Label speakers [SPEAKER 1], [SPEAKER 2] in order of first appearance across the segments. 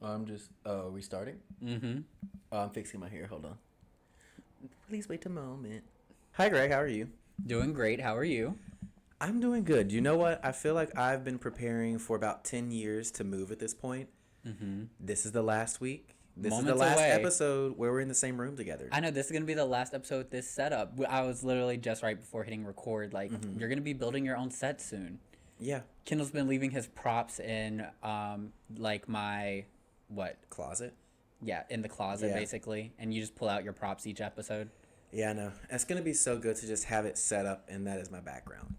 [SPEAKER 1] I'm just restarting.
[SPEAKER 2] Mm-hmm.
[SPEAKER 1] I'm fixing my hair. Hold on. Please wait a moment. Hi, Greg. How are you?
[SPEAKER 2] Doing great. How are you?
[SPEAKER 1] I'm doing good. You know what? I feel like I've been preparing for about 10 years to move at this point.
[SPEAKER 2] Mm-hmm.
[SPEAKER 1] This is the last week. This is the
[SPEAKER 2] Moments
[SPEAKER 1] last
[SPEAKER 2] away.
[SPEAKER 1] episode where we're in the same room together.
[SPEAKER 2] I know this is gonna be the last episode with this setup. I was literally just right before hitting record. Like, you're gonna be building your own set soon.
[SPEAKER 1] Yeah.
[SPEAKER 2] Kendall's been leaving his props in, like my, what?
[SPEAKER 1] Closet?
[SPEAKER 2] Yeah, in the closet
[SPEAKER 1] Yeah.
[SPEAKER 2] basically, and you just pull out your props each episode.
[SPEAKER 1] Yeah, I know. It's going to be so good to just have it set up, and that is my background.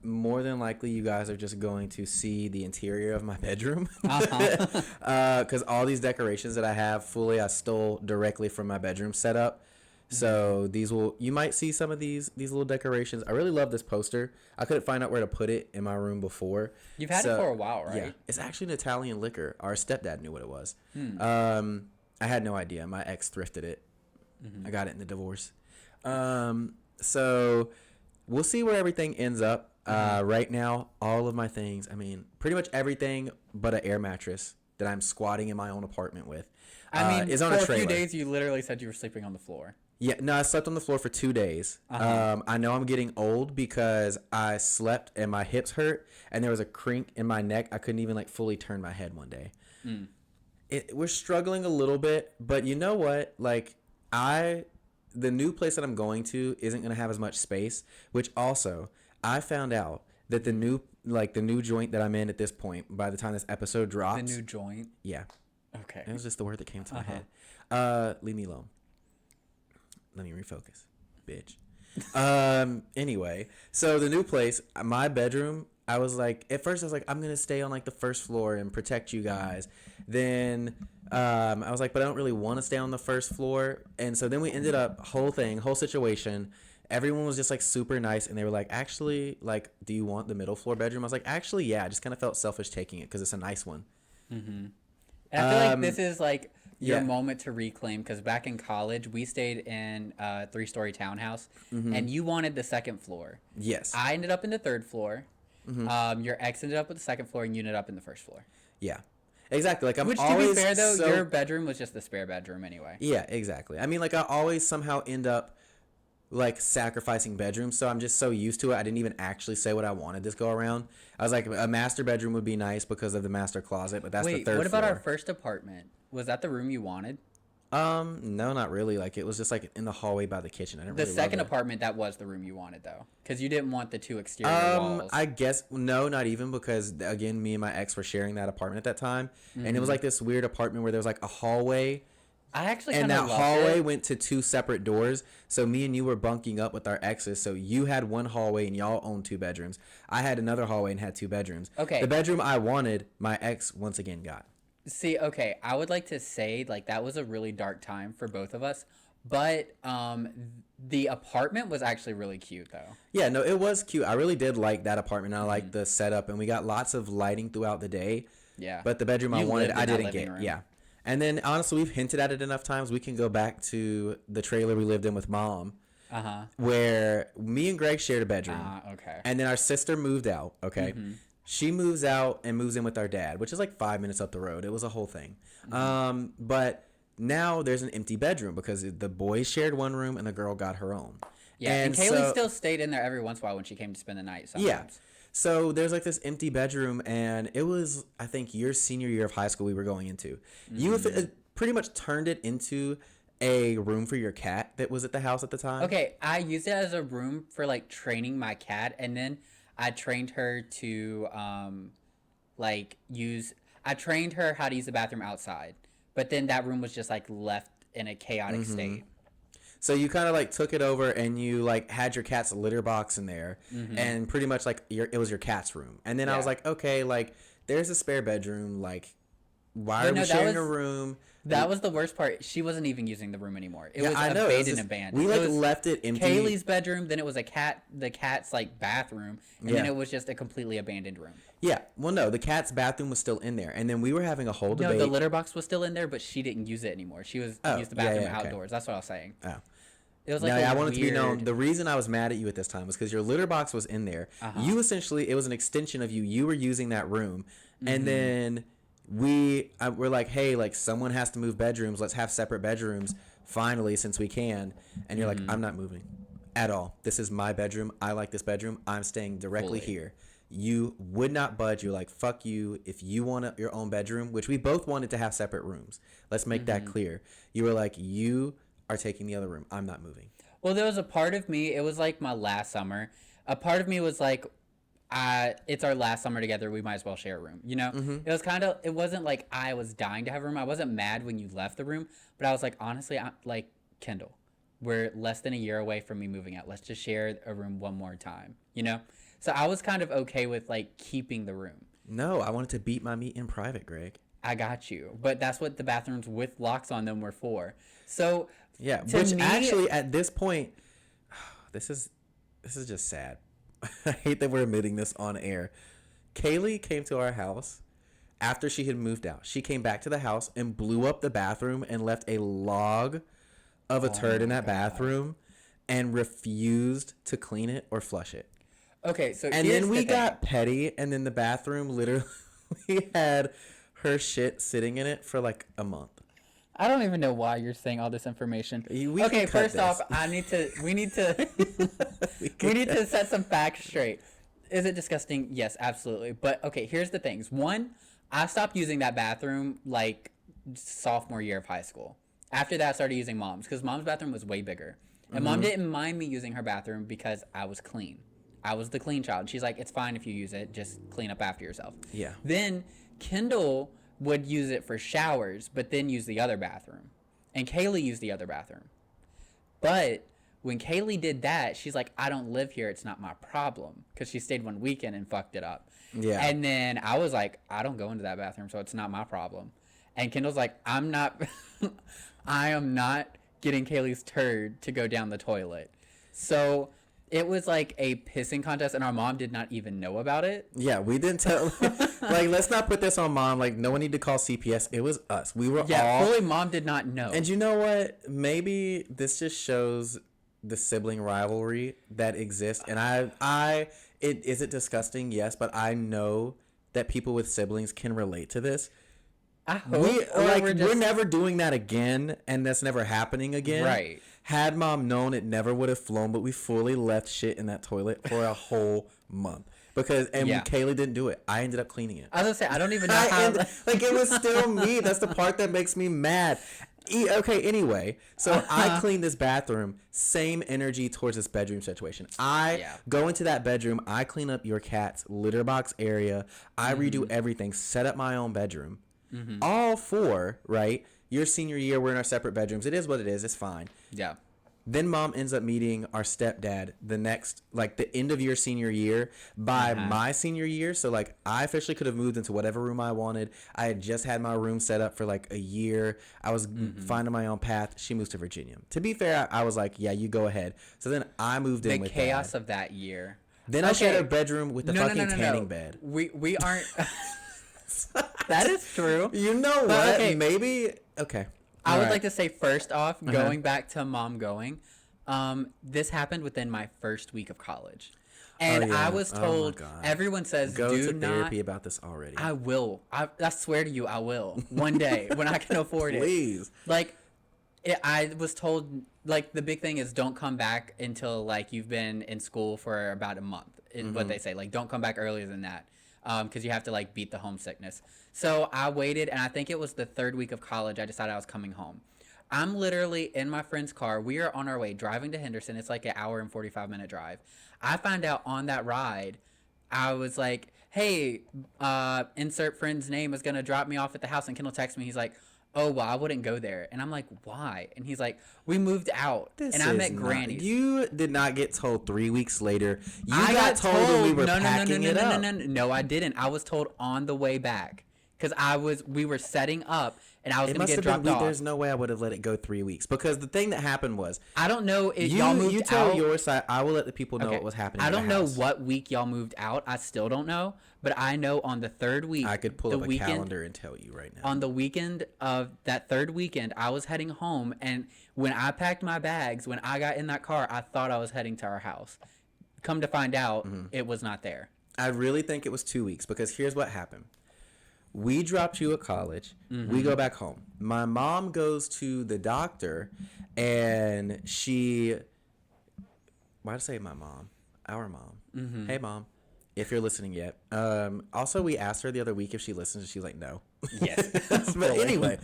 [SPEAKER 1] More than likely, you guys are just going to see the interior of my bedroom. Because all these decorations that I have fully, I stole directly from my bedroom setup. So you might see some of these little decorations. I really love this poster. I couldn't find out where to put it in my room before.
[SPEAKER 2] You've had it for a while, right?
[SPEAKER 1] Yeah, it's actually an Italian liquor. Our stepdad knew what it was. I had no idea. My ex thrifted it. I got it in the divorce. So we'll see where everything ends up. Right now, all of my things, I mean, pretty much everything but an air mattress that I'm squatting in my own apartment with, is on
[SPEAKER 2] for
[SPEAKER 1] a trailer.
[SPEAKER 2] few days you literally said you were sleeping on the floor.
[SPEAKER 1] Yeah, no, I slept on the floor for 2 days. I know I'm getting old because I slept and my hips hurt and there was a crink in my neck. I couldn't even fully turn my head one day. We're struggling a little bit, but you know what? The new place that I'm going to isn't going to have as much space, which also I found out that the new joint that I'm in at this point, by the time this episode drops.
[SPEAKER 2] The new joint?
[SPEAKER 1] Yeah.
[SPEAKER 2] Okay.
[SPEAKER 1] It was just the word that came to my head. Leave me alone. Let me refocus, bitch. Anyway, so the new place, my bedroom, I was like, at first I was like, I'm going to stay on the first floor and protect you guys. Then I was like, but I don't really want to stay on the first floor. And so then we ended up, whole situation. Everyone was just super nice. And they were like, actually, do you want the middle floor bedroom? I was like, actually, yeah. I just kind of felt selfish taking it because it's a nice one.
[SPEAKER 2] Mm-hmm. And I feel like this is your moment to reclaim, because back in college we stayed in a 3-story townhouse, and you wanted the second floor.
[SPEAKER 1] Yes.
[SPEAKER 2] I ended up in the third floor. Your ex ended up with the second floor, and you ended up in the first floor.
[SPEAKER 1] Yeah. Exactly.
[SPEAKER 2] Which, to be fair though, your bedroom was just the spare bedroom anyway.
[SPEAKER 1] Yeah, exactly. I mean, I always somehow end up sacrificing bedrooms, so I'm just so used to it. I didn't even actually say what I wanted this go around. I was like, a master bedroom would be nice because of the master closet, but that's the third floor.
[SPEAKER 2] Wait, what about our first apartment? Was that the room you wanted?
[SPEAKER 1] No, not really. It was just in the hallway by the kitchen. I didn't really love it.
[SPEAKER 2] The second apartment, that was the room you wanted though, because you didn't want the 2 exterior walls.
[SPEAKER 1] I guess no, not even, because again, me and my ex were sharing that apartment at that time, and it was this weird apartment where there was a hallway.
[SPEAKER 2] I actually
[SPEAKER 1] and
[SPEAKER 2] that
[SPEAKER 1] hallway went to 2 separate doors. So me and you were bunking up with our exes. So you had one hallway and y'all owned 2 bedrooms. I had another hallway and had 2 bedrooms.
[SPEAKER 2] Okay.
[SPEAKER 1] The bedroom I wanted, my ex once again got.
[SPEAKER 2] See, okay, I would like to say that was a really dark time for both of us, but the apartment was actually really cute though.
[SPEAKER 1] Yeah, no, it was cute. I really did like that apartment. I liked the setup, and we got lots of lighting throughout the day.
[SPEAKER 2] Yeah.
[SPEAKER 1] But the bedroom I wanted, I didn't get.
[SPEAKER 2] Room.
[SPEAKER 1] Yeah. And then, honestly, we've hinted at it enough times. We can go back to the trailer we lived in with Mom, where me and Greg shared a bedroom.
[SPEAKER 2] Okay.
[SPEAKER 1] And then our sister moved out, okay? She moves out and moves in with our dad, which is 5 minutes up the road. It was a whole thing. But now there's an empty bedroom because the boys shared one room and the girl got her own.
[SPEAKER 2] Yeah, and Kaylee still stayed in there every once in a while when she came to spend the night sometimes.
[SPEAKER 1] Yeah. So there's this empty bedroom, and it was, I think, your senior year of high school we were going into. You pretty much turned it into a room for your cat that was at the house at the time.
[SPEAKER 2] Okay, I used it as a room for training my cat, and then I trained her to I trained her how to use the bathroom outside. But then that room was just left in a chaotic state.
[SPEAKER 1] So you kind of took it over, and you had your cat's litter box in there, and pretty much it was your cat's room. And then I was like, okay, there's a spare bedroom. Why are we sharing a room?
[SPEAKER 2] That was the worst part. She wasn't even using the room anymore. It was abandoned.
[SPEAKER 1] We left it empty.
[SPEAKER 2] Kaylee's bedroom, then it was the cat's bathroom, and then it was just a completely abandoned room.
[SPEAKER 1] Yeah. Well, no, the cat's bathroom was still in there, and then we were having a whole debate.
[SPEAKER 2] No, the litter box was still in there, but she didn't use it anymore. She used the bathroom outdoors. That's what I was saying.
[SPEAKER 1] Oh.
[SPEAKER 2] It was
[SPEAKER 1] I wanted to be known. The reason I was mad at you at this time was because your litter box was in there. You essentially, it was an extension of you. You were using that room, and then we're like, hey, like someone has to move bedrooms. Let's have separate bedrooms finally since we can. And you're like, I'm not moving at all. This is my bedroom. I like this bedroom. I'm staying directly here. You would not budge. You're like, fuck you. If you want your own bedroom, which we both wanted to have separate rooms. Let's make that clear. You were like, you are taking the other room. I'm not moving.
[SPEAKER 2] Well, there was a part of me, it was like my last summer. A part of me was like, it's our last summer together. We might as well share a room. You know, it was it wasn't like I was dying to have a room. I wasn't mad when you left the room, but I was like, honestly, I'm like, Kendall, we're less than a year away from me moving out. Let's just share a room one more time, you know? So I was kind of okay with like keeping the room.
[SPEAKER 1] No, I wanted to beat my meat in private, Greg.
[SPEAKER 2] I got you. But that's what the bathrooms with locks on them were for. So
[SPEAKER 1] yeah, which actually at this point, this is just sad. I hate that we're admitting this on air. Kaylee came to our house after she had moved out. She came back to the house and blew up the bathroom and left a log of a turd in that bathroom and refused to clean it or flush it.
[SPEAKER 2] Okay, so
[SPEAKER 1] and then we got petty, and then the bathroom literally had her shit sitting in it for like a month.
[SPEAKER 2] I don't even know why you're saying all this information. Okay, first off, we need to set some facts straight. Is it disgusting? Yes, absolutely. But okay, here's the things. One, I stopped using that bathroom like sophomore year of high school. After that, I started using mom's because mom's bathroom was way bigger. And mom didn't mind me using her bathroom because I was clean. I was the clean child. She's like, it's fine if you use it. Just clean up after yourself.
[SPEAKER 1] Yeah.
[SPEAKER 2] Then Kendall would use it for showers, but then use the other bathroom. And Kaylee used the other bathroom. But when Kaylee did that, she's like, I don't live here. It's not my problem. Because she stayed one weekend and fucked it up.
[SPEAKER 1] Yeah.
[SPEAKER 2] And then I was like, I don't go into that bathroom, so it's not my problem. And Kendall's like, I am not getting Kaylee's turd to go down the toilet. So it was like a pissing contest, and our mom did not even know about it.
[SPEAKER 1] Yeah, we didn't tell. Like, let's not put this on mom. Like, no one need to call CPS. It was us. We were all.
[SPEAKER 2] Fully mom did not know.
[SPEAKER 1] And you know what? Maybe this just shows the sibling rivalry that exists. And is it disgusting? Yes, but I know that people with siblings can relate to this.
[SPEAKER 2] I hope.
[SPEAKER 1] We're never doing that again, and that's never happening again.
[SPEAKER 2] Right.
[SPEAKER 1] Had mom known, it never would have flown, but we fully left shit in that toilet for a whole month. Kaylee didn't do it. I ended up cleaning it.
[SPEAKER 2] I was gonna say, I don't even know how.
[SPEAKER 1] It was still me. That's the part that makes me mad. Okay, anyway, so I clean this bathroom, same energy towards this bedroom situation. I go into that bedroom, I clean up your cat's litter box area, I redo everything, set up my own bedroom. All for, right? Your senior year, we're in our separate bedrooms. It is what it is. It's fine.
[SPEAKER 2] Yeah.
[SPEAKER 1] Then mom ends up meeting our stepdad the end of your senior year by my senior year. So like I officially could have moved into whatever room I wanted. I had just had my room set up for like a year. I was finding my own path. She moves to Virginia. To be fair, I was like, yeah, you go ahead. So then I moved in with
[SPEAKER 2] the chaos of that year.
[SPEAKER 1] Then I shared a bedroom with the tanning bed.
[SPEAKER 2] We aren't. That is true.
[SPEAKER 1] You know what? Okay. Maybe. Okay.
[SPEAKER 2] I would like to say first off, going back to mom going, this happened within my first week of college. And I was told, everyone says,
[SPEAKER 1] go to therapy about this already.
[SPEAKER 2] I will. I swear to you, I will. One day, when I can afford it.
[SPEAKER 1] Please.
[SPEAKER 2] Like, I was told, like, the big thing is don't come back until, like, you've been in school for about a month. Is what they say. Like, don't come back earlier than that. Because you have to, like, beat the homesickness. So I waited, and I think it was the third week of college, I decided I was coming home. I'm literally in my friend's car. We are on our way driving to Henderson. It's like an hour and 45-minute drive. I found out on that ride, I was like, hey, insert friend's name is going to drop me off at the house. And Kendall texts me. He's like, oh, well, I wouldn't go there. And I'm like, why? And he's like, we moved out. And I'm at Granny's.
[SPEAKER 1] You did not get told 3 weeks later. I got told when we were packing it up.
[SPEAKER 2] No, I didn't. I was told on the way back. Because we were setting up, and I was going to get dropped off.
[SPEAKER 1] There's no way I would have let it go 3 weeks. Because the thing that happened was,
[SPEAKER 2] I don't know if y'all moved out.
[SPEAKER 1] You tell your side. I will let the people know what was happening.
[SPEAKER 2] I don't know what week y'all moved out. I still don't know. But I know on the third week.
[SPEAKER 1] I could pull up a calendar and tell you right now.
[SPEAKER 2] On the weekend of that third weekend, I was heading home. And when I packed my bags, when I got in that car, I thought I was heading to our house. Come to find out, it was not there.
[SPEAKER 1] I really think it was 2 weeks. Because here's what happened. We dropped you at college. We go back home. My mom goes to the doctor, and she. Why did I say my mom? Our mom. Hey, mom, if you're listening yet. Also, we asked her the other week if she listens, and she's like, no.
[SPEAKER 2] Yes.
[SPEAKER 1] But anyway,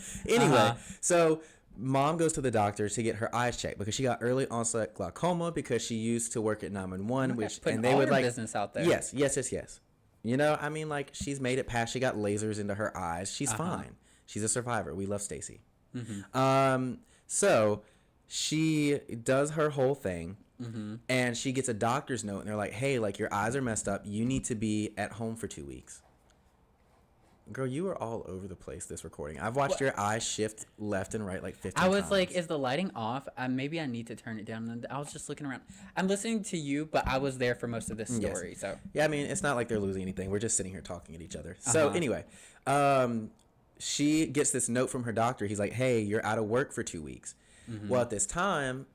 [SPEAKER 1] so mom goes to the doctor to get her eyes checked because she got early onset glaucoma because she used to work at 911,
[SPEAKER 2] and they would like business out there.
[SPEAKER 1] Yes. You know, I mean, like, she's made it past. She got lasers into her eyes. She's fine. She's a survivor. We love Stacy. So she does her whole thing, and she gets a doctor's note, and they're like, hey, like, your eyes are messed up. You need to be at home for 2 weeks. Girl, you are all over the place this recording. I've watched your eyes shift left and right like 15 times.
[SPEAKER 2] I was like, is the lighting off? Maybe I need to turn it down. I was just looking around. I'm listening to you, but I was there for most of this story.
[SPEAKER 1] Yes.
[SPEAKER 2] So
[SPEAKER 1] yeah, I mean, it's not like they're losing anything. We're just sitting here talking at each other. So anyway, she gets this note from her doctor. He's like, hey, you're out of work for 2 weeks. Well, at this time,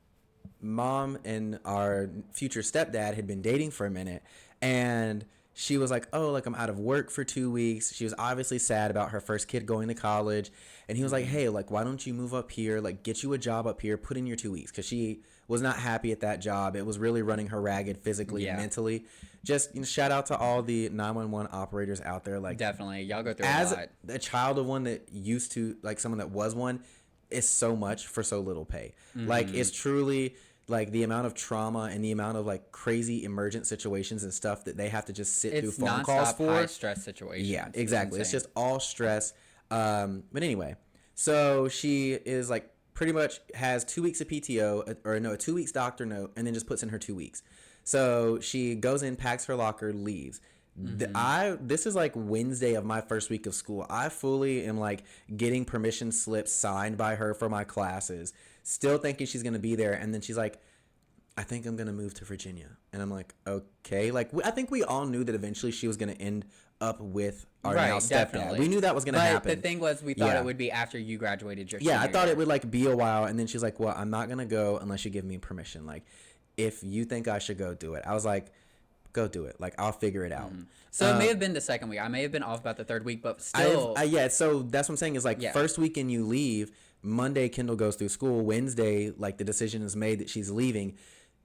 [SPEAKER 1] mom and our future stepdad had been dating for a minute, and she was like, oh, like, I'm out of work for 2 weeks. She was obviously sad about her first kid going to college. And he was like, hey, like, why don't you move up here? Like, get you a job up here. Put in your 2 weeks. Because she was not happy at that job. It was really running her ragged physically and mentally. Just, you know, shout out to all the 911 operators out there. Like,
[SPEAKER 2] definitely. Y'all go through
[SPEAKER 1] as
[SPEAKER 2] a lot.
[SPEAKER 1] a child of one that used to, like, someone that was one, is so much for so little pay. Like, it's truly... like the amount of trauma and the amount of like crazy emergent situations and stuff that they have to just sit through phone calls for.
[SPEAKER 2] High stress situations.
[SPEAKER 1] Yeah, exactly. It's just all stress. But anyway, so she is like pretty much has 2 weeks of PTO or no, a 2 weeks doctor note, and then just puts in her 2 weeks. So she goes in, packs her locker, leaves. This is like Wednesday of my first week of school. I fully am like getting permission slips signed by her for my classes, still thinking she's going to be there. And then she's like, I think I'm going to move to Virginia. And I'm like, okay. Like, I think we all knew that eventually she was going to end up with our now stepdad. Definitely. We knew that was going to happen.
[SPEAKER 2] But the thing was, we thought it would be after you graduated your
[SPEAKER 1] I thought it would like be a while. And then she's like, well, I'm not going to go unless you give me permission. Like, if you think I should go, do it. I was like, go do it. Like, I'll figure it out.
[SPEAKER 2] So it may have been the second week. I may have been off about the third week, but still.
[SPEAKER 1] So that's what I'm saying is like first weekend you leave. Monday, Kendall goes through school. Wednesday, like the decision is made that she's leaving.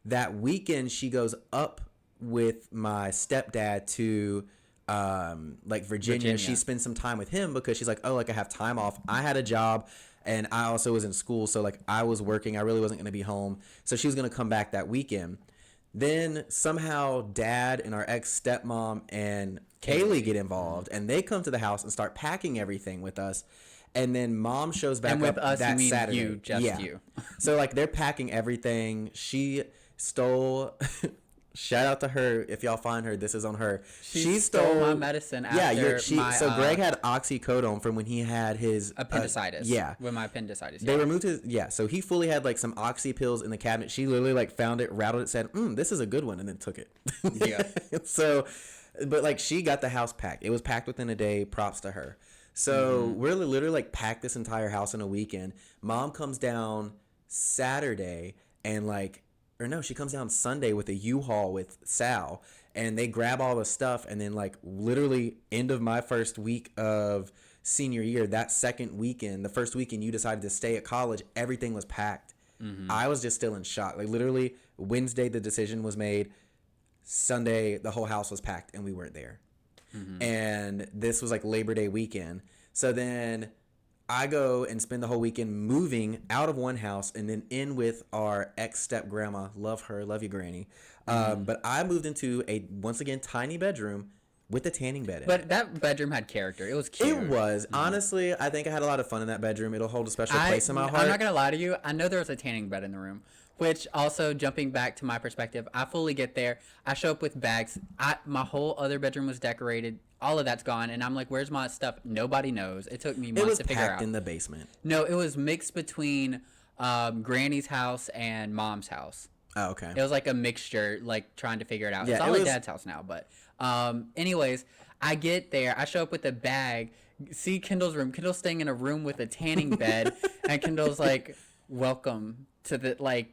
[SPEAKER 1] That weekend, she goes up with my stepdad to like Virginia. She spends some time with him because she's like, oh, like I have time off. I had a job. And I also was in school. So like I was working. I really wasn't going to be home. So she was going to come back that weekend. Then somehow dad and our ex-stepmom and Kaylee get involved, and they come to the house and start packing everything with us. And then mom shows back up
[SPEAKER 2] us,
[SPEAKER 1] that Saturday.
[SPEAKER 2] You, just you.
[SPEAKER 1] So like they're packing everything. She stole... Shout out to her. If y'all find her, this is on her.
[SPEAKER 2] She stole my medicine after
[SPEAKER 1] so Greg had oxycodone from when he had his
[SPEAKER 2] appendicitis. With my appendicitis.
[SPEAKER 1] They removed his so he fully had like some oxy pills in the cabinet. She literally like found it, rattled it, said, this is a good one, and then took it. So, but like she got the house packed. It was packed within a day. Props to her. So we're literally like packed this entire house in a weekend. Mom comes down Saturday and like, or no, she comes down Sunday with a U-Haul with Sal, and they grab all the stuff, and then like literally end of my first week of senior year, that second weekend, the first weekend you decided to stay at college, everything was packed. I was just still in shock. Like literally Wednesday the decision was made, Sunday the whole house was packed and we weren't there. And this was like Labor Day weekend. So then I go and spend the whole weekend moving out of one house and then in with our ex-step grandma. Love her. Love you, Granny. But I moved into a, once again, tiny bedroom with a tanning bed in it.
[SPEAKER 2] But that bedroom had character. It was cute.
[SPEAKER 1] It was. Honestly, I think I had a lot of fun in that bedroom. It'll hold a special place in my heart.
[SPEAKER 2] I'm not going to lie to you. I know there was a tanning bed in the room. Which also, jumping back to my perspective, I fully get there. I show up with bags. My whole other bedroom was decorated. All of that's gone. And I'm like, where's my stuff? Nobody knows. It took me months to figure out.
[SPEAKER 1] It was packed in the basement.
[SPEAKER 2] No, it was mixed between Granny's house and Mom's house.
[SPEAKER 1] Oh, okay.
[SPEAKER 2] It was like a mixture, like trying to figure it out. It's all like Dad's house now. But anyways, I get there. I show up with a bag. See Kendall's room. Kendall's staying in a room with a tanning bed. And Kendall's like, welcome to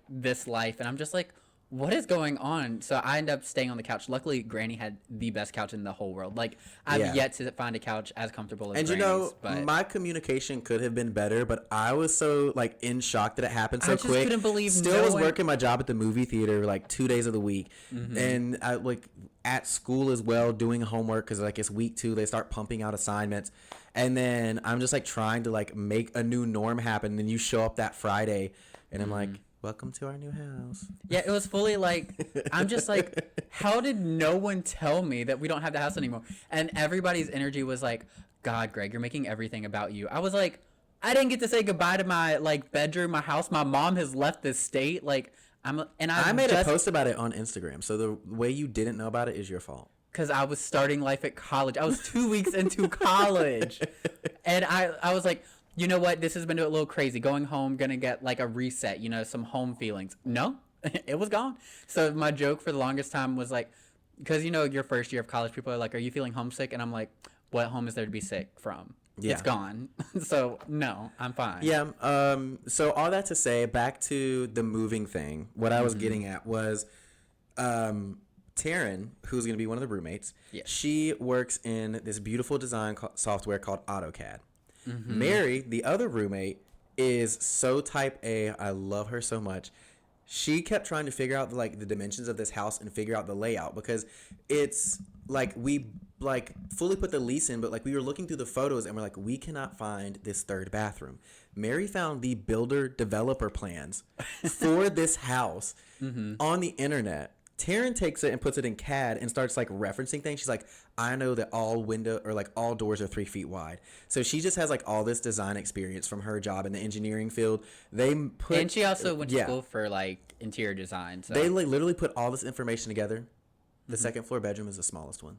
[SPEAKER 2] this life. And I'm just like, what is going on? So I end up staying on the couch. Luckily, Granny had the best couch in the whole world. Like, I've yet to find a couch as comfortable as
[SPEAKER 1] and
[SPEAKER 2] Granny's. But
[SPEAKER 1] my communication could have been better, but I was so like in shock that it happened so quick. I
[SPEAKER 2] couldn't believe.
[SPEAKER 1] Still was working my job at the movie theater like 2 days of the week, and I like at school as well doing homework because like it's week 2. They start pumping out assignments, and then I'm just like trying to like make a new norm happen. And then you show up that Friday, and I'm like, welcome to our new house.
[SPEAKER 2] Yeah, it was fully like, I'm just like, how did no one tell me that we don't have the house anymore? And everybody's energy was like, God, Greg, you're making everything about you. I was like, I didn't get to say goodbye to my like bedroom, my house. My mom has left this state. Like, I
[SPEAKER 1] made a post about it on Instagram. So the way you didn't know about it is your fault.
[SPEAKER 2] Because I was starting life at college. I was 2 weeks into college. And I was like, you know what? This has been a little crazy. Going home, gonna get like a reset, some home feelings. No, it was gone. So my joke for the longest time was like, because your first year of college, people are like, are you feeling homesick? And I'm like, what home is there to be sick from? Yeah. It's gone. So no, I'm fine.
[SPEAKER 1] Yeah. So all that to say, back to the moving thing, what I was getting at was, Taryn, who's going to be one of the roommates, she works in this beautiful design software called AutoCAD. Mary, the other roommate, is so type A. I love her so much. She kept trying to figure out the dimensions of this house and figure out the layout, because it's like we like fully put the lease in, but like we were looking through the photos and we're like, we cannot find this third bathroom. Mary found the builder developer plans for this house on the internet. Taryn takes it and puts it in CAD and starts like referencing things. She's like, I know that all doors are 3 feet wide. So she just has like all this design experience from her job in the engineering field.
[SPEAKER 2] And she also went to school for like interior design. So
[SPEAKER 1] they like literally put all this information together. The second floor bedroom is the smallest one.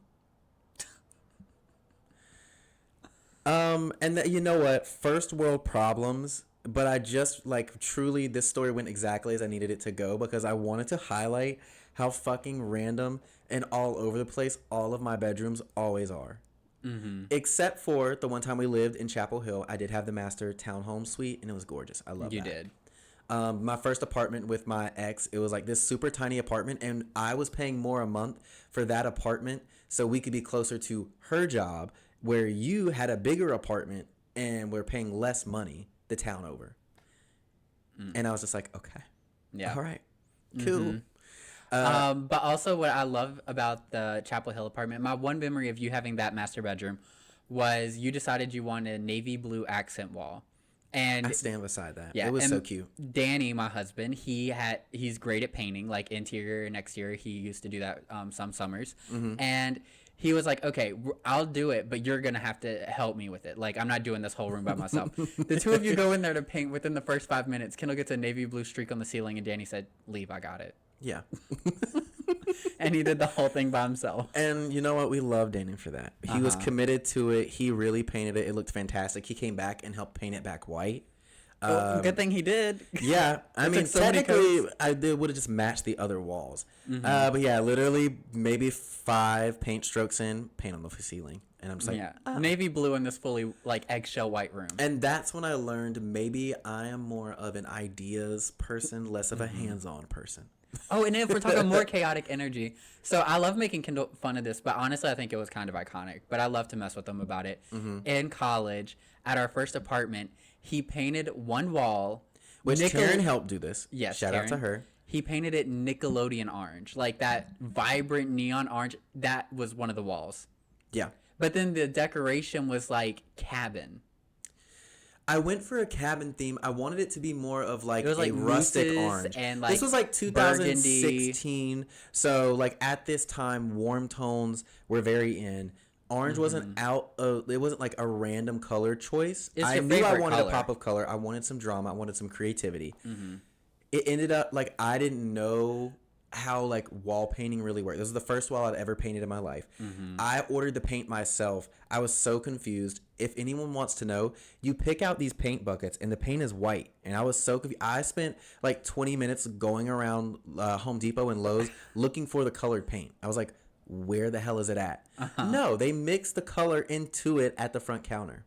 [SPEAKER 1] And you know what? First world problems. But I just like truly, this story went exactly as I needed it to go, because I wanted to highlight how fucking random and all over the place all of my bedrooms always are. Except for the one time we lived in Chapel Hill, I did have the master townhome suite, and it was gorgeous. I love that. You
[SPEAKER 2] did.
[SPEAKER 1] My first apartment with my ex, it was like this super tiny apartment, and I was paying more a month for that apartment so we could be closer to her job, where you had a bigger apartment and we're paying less money the town over. And I was just like, okay. Yeah. All right. Cool.
[SPEAKER 2] But also what I love about the Chapel Hill apartment, my one memory of you having that master bedroom was you decided you wanted a navy blue accent wall. And
[SPEAKER 1] I stand beside that. Yeah, it was so cute.
[SPEAKER 2] Danny, my husband, he's great at painting, like interior and exterior. He used to do that some summers. And he was like, okay, I'll do it, but you're going to have to help me with it. Like, I'm not doing this whole room by myself. The two of you go in there to paint. Within the first 5 minutes, Kendall gets a navy blue streak on the ceiling, and Danny said, leave, I got it.
[SPEAKER 1] Yeah.
[SPEAKER 2] And he did the whole thing by himself.
[SPEAKER 1] And you know what? We love Danny for that. He was committed to it. He really painted it. It looked fantastic. He came back and helped paint it back white.
[SPEAKER 2] Good thing he did.
[SPEAKER 1] Yeah, I mean, technically, I would have just matched the other walls. But yeah, literally maybe 5 paint strokes in, paint on the ceiling. And I'm just like,
[SPEAKER 2] navy blue in this fully like eggshell white room.
[SPEAKER 1] And that's when I learned maybe I am more of an ideas person, less of a hands-on person.
[SPEAKER 2] Oh, and if we're talking more chaotic energy, so I love making Kendall fun of this, but honestly, I think it was kind of iconic. But I love to mess with him about it. In college, at our first apartment, he painted one wall.
[SPEAKER 1] Which Taryn helped do this.
[SPEAKER 2] Yes,
[SPEAKER 1] shout out to her.
[SPEAKER 2] He painted it Nickelodeon orange, like that vibrant neon orange. That was one of the walls.
[SPEAKER 1] Yeah.
[SPEAKER 2] But then the decoration was like cabin.
[SPEAKER 1] I went for a cabin theme. I wanted it to be more of like a rustic orange.
[SPEAKER 2] And like
[SPEAKER 1] this was like 2016. Burgundy. So like at this time, warm tones were very in. Orange wasn't out. It wasn't like a random color choice. I knew I wanted a pop of color. I wanted some drama. I wanted some creativity. It ended up like I didn't know how like wall painting really worked. This was the first wall I'd ever painted in my life. I ordered the paint myself. I was so confused. If anyone wants to know, you pick out these paint buckets and the paint is white. And I was so confused. I spent like 20 minutes going around Home Depot and Lowe's looking for the colored paint. I was like, where the hell is it at? No, they mix the color into it at the front counter.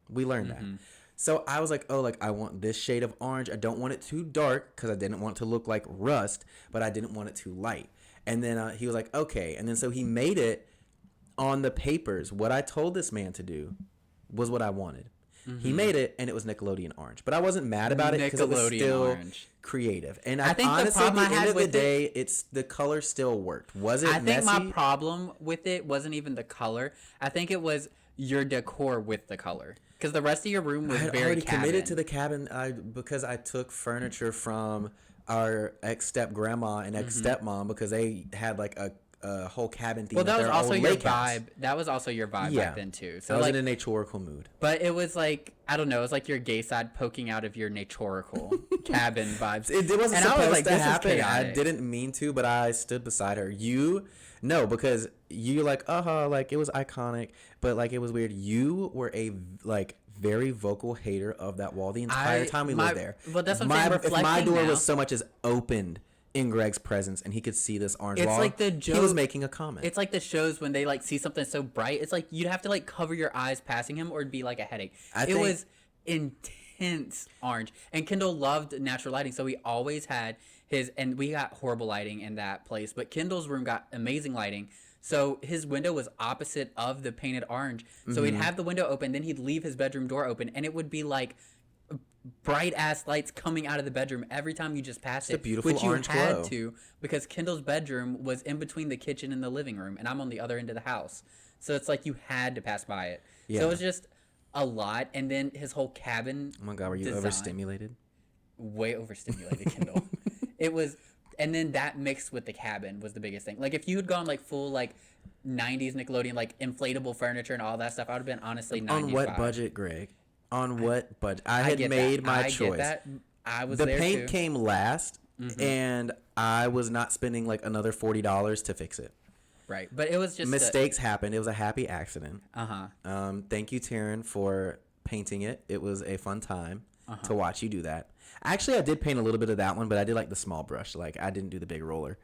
[SPEAKER 1] We learned that. So I was like, oh, like I want this shade of orange. I don't want it too dark because I didn't want it to look like rust, but I didn't want it too light. And then he was like, okay. And then so he made it on the papers. What I told this man to do was what I wanted. He made it, and it was Nickelodeon orange. But I wasn't mad about it because it was still
[SPEAKER 2] orange.
[SPEAKER 1] creative. And
[SPEAKER 2] I think
[SPEAKER 1] honestly,
[SPEAKER 2] the problem
[SPEAKER 1] at the
[SPEAKER 2] I
[SPEAKER 1] end
[SPEAKER 2] had
[SPEAKER 1] of the
[SPEAKER 2] with
[SPEAKER 1] day, it's the color still worked. Was it
[SPEAKER 2] I think
[SPEAKER 1] messy?
[SPEAKER 2] my problem with it wasn't even the color. I think it was your decor with the color. Because the rest of your room was
[SPEAKER 1] I had
[SPEAKER 2] very
[SPEAKER 1] already
[SPEAKER 2] cabin.
[SPEAKER 1] committed to the cabin because I took furniture from our ex-step grandma and ex-stepmom because they had like a whole cabin theme.
[SPEAKER 2] Well, that was also your
[SPEAKER 1] lake house.
[SPEAKER 2] vibe. That was also your vibe back then too. So
[SPEAKER 1] I was
[SPEAKER 2] like,
[SPEAKER 1] in a naturical mood.
[SPEAKER 2] but it was like I don't know. It was like your gay side poking out of your naturical cabin vibes.
[SPEAKER 1] It wasn't
[SPEAKER 2] and
[SPEAKER 1] supposed
[SPEAKER 2] I was like,
[SPEAKER 1] to
[SPEAKER 2] this
[SPEAKER 1] happen.
[SPEAKER 2] Is
[SPEAKER 1] I
[SPEAKER 2] chaotic.
[SPEAKER 1] didn't mean to, but I stood beside her. No, because you like, like it was iconic, but like it was weird. You were a like very vocal hater of that wall the entire time we lived there.
[SPEAKER 2] Well, that's what I'm saying.
[SPEAKER 1] If my door
[SPEAKER 2] now,
[SPEAKER 1] was so much as opened in Greg's presence and he could see this orange wall,
[SPEAKER 2] like the
[SPEAKER 1] he was making a comment.
[SPEAKER 2] It's like the shows when they like see something so bright. It's like you'd have to like cover your eyes passing him, or it'd be like a headache. It was intense orange, and Kendall loved natural lighting, so we always had his. And we got horrible lighting in that place, but Kendall's room got amazing lighting. So his window was opposite of the painted orange. So he'd have the window open, then he'd leave his bedroom door open, and it would be like bright ass lights coming out of the bedroom every time you just passed it.
[SPEAKER 1] A beautiful
[SPEAKER 2] which you
[SPEAKER 1] orange
[SPEAKER 2] had
[SPEAKER 1] glow.
[SPEAKER 2] to because Kendall's bedroom was in between the kitchen and the living room, and I'm on the other end of the house. So it's like you had to pass by it.
[SPEAKER 1] Yeah.
[SPEAKER 2] So it was just a lot, and then his whole cabin.
[SPEAKER 1] Oh my god, were you
[SPEAKER 2] design,
[SPEAKER 1] overstimulated?
[SPEAKER 2] Way overstimulated, Kendall. It was, and then that mixed with the cabin was the biggest thing. Like if you had gone like full like 90s Nickelodeon, like inflatable furniture and all that stuff, I would have been honestly 95.
[SPEAKER 1] On what budget, Greg? On what budget? I had made my choice.
[SPEAKER 2] Get that. I was
[SPEAKER 1] the
[SPEAKER 2] there
[SPEAKER 1] paint
[SPEAKER 2] too.
[SPEAKER 1] came last, and I was not spending like another $40 to fix it.
[SPEAKER 2] Right, but it was just
[SPEAKER 1] Mistakes happened. It was a happy accident.
[SPEAKER 2] Uh-huh.
[SPEAKER 1] Thank you, Taryn, for painting it. It was a fun time to watch you do that. Actually, I did paint a little bit of that one, but I did like the small brush. Like I didn't do the big roller.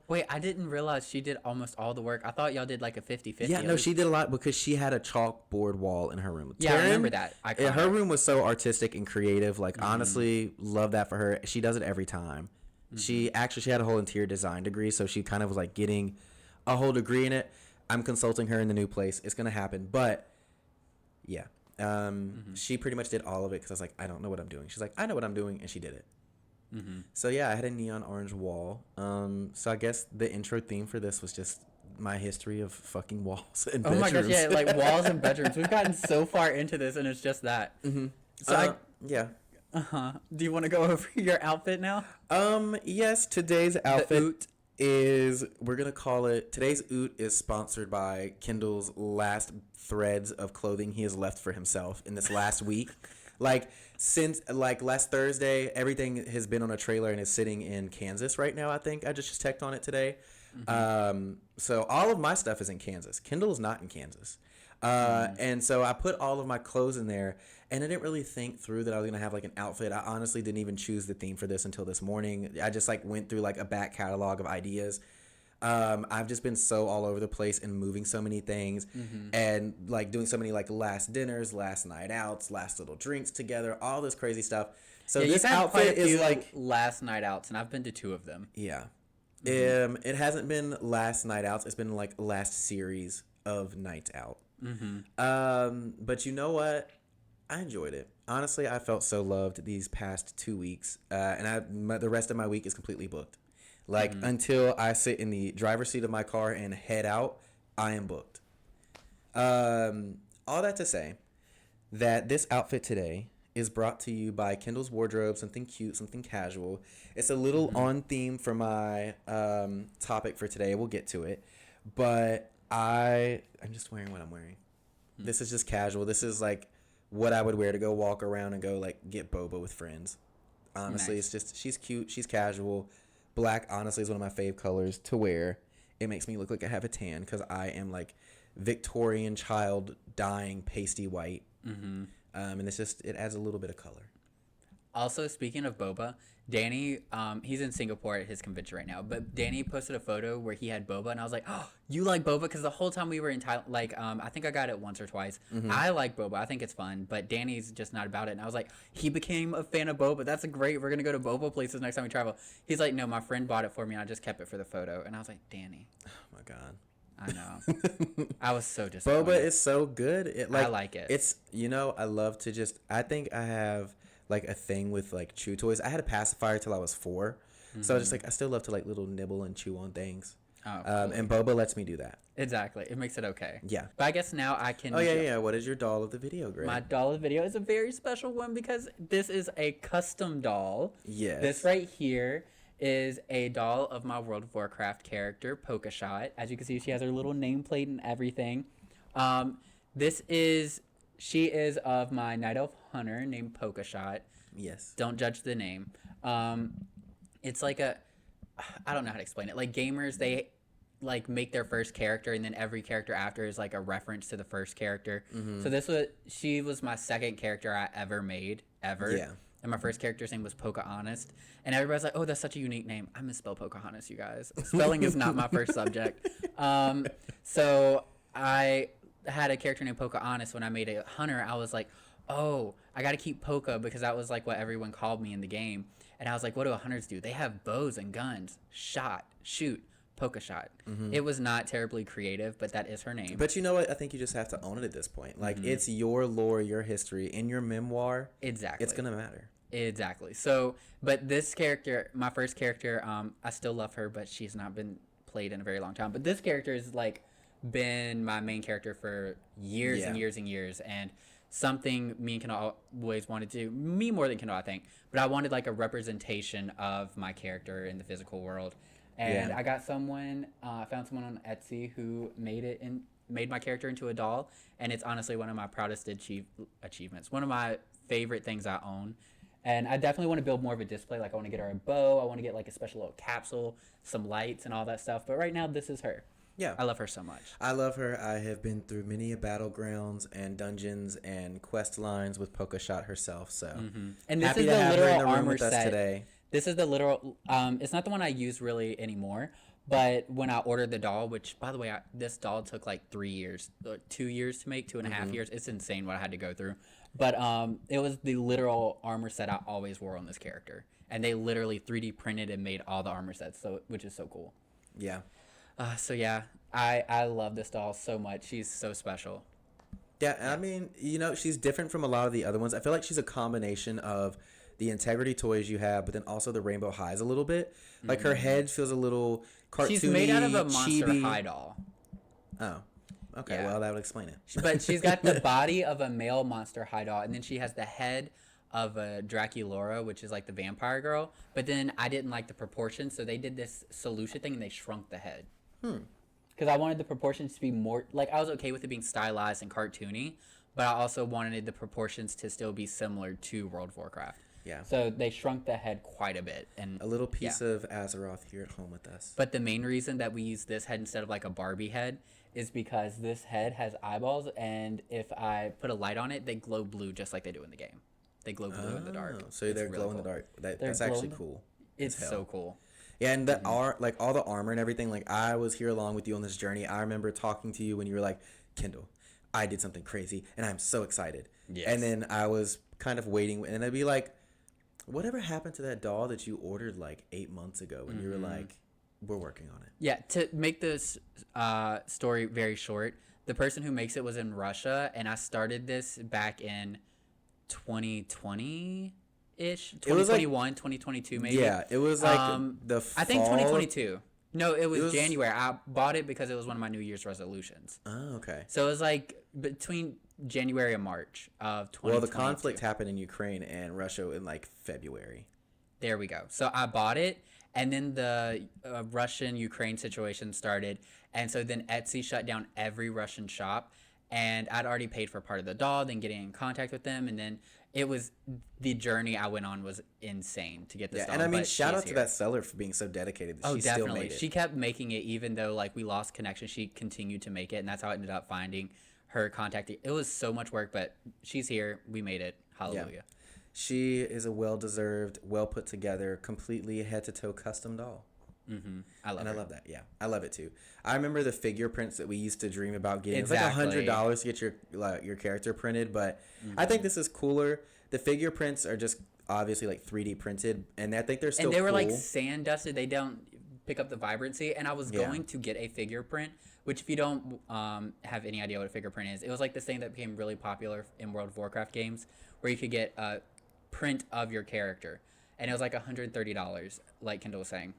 [SPEAKER 2] Wait, I didn't realize she did almost all the work. I thought y'all did like a 50-50.
[SPEAKER 1] Yeah, no, she did a lot because she had a chalkboard wall in her room.
[SPEAKER 2] Yeah,
[SPEAKER 1] Taryn,
[SPEAKER 2] I remember that.
[SPEAKER 1] Her room was so artistic and creative. Like honestly, love that for her. She does it every time. She had a whole interior design degree, so she kind of was like getting a whole degree in it. I'm consulting her in the new place. It's gonna happen, but yeah, she pretty much did all of it because I was like, I don't know what I'm doing. She's like, I know what I'm doing, and she did it. So yeah, I had a neon orange wall. So I guess the intro theme for this was just my history of fucking walls and bedrooms.
[SPEAKER 2] Oh my gosh, yeah, like walls and bedrooms. We've gotten so far into this, and it's just that. So
[SPEAKER 1] yeah.
[SPEAKER 2] Do you want to go over your outfit now?
[SPEAKER 1] Yes, today's outfit is, we're gonna call it, today's oot is sponsored by Kendall's last threads of clothing he has left for himself in this last week. Like since like last Thursday, everything has been on a trailer and is sitting in Kansas right now. I think I just checked on it today. So all of my stuff is in Kansas. Kendall is not in Kansas. And so I put all of my clothes in there, and I didn't really think through that I was gonna have like an outfit. I honestly didn't even choose the theme for this until this morning. I just like went through like a back catalog of ideas. I've just been so all over the place and moving so many things and like doing so many like last dinners, last night outs, last little drinks together, all this crazy stuff. So
[SPEAKER 2] Yeah,
[SPEAKER 1] this
[SPEAKER 2] you've had quite
[SPEAKER 1] outfit
[SPEAKER 2] a few,
[SPEAKER 1] is like
[SPEAKER 2] last night outs, and I've been to 2 of them.
[SPEAKER 1] yeah. It hasn't been last night outs. It's been like last series of nights out. But you know what? I enjoyed it. Honestly, I felt so loved these past 2 weeks. And the rest of my week is completely booked. Like until I sit in the driver's seat of my car and head out, I am booked. All that to say that this outfit today is brought to you by Kendall's Wardrobe, something cute, something casual. It's a little on theme for my topic for today. We'll get to it. But I'm just wearing what I'm wearing. This is just casual. This is like what I would wear to go walk around and go like get boba with friends. Honestly,
[SPEAKER 2] Nice.
[SPEAKER 1] It's just, she's cute, she's casual. Black, honestly, is one of my fave colors to wear. It makes me look like I have a tan because I am like Victorian child dyeing pasty white. And it's just, it adds a little bit of color.
[SPEAKER 2] Also, speaking of boba, Danny, he's in Singapore at his convention right now. But Danny posted a photo where he had boba, and I was like, "Oh, you like boba?" Because the whole time we were in Thailand, like, I think I got it once or twice. I like boba. I think it's fun, but Danny's just not about it. And I was like, he became a fan of boba. That's great. We're gonna go to boba places next time we travel. He's like, no, my friend bought it for me, and I just kept it for the photo. And I was like, Danny,
[SPEAKER 1] Oh my god.
[SPEAKER 2] I know. I was so disappointed.
[SPEAKER 1] Boba is so good.
[SPEAKER 2] I like it.
[SPEAKER 1] It's, I love to just, I think I have like a thing with like chew toys. I had a pacifier till I was 4. So just like, I still love to like little nibble and chew on things.
[SPEAKER 2] Oh, cool.
[SPEAKER 1] And boba lets me do that.
[SPEAKER 2] Exactly. It makes it okay.
[SPEAKER 1] Yeah.
[SPEAKER 2] But I guess now I can.
[SPEAKER 1] Oh yeah. What is your doll of the video, Greg?
[SPEAKER 2] My doll of the video is a very special one because this is a custom doll.
[SPEAKER 1] Yes.
[SPEAKER 2] This right here is a doll of my World of Warcraft character, Polkashot. As you can see, she has her little nameplate and everything. She is of my Night Elf Hunter named Polkashot.
[SPEAKER 1] Yes.
[SPEAKER 2] Don't judge the name. It's like I don't know how to explain it. Like gamers, they like make their first character, and then every character after is like a reference to the first character. So she was my second character I ever made, ever.
[SPEAKER 1] Yeah.
[SPEAKER 2] And my first character's name was Pocahontas. And everybody's like, oh, that's such a unique name. I misspelled Pocahontas, you guys. Spelling is not my first subject. So I had a character named Pocahontas. When I made a hunter, I was like, oh, I got to keep Poca because that was like what everyone called me in the game. And I was like, what do hunters do? They have bows and guns. Shoot. Polkashot. It was not terribly creative, but that is her name.
[SPEAKER 1] But you know what? I think you just have to own it at this point. Like, it's your lore, your history, in your memoir.
[SPEAKER 2] Exactly.
[SPEAKER 1] It's going to matter.
[SPEAKER 2] Exactly. So, but this character, my first character, I still love her, but she's not been played in a very long time. But this character has, like, been my main character for years and years and years. And something me and Kendall always wanted to do, me more than Kendall, I think, but I wanted, like, a representation of my character in the physical world. And I got someone, I found someone on Etsy who made my character into a doll, and it's honestly one of my proudest achievements. One of my favorite things I own. And I definitely want to build more of a display. Like, I want to get her a bow. I want to get, like, a special little capsule, some lights, and all that stuff. But right now, this is her.
[SPEAKER 1] Yeah.
[SPEAKER 2] I love her so much.
[SPEAKER 1] I love her. I have been through many battlegrounds and dungeons and quest lines with Polkashot herself. So,
[SPEAKER 2] And this
[SPEAKER 1] happy
[SPEAKER 2] is
[SPEAKER 1] to
[SPEAKER 2] the
[SPEAKER 1] have her in
[SPEAKER 2] literal
[SPEAKER 1] the room
[SPEAKER 2] armor
[SPEAKER 1] with us
[SPEAKER 2] set.
[SPEAKER 1] today.
[SPEAKER 2] This is the literal, it's not the one I use really anymore, but when I ordered the doll, which, by the way, this doll took like 3 years, 2 years to make, 2.5 years. It's insane what I had to go through. But it was the literal armor set I always wore on this character. And they literally 3D printed and made all the armor sets, which is so cool.
[SPEAKER 1] Yeah.
[SPEAKER 2] So yeah, I love this doll so much. She's so special.
[SPEAKER 1] Yeah, I mean, she's different from a lot of the other ones. I feel like she's a combination of the Integrity toys you have, but then also the Rainbow Highs a little bit. Like, her head feels a little cartoony,
[SPEAKER 2] She's made out of a Monster
[SPEAKER 1] chibi.
[SPEAKER 2] High doll.
[SPEAKER 1] Oh, okay.
[SPEAKER 2] Yeah.
[SPEAKER 1] Well, that would explain it.
[SPEAKER 2] But she's got the body of a male Monster High doll, and then she has the head of a Draculaura, which is like the vampire girl. But then I didn't like the proportions, so they did this solution thing, and they shrunk the head. Because I wanted the proportions to be more, like, I was okay with it being stylized and cartoony, but I also wanted the proportions to still be similar to World of Warcraft.
[SPEAKER 1] Yeah.
[SPEAKER 2] So they shrunk the head quite a bit. And
[SPEAKER 1] a little piece of Azeroth here at home with us.
[SPEAKER 2] But the main reason that we use this head instead of like a Barbie head is because this head has eyeballs, and if I put a light on it, they glow blue just like they do in the game. They glow blue in the dark.
[SPEAKER 1] So they're glow in the dark. That's actually cool.
[SPEAKER 2] It's so cool.
[SPEAKER 1] Yeah, and like all the armor and everything, like, I was here along with you on this journey. I remember talking to you when you were like, Kendall, I did something crazy, and I'm so excited.
[SPEAKER 2] Yes.
[SPEAKER 1] And then I was kind of waiting, and I'd be like, whatever happened to that doll that you ordered like 8 months ago when you were like, we're working on it? Yeah,
[SPEAKER 2] to make this story very short, the person who makes it was in Russia, and I started this back in 2020-ish, 2021, 2022 maybe.
[SPEAKER 1] Yeah, it was like the fall.
[SPEAKER 2] I think 2022. No, it was January. I bought it because it was one of my New Year's resolutions.
[SPEAKER 1] Oh, okay.
[SPEAKER 2] So it was like between January and March of 2022.
[SPEAKER 1] Well, the conflict happened in Ukraine and Russia in like February.
[SPEAKER 2] There we go. So I bought it, and then the Russian-Ukraine situation started, and so then Etsy shut down every Russian shop, and I'd already paid for part of the doll, then getting in contact with them, and then it was the journey I went on was insane to get this doll.
[SPEAKER 1] And I mean, shout out to that seller for being so dedicated that she still made it.
[SPEAKER 2] She kept making it even though like we lost connection. She continued to make it, and that's how I ended up finding her contact. It was so much work, but she's here. We made it. Hallelujah.
[SPEAKER 1] She is a well-deserved, well put together, completely head to toe custom doll.
[SPEAKER 2] I love
[SPEAKER 1] And
[SPEAKER 2] her.
[SPEAKER 1] I love that. Yeah, I love it too. I remember the figure prints that we used to dream about getting.
[SPEAKER 2] Exactly.
[SPEAKER 1] It's like $100 to get your character printed, but I think this is cooler. The figure prints are just obviously like 3D printed, and I think they're still
[SPEAKER 2] And they were
[SPEAKER 1] cool.
[SPEAKER 2] like sand dusted. They don't pick up the vibrancy. And I was going to get a figure print, which if you don't have any idea what a figure print is, it was like this thing that became really popular in World of Warcraft games, where you could get a print of your character, and it was like $130, like Kendall was saying.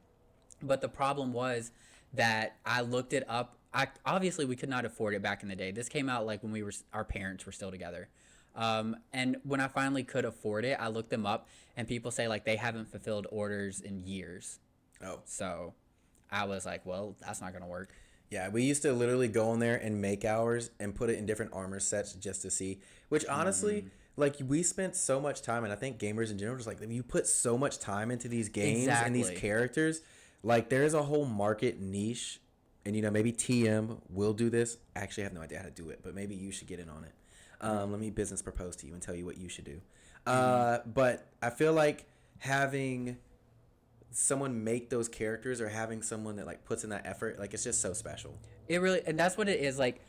[SPEAKER 2] But the problem was that I looked it up. Obviously, we could not afford it back in the day. This came out like when our parents were still together. And when I finally could afford it, I looked them up, and people say like they haven't fulfilled orders in years.
[SPEAKER 1] Oh.
[SPEAKER 2] So I was like, well, that's not going to work.
[SPEAKER 1] Yeah, we used to literally go in there and make ours and put it in different armor sets just to see. Which honestly, like we spent so much time, and I think gamers in general, just like you put so much time into these games and these characters. Like there's a whole market niche, and maybe TM will do this. Actually, I have no idea how to do it, but maybe you should get in on it. Let me business propose to you and tell you what you should do. But I feel like having someone make those characters, or having someone that like puts in that effort, like it's just so special.
[SPEAKER 2] It really, and that's what it is. Like,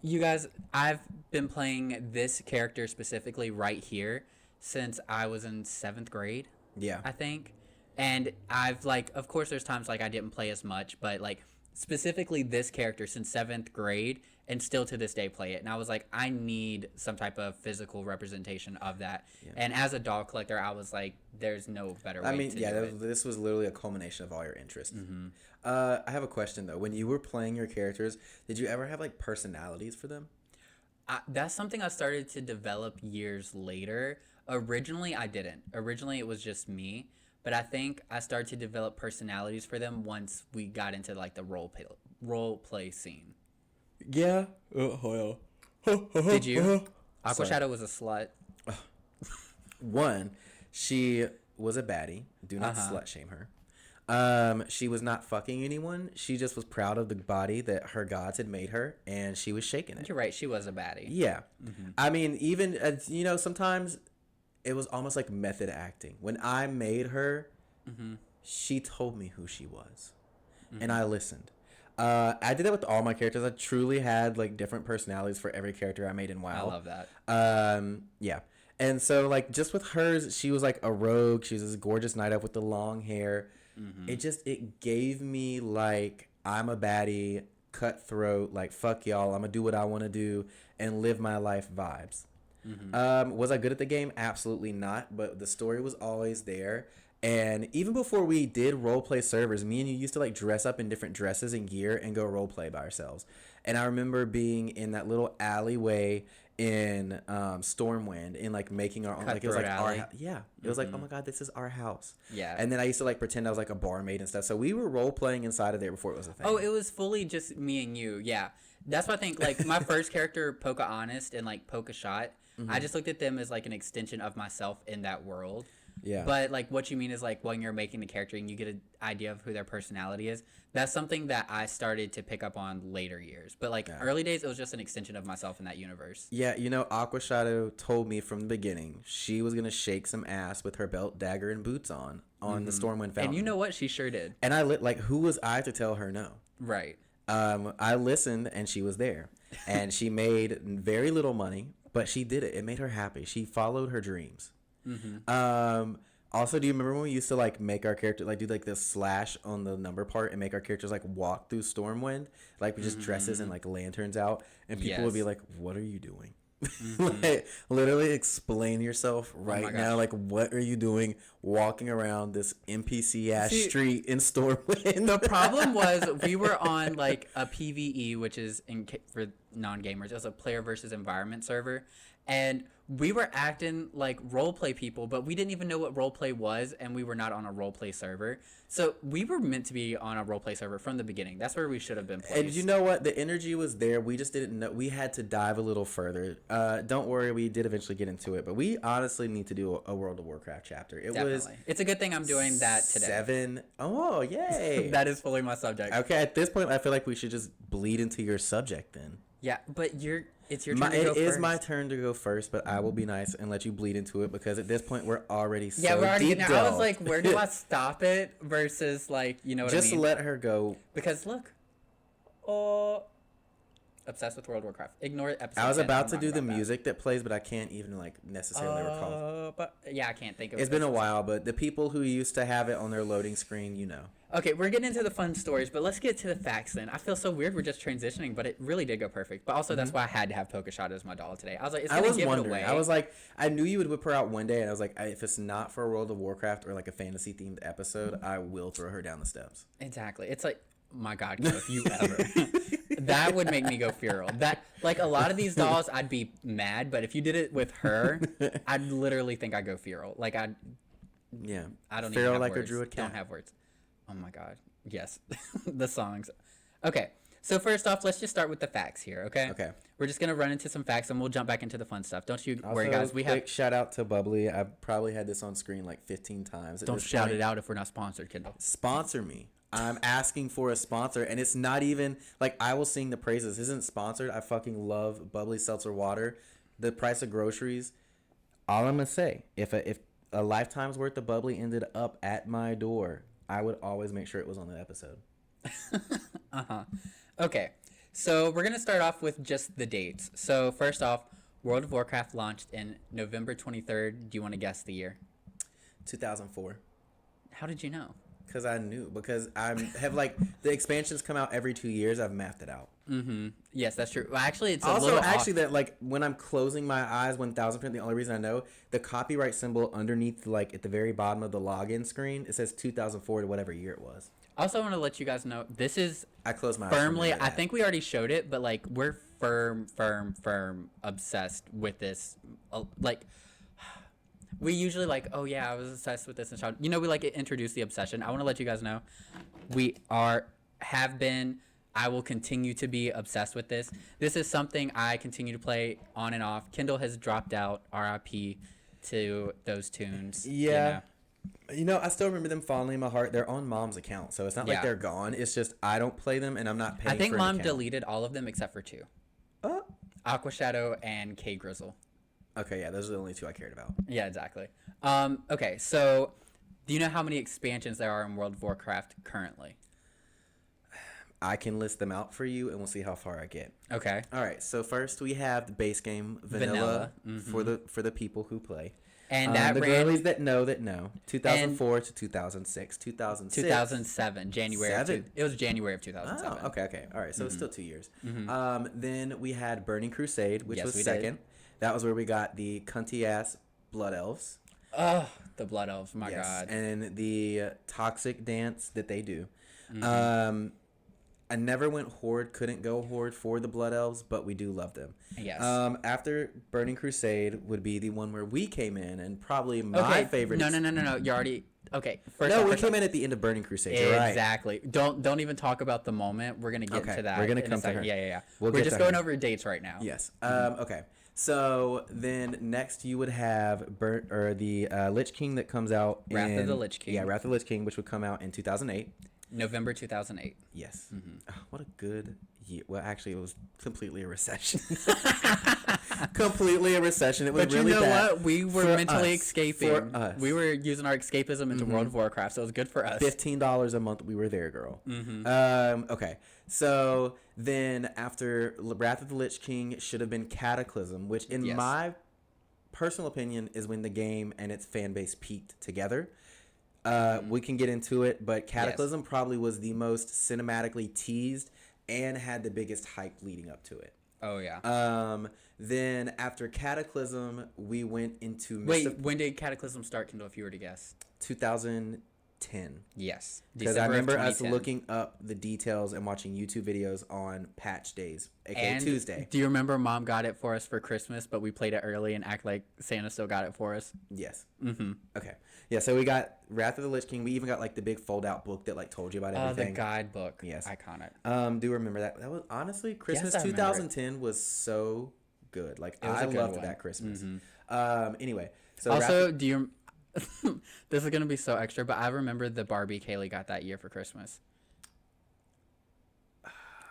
[SPEAKER 2] you guys, I've been playing this character specifically right here since I was in 7th grade.
[SPEAKER 1] Yeah,
[SPEAKER 2] I think. And I've like, of course, there's times like I didn't play as much, but like specifically this character since 7th grade, and still to this day play it. And I was like, I need some type of physical representation of that. Yeah. And as a doll collector, I was like, there's no better way to do it.
[SPEAKER 1] This was literally a culmination of all your interests. I have a question though. When you were playing your characters, did you ever have like personalities for them?
[SPEAKER 2] That's something I started to develop years later. Originally, I didn't. Originally, it was just me. But I think I started to develop personalities for them once we got into like the role play scene.
[SPEAKER 1] Yeah.
[SPEAKER 2] Did you? Aqua Shadow was a slut.
[SPEAKER 1] One, she was a baddie. Do not slut shame her. She was not fucking anyone. She just was proud of the body that her gods had made her, and she was shaking it.
[SPEAKER 2] You're right. She was a baddie.
[SPEAKER 1] Yeah. I mean, even sometimes it was almost like method acting. When I made her, she told me who she was, and I listened. I did that with all my characters. I truly had like different personalities for every character I made in WoW.
[SPEAKER 2] I love that.
[SPEAKER 1] Yeah. And so like just with hers, she was like a rogue. She was this gorgeous night elf with the long hair. It gave me like, I'm a baddie, cutthroat, like fuck y'all, I'm gonna do what I want to do and live my life vibes. Was I good at the game? Absolutely not. But the story was always there. And even before we did roleplay servers, me and you used to like dress up in different dresses and gear and go roleplay by ourselves. And I remember being in that little alleyway in Stormwind and like making our own, like it was like
[SPEAKER 2] alley.
[SPEAKER 1] It was like, oh my god, this is our house.
[SPEAKER 2] Yeah.
[SPEAKER 1] And then I used to like pretend I was like a barmaid and stuff. So we were role playing inside of there before it was a thing.
[SPEAKER 2] Oh, it was fully just me and you. Yeah. That's what I think. Like my first character, Pocahontas and like Polka-Shot, I just looked at them as like an extension of myself in that world.
[SPEAKER 1] Yeah.
[SPEAKER 2] But like what you mean is like when you're making the character and you get an idea of who their personality is, that's something that I started to pick up on later years. But like early days, it was just an extension of myself in that universe.
[SPEAKER 1] Yeah, Aqua Shadow told me from the beginning she was gonna shake some ass with her belt, dagger, and boots on the Stormwind Fountain.
[SPEAKER 2] And you know what? She sure did.
[SPEAKER 1] And who was I to tell her no?
[SPEAKER 2] Right.
[SPEAKER 1] I listened, and she was there, and she made very little money, but she did it. It made her happy. She followed her dreams. Also, do you remember when we used to like make our character like do like this slash on the number part and make our characters like walk through Stormwind, like with just dresses and like lanterns out, and people would be like, "What are you doing?" Like, literally explain yourself right now. Like, what are you doing walking around this NPC ass street in Stormwind?
[SPEAKER 2] The problem was we were on like a PvE, which is for non-gamers, it was a player versus environment server, and we were acting like roleplay people, but we didn't even know what roleplay was, and we were not on a roleplay server. So we were meant to be on a roleplay server from the beginning. That's where we should have been placed.
[SPEAKER 1] And you know what? The energy was there. We just didn't know. We had to dive a little further. Don't worry, we did eventually get into it, but we honestly need to do a World of Warcraft chapter.
[SPEAKER 2] It's a good thing I'm doing that today.
[SPEAKER 1] 7. Oh, yay.
[SPEAKER 2] That is fully my subject.
[SPEAKER 1] Okay, at this point, I feel like we should just bleed into your subject then.
[SPEAKER 2] Yeah, but It's your turn to go
[SPEAKER 1] It is
[SPEAKER 2] first.
[SPEAKER 1] my turn to go first, but I will be nice and let you bleed into it because at this point we're already so
[SPEAKER 2] Yeah, we're already
[SPEAKER 1] deep
[SPEAKER 2] getting there. I was
[SPEAKER 1] delved.
[SPEAKER 2] like, where do I stop it versus like, you know what
[SPEAKER 1] Just
[SPEAKER 2] I mean?
[SPEAKER 1] let her go.
[SPEAKER 2] Because look, oh, obsessed with World of Warcraft. Ignore episode.
[SPEAKER 1] I was
[SPEAKER 2] 10.
[SPEAKER 1] about
[SPEAKER 2] I'm
[SPEAKER 1] to
[SPEAKER 2] not
[SPEAKER 1] do the
[SPEAKER 2] about that.
[SPEAKER 1] music that plays, but I can't even like necessarily recall.
[SPEAKER 2] But yeah, I can't think of.
[SPEAKER 1] It's been a while, but the people who used to have it on their loading screen, you know.
[SPEAKER 2] Okay, we're getting into the fun stories, but let's get to the facts then. I feel so weird we're just transitioning, but it really did go perfect. But also, that's why I had to have Polkashot as my doll today. I was like, it's
[SPEAKER 1] I
[SPEAKER 2] gonna
[SPEAKER 1] was
[SPEAKER 2] give it
[SPEAKER 1] wondering.
[SPEAKER 2] away.
[SPEAKER 1] I was like, I knew you would whip her out one day, and I was like, if it's not for a World of Warcraft or like a fantasy themed episode, I will throw her down the steps.
[SPEAKER 2] Exactly. It's like, my God, if you ever. That would make me go feral. That, like, a lot of these dolls, I'd be mad, but if you did it with her, I'd literally think I'd go feral. Like, I don't even
[SPEAKER 1] Feral
[SPEAKER 2] have
[SPEAKER 1] like a
[SPEAKER 2] words.
[SPEAKER 1] druid cat.
[SPEAKER 2] Don't have words. Oh my God. Yes. The songs. Okay. So first off, let's just start with the facts here, okay?
[SPEAKER 1] Okay.
[SPEAKER 2] We're just gonna run into some facts and we'll jump back into the fun stuff. Don't you worry,
[SPEAKER 1] Also,
[SPEAKER 2] guys. We
[SPEAKER 1] quick
[SPEAKER 2] have.
[SPEAKER 1] shout out to Bubbly. I've probably had this on screen like 15 times. At
[SPEAKER 2] Don't
[SPEAKER 1] this
[SPEAKER 2] shout
[SPEAKER 1] point.
[SPEAKER 2] it out if we're not sponsored, Kendall.
[SPEAKER 1] Sponsor me. I'm asking for a sponsor, and it's not even like I will sing the praises. This isn't sponsored. I fucking love Bubbly seltzer water. The price of groceries. All I'm gonna say, if a lifetime's worth of Bubbly ended up at my door, I would always make sure it was on the episode.
[SPEAKER 2] Okay, so we're gonna start off with just the dates. So first off, World of Warcraft launched in November 23rd. Do you want to guess the year?
[SPEAKER 1] 2004.
[SPEAKER 2] How did you know?
[SPEAKER 1] Because I knew. Because I have like the expansions come out every 2 years. I've mapped it out.
[SPEAKER 2] Mm-hmm. Yes, that's true. Well, actually, it's a
[SPEAKER 1] Also,
[SPEAKER 2] little
[SPEAKER 1] actually,
[SPEAKER 2] off.
[SPEAKER 1] that like when I'm closing my eyes 1000%, the only reason I know the copyright symbol underneath, like at the very bottom of the login screen, it says 2004 to whatever year it was.
[SPEAKER 2] I also want to let you guys know this is
[SPEAKER 1] I closed my eyes.
[SPEAKER 2] firmly.
[SPEAKER 1] Remember
[SPEAKER 2] I
[SPEAKER 1] that.
[SPEAKER 2] think we already showed it, but like we're firm obsessed with this. Like we usually like, oh yeah, I was obsessed with this and child. You know, we like introduce the obsession. I want to let you guys know we have been. I will continue to be obsessed with this. This is something I continue to play on and off. Kendall has dropped out. RIP to those tunes.
[SPEAKER 1] Yeah. You know, I still remember them fondly in my heart. They're on Mom's account, so it's not like
[SPEAKER 2] Yeah.
[SPEAKER 1] they're gone. It's just I don't play them, and I'm not paying.
[SPEAKER 2] I think
[SPEAKER 1] for an
[SPEAKER 2] Mom
[SPEAKER 1] account.
[SPEAKER 2] deleted all of them except for two. Aqua Shadow and K Grizzle.
[SPEAKER 1] Okay, yeah, those are the only two I cared about.
[SPEAKER 2] Yeah, exactly. Okay, so do you know how many expansions there are in World of Warcraft currently?
[SPEAKER 1] I can list them out for you, and we'll see how far I get.
[SPEAKER 2] Okay.
[SPEAKER 1] All right. So first we have the base game vanilla, for the people who play.
[SPEAKER 2] And that
[SPEAKER 1] the
[SPEAKER 2] ran
[SPEAKER 1] girlies that know 2004 to 2006,
[SPEAKER 2] 2007, January. It was January of 2007.
[SPEAKER 1] Oh, okay. All right. So it's still 2 years. Then we had Burning Crusade, which
[SPEAKER 2] Yes,
[SPEAKER 1] was
[SPEAKER 2] we
[SPEAKER 1] second. That was where we got the cunty ass Blood Elves.
[SPEAKER 2] Oh, the Blood Elves, my
[SPEAKER 1] Yes,
[SPEAKER 2] God.
[SPEAKER 1] and the toxic dance that they do. I never went Horde, couldn't go Horde for the Blood Elves, but we do love them.
[SPEAKER 2] Yes.
[SPEAKER 1] After Burning Crusade would be the one where we came in, and probably my favorite.
[SPEAKER 2] No. You're already okay.
[SPEAKER 1] We came in at the end of Burning Crusade. You're right.
[SPEAKER 2] Exactly. Don't even talk about the moment. We're gonna get
[SPEAKER 1] Okay,
[SPEAKER 2] to that.
[SPEAKER 1] we're gonna
[SPEAKER 2] in a
[SPEAKER 1] come to
[SPEAKER 2] second.
[SPEAKER 1] her.
[SPEAKER 2] Yeah.
[SPEAKER 1] We'll
[SPEAKER 2] We're
[SPEAKER 1] get
[SPEAKER 2] just
[SPEAKER 1] to
[SPEAKER 2] going
[SPEAKER 1] her.
[SPEAKER 2] over dates right now.
[SPEAKER 1] Yes. Okay. So then next you would have the Lich King that comes out
[SPEAKER 2] Wrath of the Lich King.
[SPEAKER 1] Yeah, Wrath of the Lich King, which would come out in 2008.
[SPEAKER 2] November 2008.
[SPEAKER 1] Yes. Oh, what a good year. Well, actually, it was completely a recession. Completely a recession. It was
[SPEAKER 2] But
[SPEAKER 1] really
[SPEAKER 2] you know
[SPEAKER 1] bad
[SPEAKER 2] what? We were
[SPEAKER 1] for
[SPEAKER 2] mentally
[SPEAKER 1] us.
[SPEAKER 2] escaping.
[SPEAKER 1] For us.
[SPEAKER 2] We were using our escapism into World of Warcraft, so it was good for us.
[SPEAKER 1] $15 a month. We were there, girl. Okay. So then after Wrath of the Lich King should have been Cataclysm, which in
[SPEAKER 2] Yes.
[SPEAKER 1] my personal opinion is when the game and its fan base peaked together. We can get into it, but Cataclysm probably was the most cinematically teased and had the biggest hype leading up to it.
[SPEAKER 2] Oh yeah.
[SPEAKER 1] Then after Cataclysm, we went into
[SPEAKER 2] Wait, when did Cataclysm start, Kendall? If you were to guess.
[SPEAKER 1] 2010.
[SPEAKER 2] Yes.
[SPEAKER 1] Because I
[SPEAKER 2] December of
[SPEAKER 1] remember us
[SPEAKER 2] 2010.
[SPEAKER 1] looking up the details and watching YouTube videos on patch days, aka
[SPEAKER 2] And
[SPEAKER 1] Tuesday.
[SPEAKER 2] do you remember Mom got it for us for Christmas, but we played it early and act like Santa still got it for us?
[SPEAKER 1] Yes. Okay. Yeah, so we got Wrath of the Lich King. We even got like the big fold-out book that like told you about
[SPEAKER 2] The
[SPEAKER 1] everything.
[SPEAKER 2] guidebook.
[SPEAKER 1] Yes.
[SPEAKER 2] Iconic.
[SPEAKER 1] Do remember that? That was honestly Christmas
[SPEAKER 2] I remember
[SPEAKER 1] 2010 was so good. Like
[SPEAKER 2] was
[SPEAKER 1] I
[SPEAKER 2] a good
[SPEAKER 1] loved
[SPEAKER 2] one.
[SPEAKER 1] that Christmas. Anyway, so
[SPEAKER 2] Also, do you? This is gonna be so extra, but I remember the Barbie Kaylee got that year for Christmas.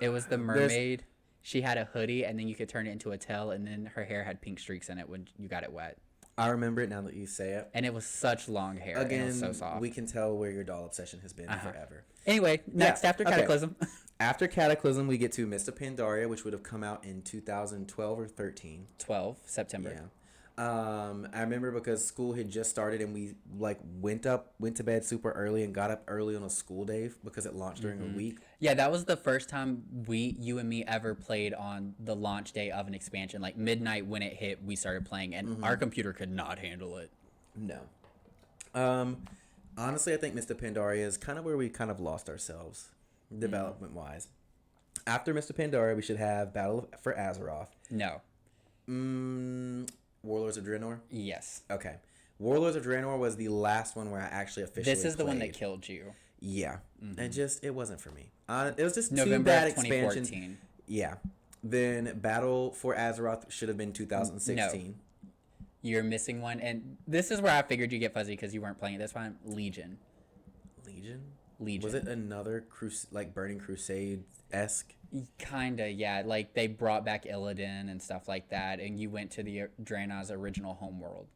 [SPEAKER 2] It was the mermaid. She had a hoodie, and then you could turn it into a tail, and then her hair had pink streaks in it when you got it wet.
[SPEAKER 1] I remember it now that you say it.
[SPEAKER 2] And it was such long hair.
[SPEAKER 1] Again,
[SPEAKER 2] and it was so soft.
[SPEAKER 1] we can tell where your doll obsession has been forever.
[SPEAKER 2] Anyway, next after Cataclysm.
[SPEAKER 1] After Cataclysm, we get to Mist of Pandaria, which would have come out in 2012 or 13.
[SPEAKER 2] 12 September.
[SPEAKER 1] Yeah. I remember because school had just started and we like went to bed super early and got up early on a school day because it launched during a week.
[SPEAKER 2] Yeah, that was the first time you and me ever played on the launch day of an expansion. Like midnight when it hit, we started playing, and our computer could not handle it.
[SPEAKER 1] No. Honestly, I think Mr. Pandaria is kind of where we kind of lost ourselves development wise. After Mr. Pandaria, we should have Battle for Azeroth.
[SPEAKER 2] No.
[SPEAKER 1] Warlords of Draenor?
[SPEAKER 2] Yes.
[SPEAKER 1] Okay. Warlords of Draenor was the last one where I actually officially
[SPEAKER 2] This is the one that
[SPEAKER 1] played.
[SPEAKER 2] killed you.
[SPEAKER 1] Yeah. And it wasn't for me. It was just
[SPEAKER 2] November
[SPEAKER 1] two bad
[SPEAKER 2] of 2014.
[SPEAKER 1] expansions. Yeah. Then Battle for Azeroth should have been 2016.
[SPEAKER 2] No. You're missing one, and this is where I figured you get fuzzy because you weren't playing it this time. Legion.
[SPEAKER 1] Legion? Was it another Burning Crusade-esque?
[SPEAKER 2] Kinda, yeah. Like they brought back Illidan and stuff like that, and you went to the Draenor's original homeworld.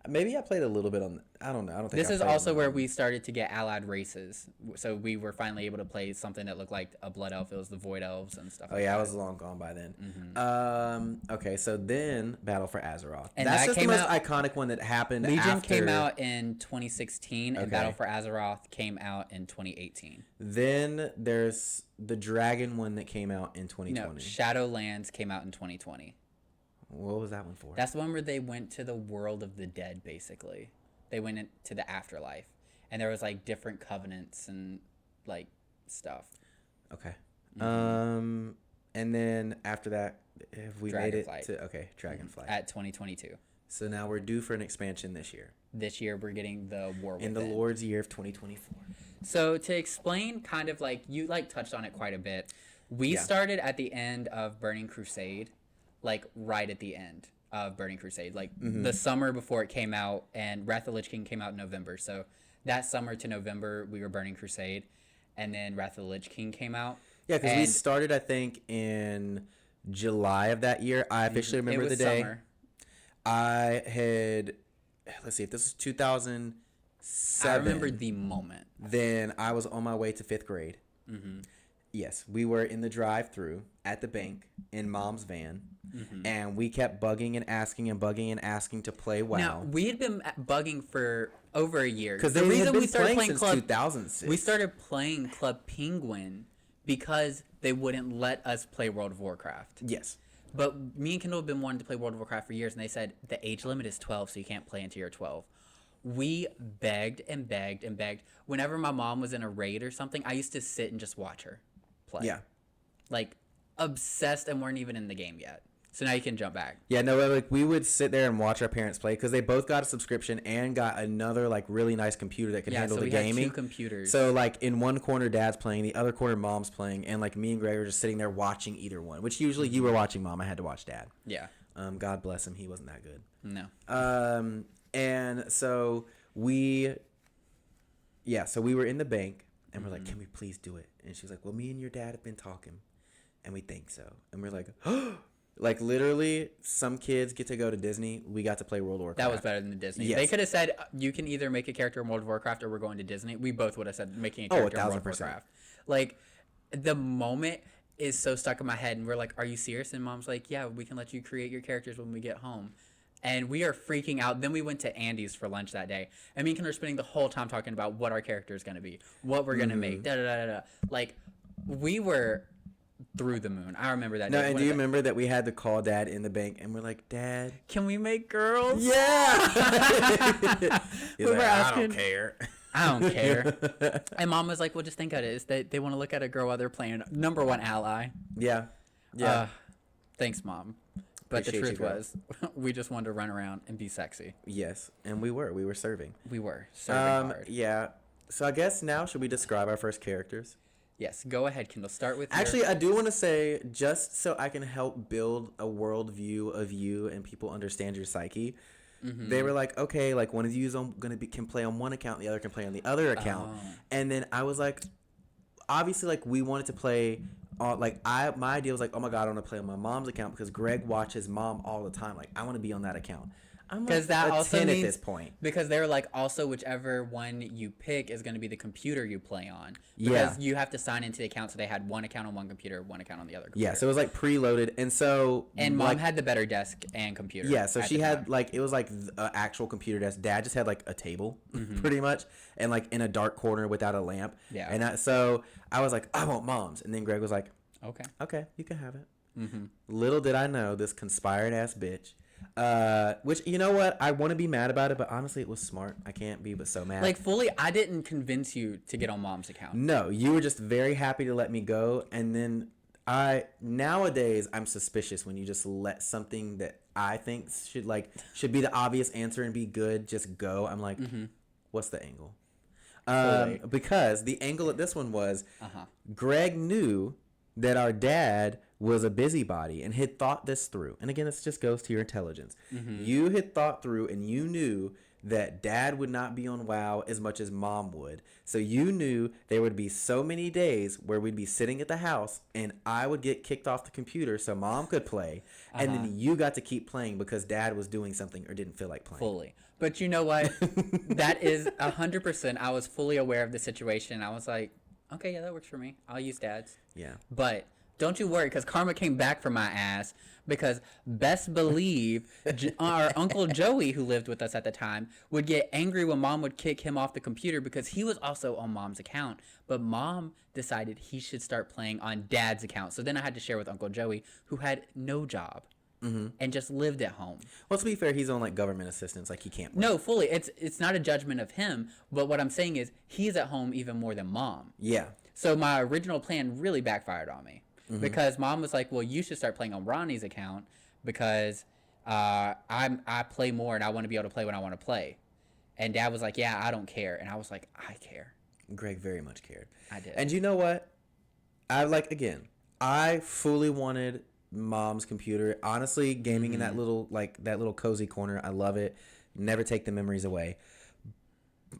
[SPEAKER 1] Maybe I played a little bit on. I don't know. I don't think
[SPEAKER 2] this is also where we started to get allied races. So we were finally able to play something that looked like a blood elf. It was the Void Elves and stuff.
[SPEAKER 1] Oh yeah, I was long gone by then. Okay, so then Battle for Azeroth.
[SPEAKER 2] And
[SPEAKER 1] that's
[SPEAKER 2] that
[SPEAKER 1] just
[SPEAKER 2] came
[SPEAKER 1] the most
[SPEAKER 2] out,
[SPEAKER 1] iconic one that happened.
[SPEAKER 2] Legion
[SPEAKER 1] after,
[SPEAKER 2] came out in 2016, and
[SPEAKER 1] Okay.
[SPEAKER 2] Battle for Azeroth came out in 2018.
[SPEAKER 1] Then there's the Dragon one that came out in 2020.
[SPEAKER 2] No, Shadowlands came out in 2020.
[SPEAKER 1] What was that one for?
[SPEAKER 2] That's the one where they went to the world of the dead, basically. They went into the afterlife. And there was, like, different covenants and, like, stuff.
[SPEAKER 1] Okay. And then after that, have we made it to... Okay, Dragonflight.
[SPEAKER 2] At 2022.
[SPEAKER 1] So now we're due for an expansion this year.
[SPEAKER 2] This year, we're getting the War Within.
[SPEAKER 1] In the Lord's year of 2024.
[SPEAKER 2] So to explain kind of, like, you, like, touched on it quite a bit. We started at the end of Burning Crusade. Like right at the end of Burning Crusade, like the summer before it came out, and Wrath of the Lich King came out in November. So that summer to November, we were Burning Crusade, and then Wrath of the Lich King came out.
[SPEAKER 1] Yeah, because we started, I think, in July of that year. I officially remember the day. Summer. I had, let's see, if this was 2007.
[SPEAKER 2] I remember the moment.
[SPEAKER 1] Then I was on my way to 5th grade. Yes, we were in the drive-thru at the bank in Mom's van, and we kept bugging and asking to play WoW.
[SPEAKER 2] Now, we had been bugging for over a year.
[SPEAKER 1] Because the reason we started playing since 2006.
[SPEAKER 2] We started playing Club Penguin because they wouldn't let us play World of Warcraft.
[SPEAKER 1] Yes.
[SPEAKER 2] But me and Kendall have been wanting to play World of Warcraft for years, and they said the age limit is 12, so you can't play until you're 12. We begged and begged and begged. Whenever my mom was in a raid or something, I used to sit and just watch her play.
[SPEAKER 1] Yeah.
[SPEAKER 2] Like, obsessed, and weren't even in the game yet. So now you can jump back.
[SPEAKER 1] Yeah, no, like we would sit there and watch our parents play because they both got a subscription and got another like really nice computer that could handle the gaming.
[SPEAKER 2] Had 2 computers.
[SPEAKER 1] So like in one corner Dad's playing, the other corner Mom's playing, and like me and Greg were just sitting there watching either one. Which usually you were watching Mom, I had to watch Dad.
[SPEAKER 2] Yeah.
[SPEAKER 1] God bless him, he wasn't that good.
[SPEAKER 2] No.
[SPEAKER 1] And so we were in the bank and we're like, can we please do it? And she was like, well, me and your dad have been talking, and we think so. And we're like, like literally, some kids get to go to Disney. We got to play World of Warcraft.
[SPEAKER 2] That was better than the Disney.
[SPEAKER 1] Yes.
[SPEAKER 2] They could have said, you can either make a character in World of Warcraft or we're going to Disney. We both would have said making a character in World of Warcraft. Like, the moment is so stuck in my head, and we're like, are you serious? And Mom's like, yeah, we can let you create your characters when we get home. And we are freaking out. Then we went to Andy's for lunch that day. And me and Kendall are spending the whole time talking about what our character is going to be, what we're going to make, da-da-da-da-da. Like, we were through the moon. I remember that day.
[SPEAKER 1] No, and do you remember that we had to call Dad in the bank, and we're like, Dad,
[SPEAKER 2] can we make girls?
[SPEAKER 1] Yeah.
[SPEAKER 2] We were asking,
[SPEAKER 1] I don't care.
[SPEAKER 2] I don't care. And Mom was like, well, just think of it. It's that they want to look at a girl while they're playing number 1 ally.
[SPEAKER 1] Yeah. Yeah.
[SPEAKER 2] Thanks, Mom. But
[SPEAKER 1] Appreciate
[SPEAKER 2] the truth was, we just wanted to run around and be sexy.
[SPEAKER 1] Yes, and we were serving.
[SPEAKER 2] We were serving hard.
[SPEAKER 1] Yeah. So I guess now should we describe our first characters?
[SPEAKER 2] Yes, go ahead, Kendall. Start with
[SPEAKER 1] Actually, I do want to say, just so I can help build a worldview of you and people understand your psyche, they were like, okay, like one of you is can play on one account, the other can play on the other account. And then I was like, obviously like we wanted to play. My idea was like, oh my god, I want to play on my mom's account because Greg watches mom all the time. Like I want to be on that account. I'm like
[SPEAKER 2] that also
[SPEAKER 1] 10
[SPEAKER 2] means,
[SPEAKER 1] at this point.
[SPEAKER 2] Because they were like, also whichever one you pick is going to be the computer you play on.
[SPEAKER 1] Yeah.
[SPEAKER 2] Because you have to sign into the account, so they had one account on one computer, one account on the other computer.
[SPEAKER 1] Yeah, so it was like preloaded, and so
[SPEAKER 2] and mom had the better desk and computer.
[SPEAKER 1] Yeah, so she had like it was like an actual computer desk. Dad just had like a table, pretty much, and like in a dark corner without a lamp.
[SPEAKER 2] Yeah.
[SPEAKER 1] And so I was like, I want mom's, and then Greg was like,
[SPEAKER 2] okay,
[SPEAKER 1] you can have it. Little did I know this conspired ass bitch. Which, you know what? I want to be mad about it, but honestly, it was smart. I can't be but so mad.
[SPEAKER 2] Like, fully, I didn't convince you to get on mom's account.
[SPEAKER 1] No, you were just very happy to let me go. And then nowadays, I'm suspicious when you just let something that I think should be the obvious answer and be good just go. I'm like, what's the angle? Because the angle at this one was Greg knew that our dad was a busybody and had thought this through. And again, this just goes to your intelligence. You had thought through and you knew that dad would not be on WoW as much as mom would. So you knew there would be so many days where we'd be sitting at the house and I would get kicked off the computer so mom could play. And then you got to keep playing because dad was doing something or didn't feel like playing.
[SPEAKER 2] Fully. But you know what? That is 100%. I was fully aware of the situation. I was like, okay, yeah, that works for me. I'll use dad's.
[SPEAKER 1] Yeah.
[SPEAKER 2] But don't you worry, because karma came back for my ass. Because best believe our Uncle Joey, who lived with us at the time, would get angry when mom would kick him off the computer because he was also on mom's account. But mom decided he should start playing on dad's account. So then I had to share with Uncle Joey, who had no job. And just lived at home.
[SPEAKER 1] Well, to be fair, he's on like government assistance, like he can't work.
[SPEAKER 2] No, fully. It's not a judgment of him, but what I'm saying is he's at home even more than mom.
[SPEAKER 1] Yeah.
[SPEAKER 2] So my original plan really backfired on me because mom was like, "Well, you should start playing on Ronnie's account because I play more and I want to be able to play when I want to play." And dad was like, "Yeah, I don't care," and I was like, "I care."
[SPEAKER 1] Greg very much cared.
[SPEAKER 2] I did.
[SPEAKER 1] And you know what? I fully wanted mom's computer. Honestly, gaming in that little cozy corner, I love it. Never take the memories away.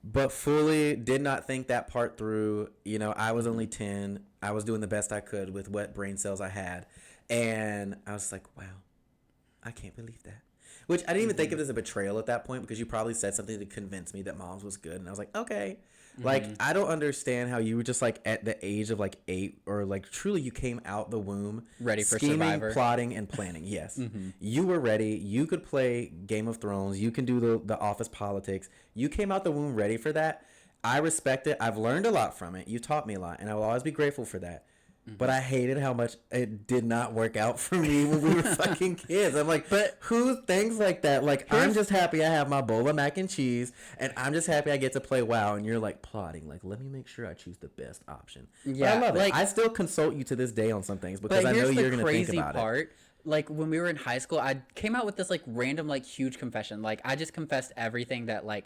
[SPEAKER 1] But fully did not think that part through. You know, I was only 10. I was doing the best I could with what brain cells I had. And I was like, wow, I can't believe that. Which I didn't even think of it as a betrayal at that point because you probably said something to convince me that mom's was good. And I was like, okay. Like, I don't understand how you were just, like, at the age of, like, 8 or, like, truly you came out the womb.
[SPEAKER 2] Ready for
[SPEAKER 1] scheming,
[SPEAKER 2] Survivor.
[SPEAKER 1] Plotting, and planning. Yes. You were ready. You could play Game of Thrones. You can do the office politics. You came out the womb ready for that. I respect it. I've learned a lot from it. You taught me a lot, and I will always be grateful for that. But I hated how much it did not work out for me when we were fucking kids. I'm like, but who thinks like that? Like, I'm just happy I have my bowl of mac and cheese, and I'm just happy I get to play WoW, and you're like plotting. Like, let me make sure I choose the best option. Yeah, but I love it. I still consult you to this day on some things because I know you're going to think about it.
[SPEAKER 2] Like, when we were in high school, I came out with this, like, random, like, huge confession. Like, I just confessed everything that, like,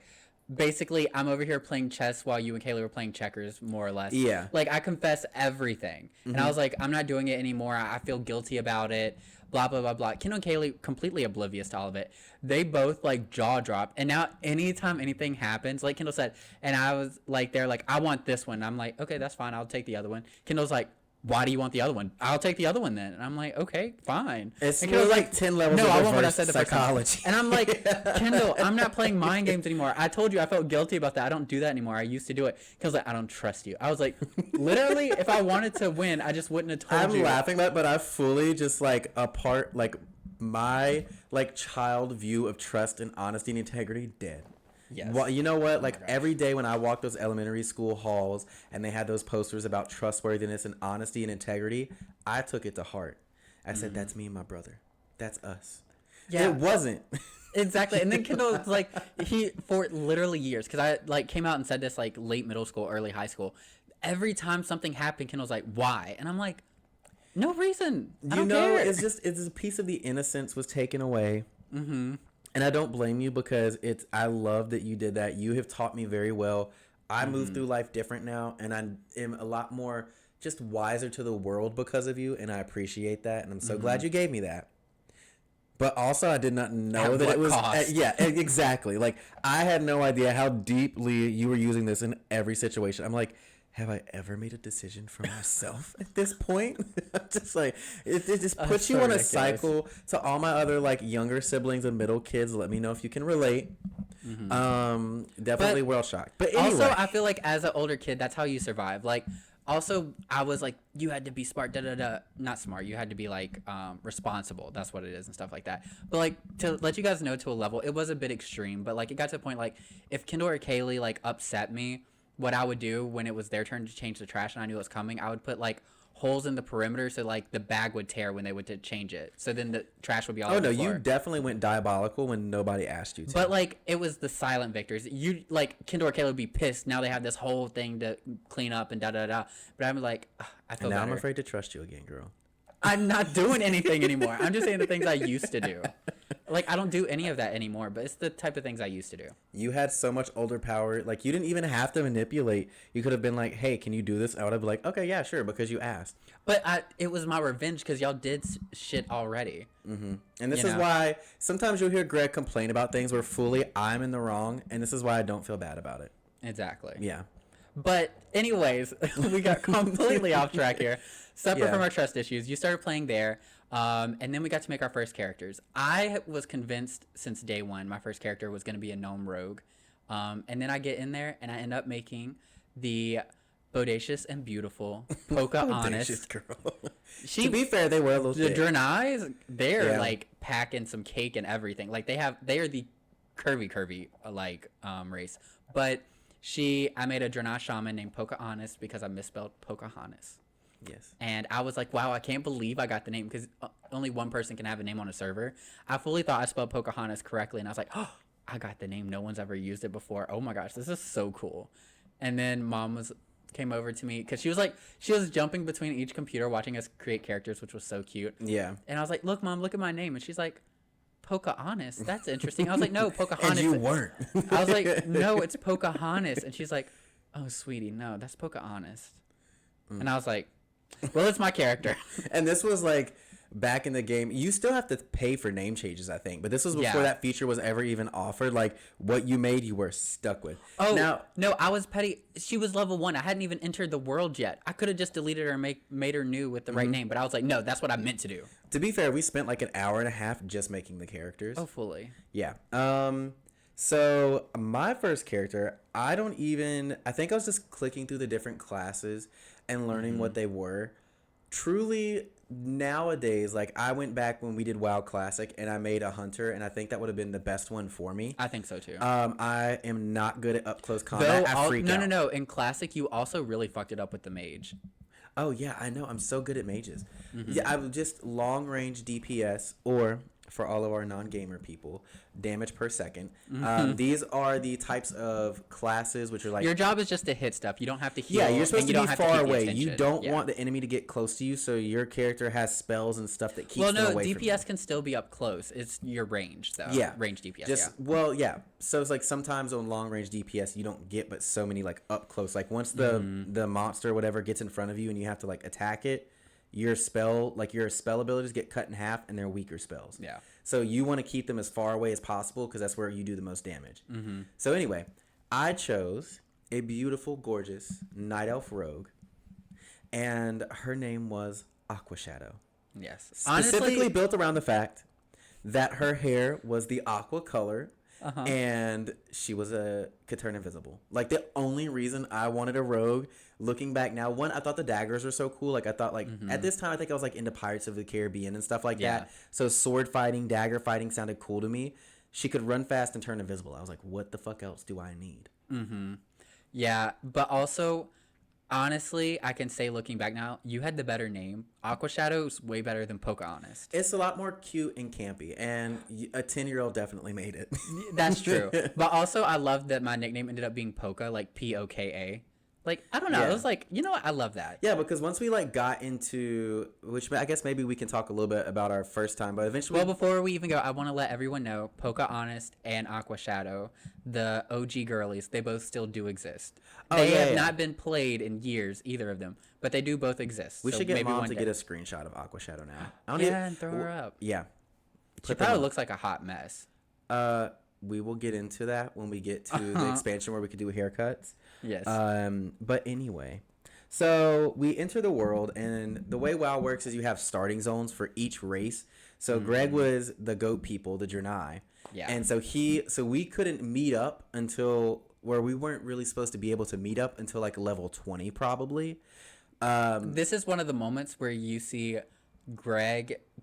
[SPEAKER 2] basically, I'm over here playing chess while you and Kaylee were playing checkers, more or less.
[SPEAKER 1] Yeah.
[SPEAKER 2] Like, I confess everything. And I was like, I'm not doing it anymore. I feel guilty about it. Blah, blah, blah, blah. Kendall and Kaylee, completely oblivious to all of it. They both, like, jaw drop. And now, anytime anything happens, like Kendall said, and I was like, they're like, I want this one. I'm like, okay, that's fine. I'll take the other one. Kendall's like, why do you want the other one? I'll take the other one then. And I'm like, okay, fine.
[SPEAKER 1] It's more like 10 levels of
[SPEAKER 2] I want what I said the
[SPEAKER 1] psychology.
[SPEAKER 2] first time. And I'm like, Kendall, I'm not playing mind games anymore. I told you I felt guilty about that. I don't do that anymore. I used to do it. Kendall's like, I don't trust you. I was like, literally, if I wanted to win, I just wouldn't have told you.
[SPEAKER 1] I'm laughing at that, but I fully just like my like child view of trust and honesty and integrity dead.
[SPEAKER 2] Yes.
[SPEAKER 1] Well, you know what? Like every day when I walked those elementary school halls and they had those posters about trustworthiness and honesty and integrity, I took it to heart. I said, that's me and my brother. That's us. Yeah. It wasn't.
[SPEAKER 2] Exactly. And then Kendall was like, for literally years, because I like came out and said this like late middle school, early high school. Every time something happened, Kendall's like, why? And I'm like, no reason. I don't care.
[SPEAKER 1] It's a piece of the innocence was taken away. And I don't blame you because I love that you did that. You have taught me very well. I move through life different now, and I am a lot more just wiser to the world because of you, and I appreciate that, and I'm so glad you gave me that. But also, I did not know that it was... yeah, exactly. Like, I had no idea how deeply you were using this in every situation. I'm like, have I ever made a decision for myself at this point? I'm just like, it just puts you
[SPEAKER 2] so
[SPEAKER 1] on a
[SPEAKER 2] ridiculous.
[SPEAKER 1] cycle. To all my other like younger siblings and middle kids, let me know if you can relate. Definitely
[SPEAKER 2] But
[SPEAKER 1] world shocked. But anyway,
[SPEAKER 2] Also, I feel like as an older kid, that's how you survive. Like, also, I was like, you had to be smart, da da da. Not smart. You had to be like responsible. That's what it is and stuff like that. But like to let you guys know to a level, it was a bit extreme. But like it got to the point like if Kendall or Kaylee like upset me, what I would do when it was their turn to change the trash and I knew it was coming, I would put like holes in the perimeter so like the bag would tear when they would to change it. So then the trash would be all
[SPEAKER 1] oh
[SPEAKER 2] over
[SPEAKER 1] no,
[SPEAKER 2] the floor.
[SPEAKER 1] you definitely went diabolical when nobody asked you to.
[SPEAKER 2] But like it was the silent victors. You like Kendall or Kayla would be pissed. Now they have this whole thing to clean up and da da da. But I'm like, "Ugh, I feel
[SPEAKER 1] and now
[SPEAKER 2] better.
[SPEAKER 1] I'm afraid to trust you again, girl.
[SPEAKER 2] I'm not doing anything anymore. I'm just saying the things I used to do. Like I don't do any of that anymore. But it's the type of things I used to do.
[SPEAKER 1] You had so much older power. Like you didn't even have to manipulate. You could have been like, "Hey, can you do this?" I would have been like, "Okay, yeah, sure," because you asked.
[SPEAKER 2] But it was my revenge because y'all did shit already.
[SPEAKER 1] And this
[SPEAKER 2] You
[SPEAKER 1] is
[SPEAKER 2] know?
[SPEAKER 1] why sometimes you'll hear Greg complain about things where fully I'm in the wrong, and this is why I don't feel bad about it.
[SPEAKER 2] Exactly.
[SPEAKER 1] Yeah.
[SPEAKER 2] But anyways, we got completely off track here. Separate
[SPEAKER 1] Yeah.
[SPEAKER 2] from our trust issues, you started playing there, and then we got to make our first characters. I was convinced since day one my first character was going to be a gnome rogue, and then I get in there and I end up making the bodacious and beautiful
[SPEAKER 1] Audacious
[SPEAKER 2] Pocahontas.
[SPEAKER 1] girl.
[SPEAKER 2] She,
[SPEAKER 1] To be fair, they were a little
[SPEAKER 2] the
[SPEAKER 1] thick.
[SPEAKER 2] Drenais, they're
[SPEAKER 1] Yeah.
[SPEAKER 2] like packing some cake and everything. Like they are the curvy like race, but. I made a Drenai shaman named Pocahontas because I misspelled Pocahontas.
[SPEAKER 1] Yes.
[SPEAKER 2] And I was like, wow, I can't believe I got the name because only one person can have a name on a server. I fully thought I spelled Pocahontas correctly. And I was like, oh, I got the name. No one's ever used it before. Oh my gosh, this is so cool. And then came over to me because she was jumping between each computer watching us create characters, which was so cute.
[SPEAKER 1] Yeah.
[SPEAKER 2] And I was like, look, Mom, look at my name. And she's like, Pocahontas? That's interesting. I was like, no, Pocahontas.
[SPEAKER 1] And you weren't.
[SPEAKER 2] I was like, no, it's Pocahontas. And she's like, oh, sweetie, no, that's Pocahontas. And I was like, well, it's my character.
[SPEAKER 1] And this was like back in the game. You still have to pay for name changes, I think. But this was before
[SPEAKER 2] Yeah.
[SPEAKER 1] that feature was ever even offered. Like what you made, you were stuck with.
[SPEAKER 2] Oh,
[SPEAKER 1] now,
[SPEAKER 2] no, I was petty. She was level 1. I hadn't even entered the world yet. I could have just deleted her and made her new with the right name. But I was like, no, that's what I meant to do.
[SPEAKER 1] to be fair, we spent like an hour and a half just making the characters.
[SPEAKER 2] Oh, fully.
[SPEAKER 1] Yeah. So my first character, I think I was just clicking through the different classes and learning what they were. Truly, nowadays, like I went back when we did WoW Classic and I made a hunter, and I think that would have been the best one for me.
[SPEAKER 2] I think so too.
[SPEAKER 1] I am not good at up close combat. I freak out.
[SPEAKER 2] No. In Classic, you also really fucked it up with the mage.
[SPEAKER 1] Oh yeah, I know. I'm so good at mages. Yeah, I would just long range DPS, or for all of our non-gamer people, damage per second. These are the types of classes which are like
[SPEAKER 2] Your job is just to hit stuff. You don't have to heal.
[SPEAKER 1] yeah, you're supposed
[SPEAKER 2] and
[SPEAKER 1] to
[SPEAKER 2] you
[SPEAKER 1] be
[SPEAKER 2] don't have to
[SPEAKER 1] far
[SPEAKER 2] keep the
[SPEAKER 1] away. You
[SPEAKER 2] attention.
[SPEAKER 1] don't
[SPEAKER 2] Yeah.
[SPEAKER 1] want the enemy to get close to you, so your character has spells and stuff that keeps
[SPEAKER 2] Well,
[SPEAKER 1] them
[SPEAKER 2] no,
[SPEAKER 1] away from you.
[SPEAKER 2] DPS can still be up close. It's your range, though.
[SPEAKER 1] Yeah,
[SPEAKER 2] Range DPS,
[SPEAKER 1] Just well, yeah. So it's like sometimes on long range DPS you don't get but so many like up close. Like once the monster or whatever gets in front of you and you have to like attack it, your spell abilities get cut in half and they're weaker spells.
[SPEAKER 2] Yeah.
[SPEAKER 1] So you want to keep them as far away as possible because that's where you do the most damage. So anyway, I chose a beautiful, gorgeous night elf rogue, and her name was Aqua Shadow.
[SPEAKER 2] Yes.
[SPEAKER 1] Specifically
[SPEAKER 2] Honestly,
[SPEAKER 1] built around the fact that her hair was the aqua color and she could turn invisible. Like the only reason I wanted a rogue, looking back now, one, I thought the daggers were so cool. Like I thought like at this time I think I was like into Pirates of the Caribbean and stuff like
[SPEAKER 2] Yeah.
[SPEAKER 1] that. So sword fighting, dagger fighting sounded cool to me. She could run fast and turn invisible. I was like, what the fuck else do I need?
[SPEAKER 2] yeah, but also, honestly, I can say looking back now, you had the better name. Aqua Shadow's way better than Pocahontas.
[SPEAKER 1] It's a lot more cute and campy, and a 10-year-old definitely made it.
[SPEAKER 2] That's true. But also, I love that my nickname ended up being Poka, like Poka. Like, I don't know.
[SPEAKER 1] Yeah.
[SPEAKER 2] It was like, you know what? I love that.
[SPEAKER 1] Yeah, because once we like got into, which I guess maybe we can talk a little bit about our first time, but eventually,
[SPEAKER 2] Well, before we even go, I want to let everyone know Pocahontas and Aqua Shadow, the OG girlies, they both still do exist.
[SPEAKER 1] Oh,
[SPEAKER 2] They
[SPEAKER 1] yeah,
[SPEAKER 2] have
[SPEAKER 1] yeah.
[SPEAKER 2] not been played in years, either of them, but they do both exist.
[SPEAKER 1] we
[SPEAKER 2] So
[SPEAKER 1] should get
[SPEAKER 2] maybe
[SPEAKER 1] mom
[SPEAKER 2] one
[SPEAKER 1] to
[SPEAKER 2] day.
[SPEAKER 1] get a screenshot of Aqua Shadow now. I don't
[SPEAKER 2] Yeah,
[SPEAKER 1] even-
[SPEAKER 2] and throw her up.
[SPEAKER 1] Yeah,
[SPEAKER 2] She
[SPEAKER 1] Put them
[SPEAKER 2] probably
[SPEAKER 1] up.
[SPEAKER 2] looks like a hot mess.
[SPEAKER 1] we will get into that when we get to the expansion where we could do haircuts.
[SPEAKER 2] Yes.
[SPEAKER 1] But anyway, so we enter the world, and the way WoW works is you have starting zones for each race. So Greg was the goat people, the Draenei.
[SPEAKER 2] Yeah.
[SPEAKER 1] And so we couldn't meet up until where we weren't really supposed to be able to meet up until like level 20 probably.
[SPEAKER 2] This is one of the moments where you see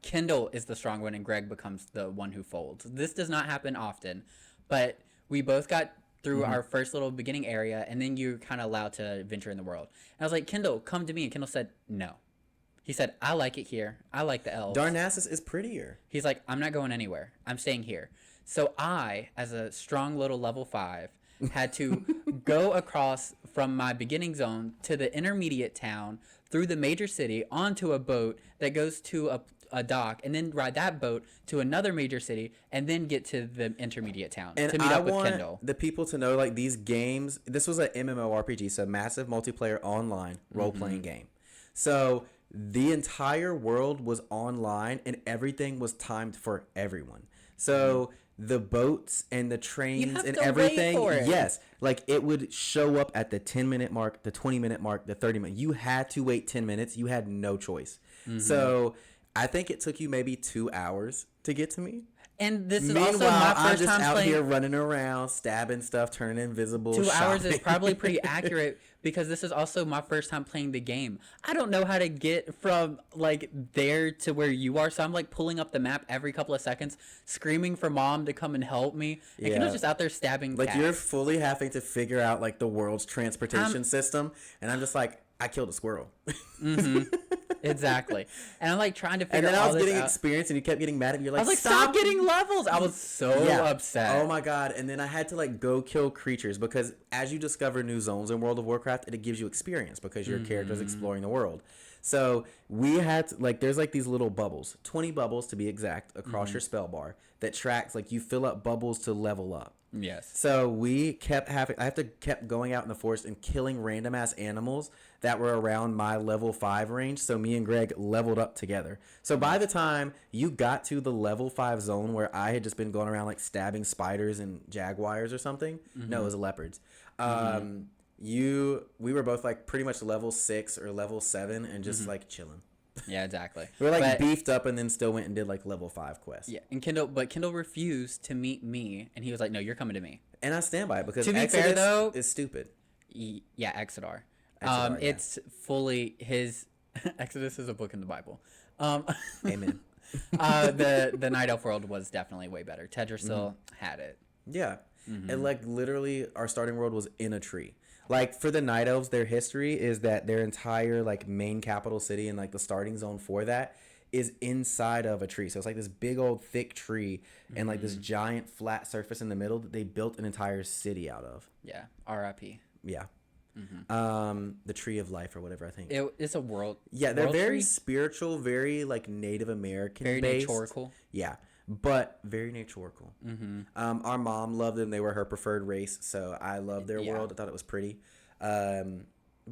[SPEAKER 2] Kendall is the strong one and Greg becomes the one who folds. This does not happen often, but we both got through our first little beginning area, and then you're kind of allowed to venture in the world. And I was like, Kendall, come to me. And Kendall said, no. He said, I like it here. I like the elves.
[SPEAKER 1] Darnassus is prettier.
[SPEAKER 2] He's like, I'm not going anywhere. I'm staying here. So I, as a strong little level 5, had to go across from my beginning zone to the intermediate town, through the major city, onto a boat that goes to a dock, and then ride that boat to another major city, and then get to the intermediate town
[SPEAKER 1] and
[SPEAKER 2] to meet up with
[SPEAKER 1] want
[SPEAKER 2] Kendall.
[SPEAKER 1] The people to know, like, these games, this was an MMORPG, so massive multiplayer online role-playing game. So the entire world was online, and everything was timed for everyone. So the boats and the trains and everything, yes, like it would show up at the 10-minute mark, the 20-minute mark, the 30-minute. You had to wait 10 minutes. You had no choice. So I think it took you maybe 2 hours to get to me.
[SPEAKER 2] And this is
[SPEAKER 1] Meanwhile,
[SPEAKER 2] also my
[SPEAKER 1] I'm
[SPEAKER 2] first
[SPEAKER 1] just
[SPEAKER 2] time
[SPEAKER 1] out
[SPEAKER 2] playing.
[SPEAKER 1] here running around, stabbing stuff, turning invisible.
[SPEAKER 2] 2 hours is
[SPEAKER 1] shopping.
[SPEAKER 2] probably pretty accurate, because this is also my first time playing the game. I don't know how to get from like there to where you are, so I'm like pulling up the map every couple of seconds, screaming for mom to come and help me. And Kendall's just out there stabbing
[SPEAKER 1] Like
[SPEAKER 2] cats.
[SPEAKER 1] you're fully having to figure out like the world's transportation system, and I'm just like, I killed a squirrel.
[SPEAKER 2] Exactly. And I'm like trying to figure
[SPEAKER 1] And then
[SPEAKER 2] all
[SPEAKER 1] I was
[SPEAKER 2] this
[SPEAKER 1] getting
[SPEAKER 2] out.
[SPEAKER 1] experience, and you kept getting mad at me. You're like,
[SPEAKER 2] I was like, stop getting levels. I was so upset.
[SPEAKER 1] Oh my god. And then I had to like go kill creatures, because as you discover new zones in World of Warcraft, it gives you experience because your character's exploring the world. So we had to, like, there's like these little bubbles, 20 bubbles to be exact, across your spell bar that tracks, like, you fill up bubbles to level up.
[SPEAKER 2] Yes.
[SPEAKER 1] So we kept kept going out in the forest and killing random ass animals that were around my level 5 range. So me and Greg leveled up together. So by the time you got to the level 5 zone where I had just been going around like stabbing spiders and jaguars or something, no, it was leopards. We were both like pretty much level 6 or level 7 and just like chilling.
[SPEAKER 2] Yeah, exactly.
[SPEAKER 1] We were like beefed up, and then still went and did like level 5 quests.
[SPEAKER 2] Yeah, and Kendall refused to meet me, and he was like, "No, you're coming to me."
[SPEAKER 1] And I stand by it, because
[SPEAKER 2] To be
[SPEAKER 1] Exodus
[SPEAKER 2] fair, though,
[SPEAKER 1] is stupid.
[SPEAKER 2] Yeah, Exodar.
[SPEAKER 1] Exodar, yeah.
[SPEAKER 2] It's fully his. Exodus is a book in the Bible.
[SPEAKER 1] Amen.
[SPEAKER 2] The Night Elf world was definitely way better. Tedrasil had it.
[SPEAKER 1] Yeah. And like literally our starting world was in a tree. Like for the Night Elves, their history is that their entire like main capital city and like the starting zone for that is inside of a tree. So it's like this big old thick tree and like this giant flat surface in the middle that they built an entire city out of.
[SPEAKER 2] Yeah, R.I.P.
[SPEAKER 1] Yeah. The Tree of Life or whatever, I think.
[SPEAKER 2] It's a world.
[SPEAKER 1] Yeah, they're
[SPEAKER 2] world
[SPEAKER 1] very
[SPEAKER 2] tree?
[SPEAKER 1] spiritual, very like Native American
[SPEAKER 2] Very
[SPEAKER 1] based.
[SPEAKER 2] naturical.
[SPEAKER 1] Yeah, but very naturical. Our mom loved them. They were her preferred race, so I loved their world. I thought it was pretty. But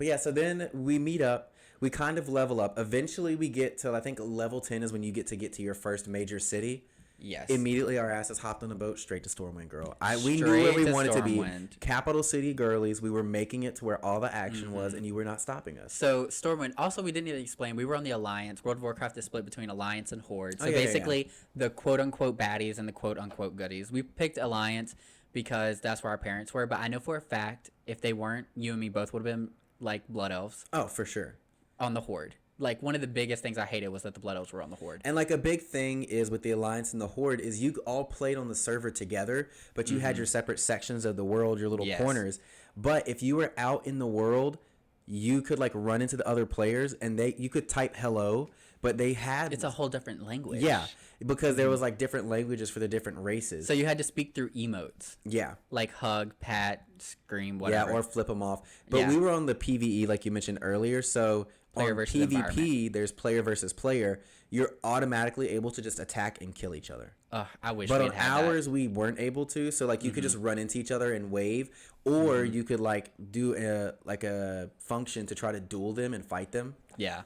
[SPEAKER 1] yeah, so then we meet up. We kind of level up. Eventually, we get to, I think level 10 is when you get to your first major city.
[SPEAKER 2] Yes.
[SPEAKER 1] Immediately, our asses hopped on a boat straight to Stormwind Girl. We knew where we wanted to be. Capital City girlies. We were making it to where all the action was, and you were not stopping us.
[SPEAKER 2] So Stormwind. Also, we didn't even explain. We were on the Alliance. World of Warcraft is split between Alliance and Horde. So basically, the quote unquote baddies and the quote unquote goodies. We picked Alliance because that's where our parents were. But I know for a fact, if they weren't, you and me both would have been like Blood Elves.
[SPEAKER 1] Oh, for sure.
[SPEAKER 2] On the Horde. Like, one of the biggest things I hated was that the Blood Elves were on the Horde.
[SPEAKER 1] And, like, a big thing is with the Alliance and the Horde is you all played on the server together, but you had your separate sections of the world, your little corners. But if you were out in the world, you could, like, run into the other players, and you could type hello, but they had...
[SPEAKER 2] It's a whole different language.
[SPEAKER 1] Yeah, because there was, like, different languages for the different races.
[SPEAKER 2] So you had to speak through emotes.
[SPEAKER 1] Yeah.
[SPEAKER 2] Like hug, pat, scream, whatever.
[SPEAKER 1] Yeah, or flip them off. But we were on the PvE, like you mentioned earlier, so...
[SPEAKER 2] Player
[SPEAKER 1] on
[SPEAKER 2] versus environment.
[SPEAKER 1] PvP, there's player versus player. You're automatically able to just attack and kill each other.
[SPEAKER 2] I wish
[SPEAKER 1] But
[SPEAKER 2] we
[SPEAKER 1] on
[SPEAKER 2] had that.
[SPEAKER 1] ours, we weren't able to. So like you could just run into each other and wave, or you could like do a function to try to duel them and fight them.
[SPEAKER 2] Yeah.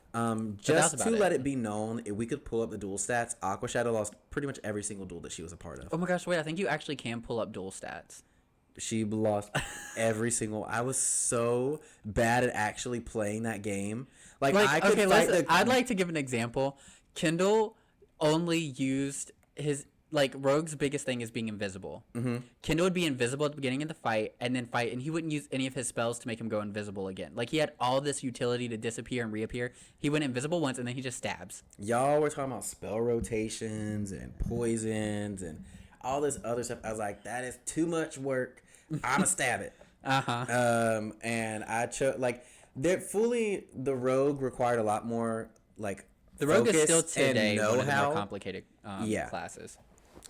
[SPEAKER 1] Just to let it be known, if we could pull up the duel stats, Aqua Shadow lost pretty much every single duel that she was a part of.
[SPEAKER 2] Oh my gosh, wait, I think you actually can pull up duel stats.
[SPEAKER 1] She lost every single. I was so bad at actually playing that game. Like I could fight
[SPEAKER 2] I'd like to give an example. Kendall only used his Rogue's biggest thing is being invisible. Mm-hmm. Kendall would be invisible at the beginning of the fight and then fight, and he wouldn't use any of his spells to make him go invisible again. Like he had all this utility to disappear and reappear. He went invisible once and then he just stabs.
[SPEAKER 1] Y'all were talking about spell rotations and poisons and all this other stuff. I was like, that is too much work. I'ma stab it. And I chose the rogue required a lot more like
[SPEAKER 2] the rogue is still
[SPEAKER 1] focus
[SPEAKER 2] today
[SPEAKER 1] and
[SPEAKER 2] one of the more
[SPEAKER 1] know-how.
[SPEAKER 2] complicated classes.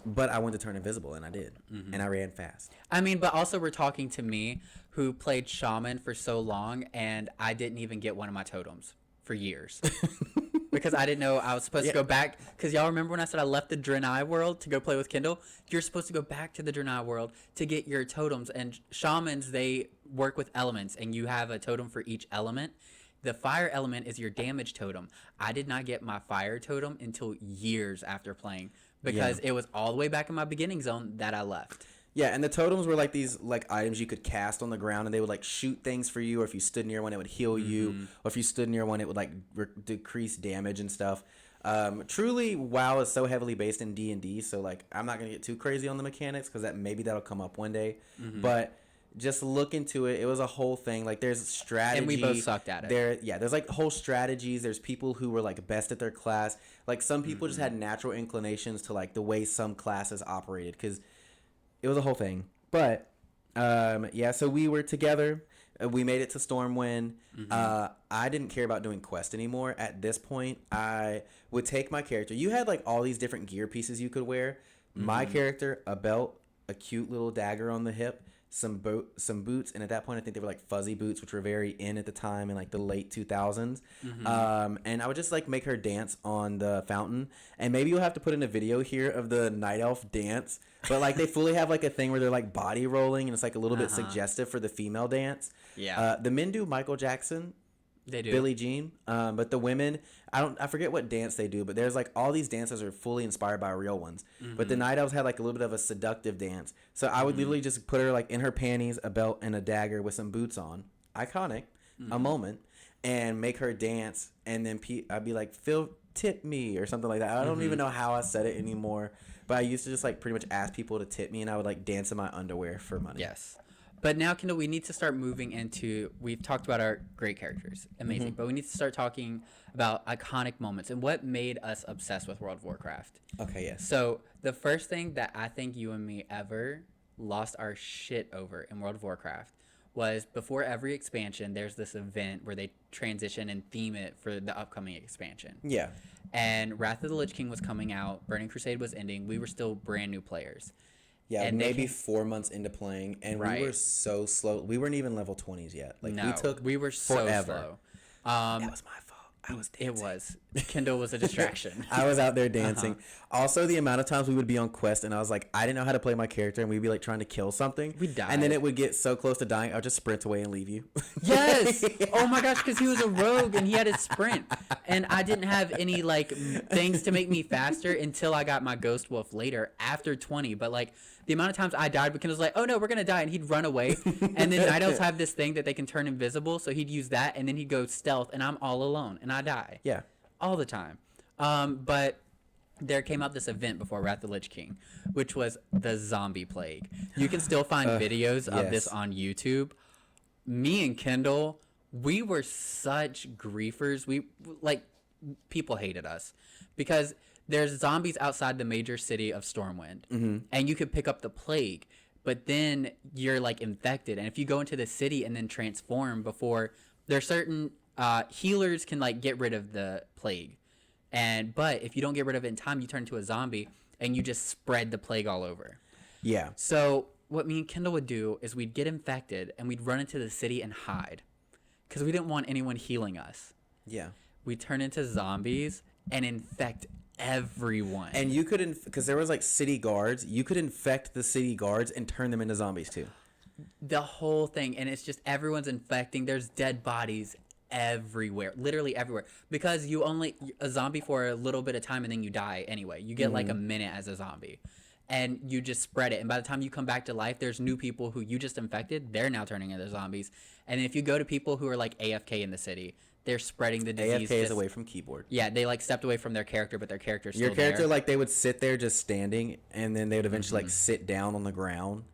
[SPEAKER 1] But I wanted to turn invisible, and I did, and I ran fast.
[SPEAKER 2] I mean, but also we're talking to me who played shaman for so long, and I didn't even get one of my totems for years. Because I didn't know I was supposed to go back. Because y'all remember when I said I left the Draenei world to go play with Kendall? You're supposed to go back to the Draenei world to get your totems. And shamans, they work with elements, and you have a totem for each element. The fire element is your damage totem. I did not get my fire totem until years after playing. Because it was all the way back in my beginning zone that I left.
[SPEAKER 1] Yeah, and the totems were like these like items you could cast on the ground, and they would like shoot things for you. Or if you stood near one, it would heal you. Or if you stood near one, it would like decrease damage and stuff. Truly, WoW is so heavily based in D&D, so like I'm not gonna get too crazy on the mechanics because that'll come up one day. But just look into it. It was a whole thing. Like there's strategy,
[SPEAKER 2] and we both sucked at it.
[SPEAKER 1] There's like whole strategies. There's people who were like best at their class. Like some people just had natural inclinations to like the way some classes operated because it was a whole thing. But so we were together. We made it to Stormwind. I didn't care about doing quest anymore. At this point, I would take my character. You had like all these different gear pieces you could wear. My character, a belt, a cute little dagger on the hip, some boots, and at that point I think they were like fuzzy boots, which were very in at the time in like the late 2000s. And I would just like make her dance on the fountain, and maybe you'll have to put in a video here of the night elf dance, but like they fully have like a thing where they're like body rolling, and it's like a little bit suggestive for the female dance. The men do Michael Jackson,
[SPEAKER 2] they do
[SPEAKER 1] Billie Jean, but the women, I forget what dance they do, but there's like all these dances are fully inspired by real ones. But the night elves had like a little bit of a seductive dance, so I would literally just put her like in her panties, a belt, and a dagger with some boots on, iconic, a moment, and make her dance, and then I'd be like, Phil, tip me or something like that. I don't even know how I said it anymore, but I used to just like pretty much ask people to tip me, and I would like dance in my underwear for money.
[SPEAKER 2] Yes. But now, Kendall, we need to start moving into, we've talked about our great characters, amazing, but we need to start talking about iconic moments and what made us obsessed with World of Warcraft.
[SPEAKER 1] Okay, yes.
[SPEAKER 2] So the first thing that I think you and me ever lost our shit over in World of Warcraft was before every expansion, there's this event where they transition and theme it for the upcoming expansion.
[SPEAKER 1] Yeah.
[SPEAKER 2] And Wrath of the Lich King was coming out, Burning Crusade was ending, we were still brand new players.
[SPEAKER 1] Yeah, and maybe 4 months into playing, and we were so slow. We weren't even level 20s yet. Like we were
[SPEAKER 2] so slow.
[SPEAKER 1] That was my fault. I was dancing.
[SPEAKER 2] It was. Kendall was a distraction.
[SPEAKER 1] I was out there dancing. Also, the amount of times we would be on quest, and I was like, I didn't know how to play my character, and we'd be like trying to kill something.
[SPEAKER 2] We died.
[SPEAKER 1] And then it would get so close to dying, I would just sprint away and leave you.
[SPEAKER 2] Yes. Oh my gosh, because he was a rogue and he had his sprint, and I didn't have any like things to make me faster until I got my Ghost Wolf later after 20. But like the amount of times I died, because was like, oh no, we're gonna die, and he'd run away. And then Night Elves have this thing that they can turn invisible, so he'd use that, and then he'd go stealth, and I'm all alone, and I die.
[SPEAKER 1] Yeah.
[SPEAKER 2] All the time. But there came out this event before Wrath of the Lich King, which was the zombie plague. You can still find videos of this on YouTube. Me and Kendall, we were such griefers. People hated us because there's zombies outside the major city of Stormwind, and you could pick up the plague, but then you're like infected. And if you go into the city and then transform before, there's certain healers can like get rid of the plague, but if you don't get rid of it in time, you turn into a zombie and you just spread the plague all over.
[SPEAKER 1] Yeah.
[SPEAKER 2] So what me and Kendall would do is we'd get infected and we'd run into the city and hide because we didn't want anyone healing us.
[SPEAKER 1] Yeah.
[SPEAKER 2] We turn into zombies and infect everyone.
[SPEAKER 1] And you could, because there was like city guards, you could infect the city guards and turn them into zombies too.
[SPEAKER 2] The whole thing, and it's just everyone's infecting. There's dead bodies everywhere, literally everywhere, because you only a zombie for a little bit of time and then you die anyway. You get like a minute as a zombie, and you just spread it. And by the time you come back to life, there's new people who you just infected. They're now turning into zombies. And if you go to people who are like AFK in the city, they're spreading the disease.
[SPEAKER 1] AFK is away from keyboard.
[SPEAKER 2] Yeah, they like stepped away from their character, but their character's still
[SPEAKER 1] Your character,
[SPEAKER 2] there.
[SPEAKER 1] like they would sit there just standing, and then they would eventually like sit down on the ground.